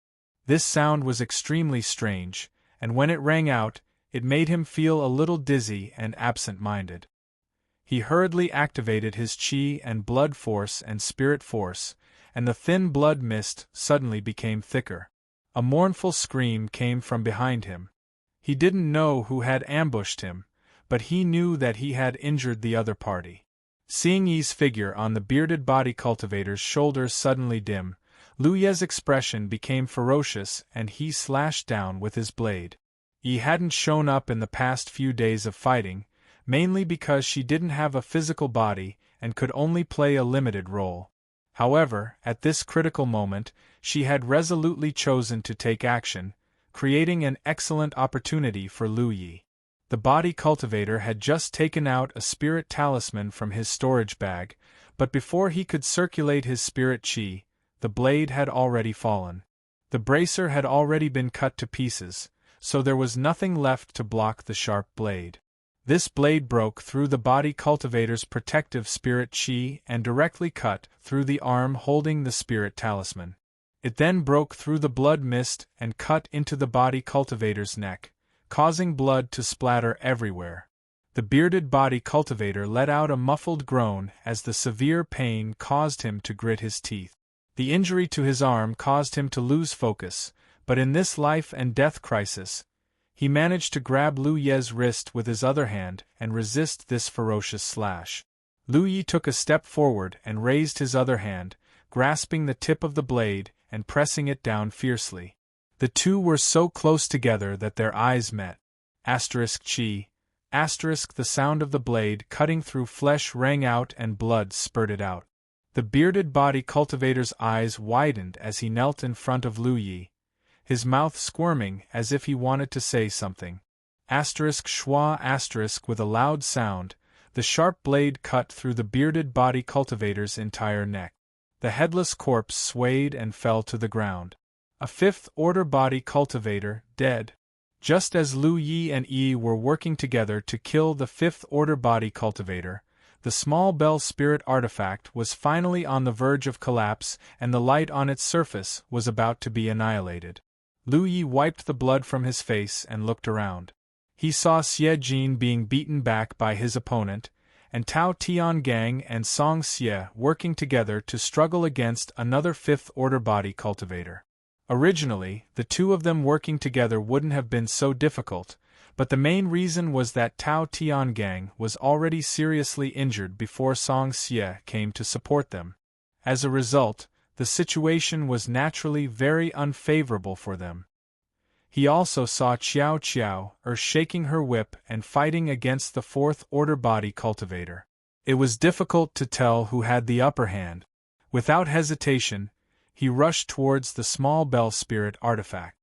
This sound was extremely strange, and when it rang out, it made him feel a little dizzy and absent-minded. He hurriedly activated his chi and blood force and spirit force, and the thin blood mist suddenly became thicker. A mournful scream came from behind him. He didn't know who had ambushed him, but he knew that he had injured the other party. Seeing Yi's figure on the bearded body cultivator's shoulders suddenly dim, Lu Ye's expression became ferocious and he slashed down with his blade. Yi hadn't shown up in the past few days of fighting, mainly because she didn't have a physical body and could only play a limited role. However, at this critical moment, she had resolutely chosen to take action, creating an excellent opportunity for Lu Yi. The body cultivator had just taken out a spirit talisman from his storage bag, but before he could circulate his spirit chi, the blade had already fallen. The bracer had already been cut to pieces, so there was nothing left to block the sharp blade. This blade broke through the body cultivator's protective spirit chi and directly cut through the arm holding the spirit talisman. It then broke through the blood mist and cut into the body cultivator's neck, causing blood to splatter everywhere. The bearded body cultivator let out a muffled groan as the severe pain caused him to grit his teeth. The injury to his arm caused him to lose focus, but in this life-and-death crisis, he managed to grab Lu Ye's wrist with his other hand and resist this ferocious slash. Lu Yi took a step forward and raised his other hand, grasping the tip of the blade and pressing it down fiercely. The two were so close together that their eyes met. Chi. The sound of the blade cutting through flesh rang out and blood spurted out. The bearded body cultivator's eyes widened as he knelt in front of Lu Yi, his mouth squirming as if he wanted to say something. Schwa with a loud sound, the sharp blade cut through the bearded body cultivator's entire neck. The headless corpse swayed and fell to the ground. A fifth-order body cultivator, dead. Just as Lu Yi and Yi were working together to kill the fifth-order body cultivator, the small bell spirit artifact was finally on the verge of collapse and the light on its surface was about to be annihilated. Lu Yi wiped the blood from his face and looked around. He saw Xie Jin being beaten back by his opponent, and Tao Tiangang and Song Xie working together to struggle against another fifth-order body cultivator. Originally, the two of them working together wouldn't have been so difficult, but the main reason was that Tao Tiangang was already seriously injured before Song Xie came to support them. As a result, the situation was naturally very unfavorable for them. He also saw Qiao shaking her whip and fighting against the fourth-order body cultivator. It was difficult to tell who had the upper hand. Without hesitation, he rushed towards the small bell spirit artifact.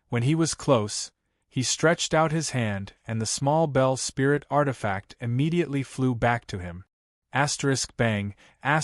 When he was close, he stretched out his hand and the small bell spirit artifact immediately flew back to him. Bang, a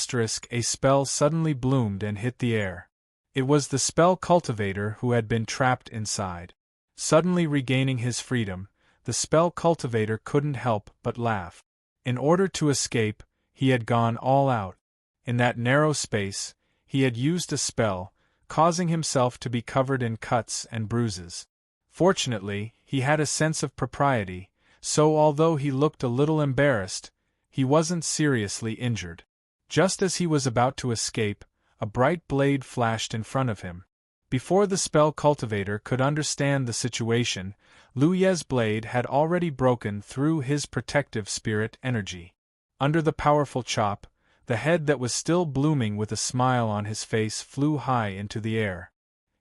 spell suddenly bloomed and hit the air. It was the spell cultivator who had been trapped inside. Suddenly regaining his freedom, the spell cultivator couldn't help but laugh. In order to escape, he had gone all out. In that narrow space, he had used a spell, causing himself to be covered in cuts and bruises. Fortunately, he had a sense of propriety, so although he looked a little embarrassed, he wasn't seriously injured. Just as he was about to escape, a bright blade flashed in front of him. Before the spell cultivator could understand the situation, Lu Ye's blade had already broken through his protective spirit energy. Under the powerful chop, the head that was still blooming with a smile on his face flew high into the air.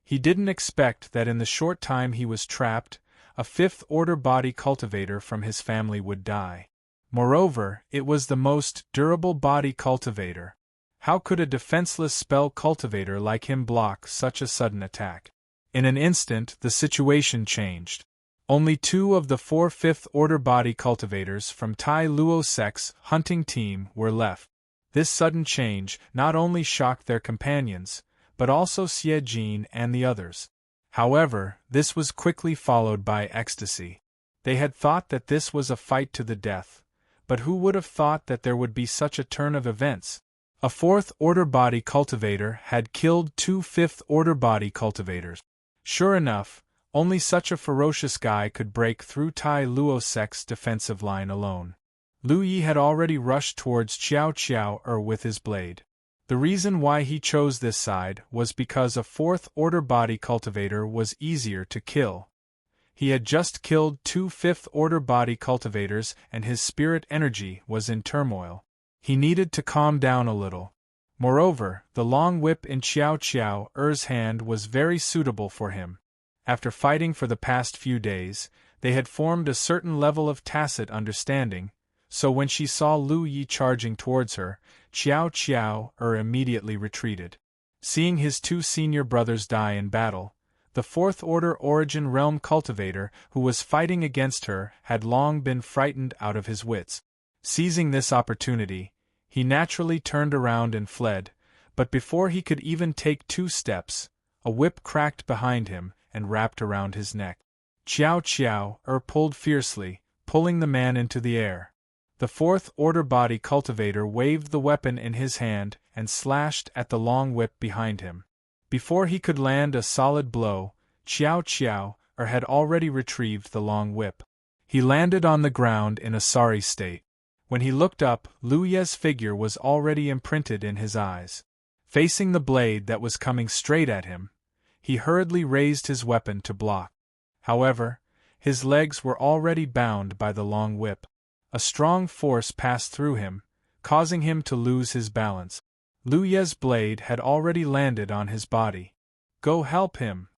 He didn't expect that in the short time he was trapped, a fifth-order body cultivator from his family would die. Moreover, it was the most durable body cultivator. How could a defenseless spell cultivator like him block such a sudden attack? In an instant, the situation changed. Only 2 of the 4 fifth-order body cultivators from Tai Luosek's hunting team were left. This sudden change not only shocked their companions, but also Xie Jin and the others. However, this was quickly followed by ecstasy. They had thought that this was a fight to the death, but who would have thought that there would be such a turn of events? A 4th-order body cultivator had killed 2 5th-order body cultivators. Sure enough, only such a ferocious guy could break through Tai Luosek's defensive line alone. Lu Yi had already rushed towards Qiao with his blade. The reason why he chose this side was because a 4th-order body cultivator was easier to kill. He had just killed 2 5th-order body cultivators and his spirit energy was in turmoil. He needed to calm down a little. Moreover, the long whip in Qiao's hand was very suitable for him. After fighting for the past few days, they had formed a certain level of tacit understanding, so when she saw Lu Yi charging towards her, Qiao immediately retreated. Seeing his 2 senior brothers die in battle, the 4th-order Origin Realm cultivator who was fighting against her had long been frightened out of his wits. Seizing this opportunity, he naturally turned around and fled, but before he could even take 2 steps, a whip cracked behind him and wrapped around his neck. Qiao pulled fiercely, pulling the man into the air. The 4th-order body cultivator waved the weapon in his hand and slashed at the long whip behind him. Before he could land a solid blow, Qiao had already retrieved the long whip. He landed on the ground in a sorry state. When he looked up, Lu Ye's figure was already imprinted in his eyes. Facing the blade that was coming straight at him, he hurriedly raised his weapon to block. However, his legs were already bound by the long whip. A strong force passed through him, causing him to lose his balance. Lu Ye's blade had already landed on his body. Go help him!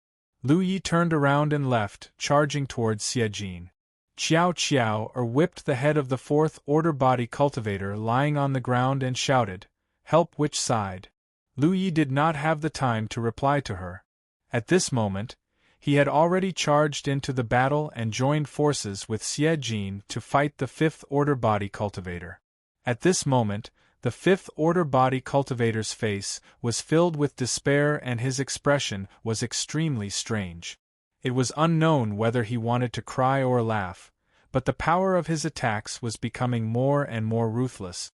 Lu Yi turned around and left, charging towards Xie Jin. Qiao whipped the head of the 4th-order body cultivator lying on the ground and shouted, "Help which side?" Lu Yi did not have the time to reply to her. At this moment, he had already charged into the battle and joined forces with Xie Jin to fight the 5th-order body cultivator. At this moment, the 5th-order body cultivator's face was filled with despair and his expression was extremely strange. It was unknown whether he wanted to cry or laugh, but the power of his attacks was becoming more and more ruthless.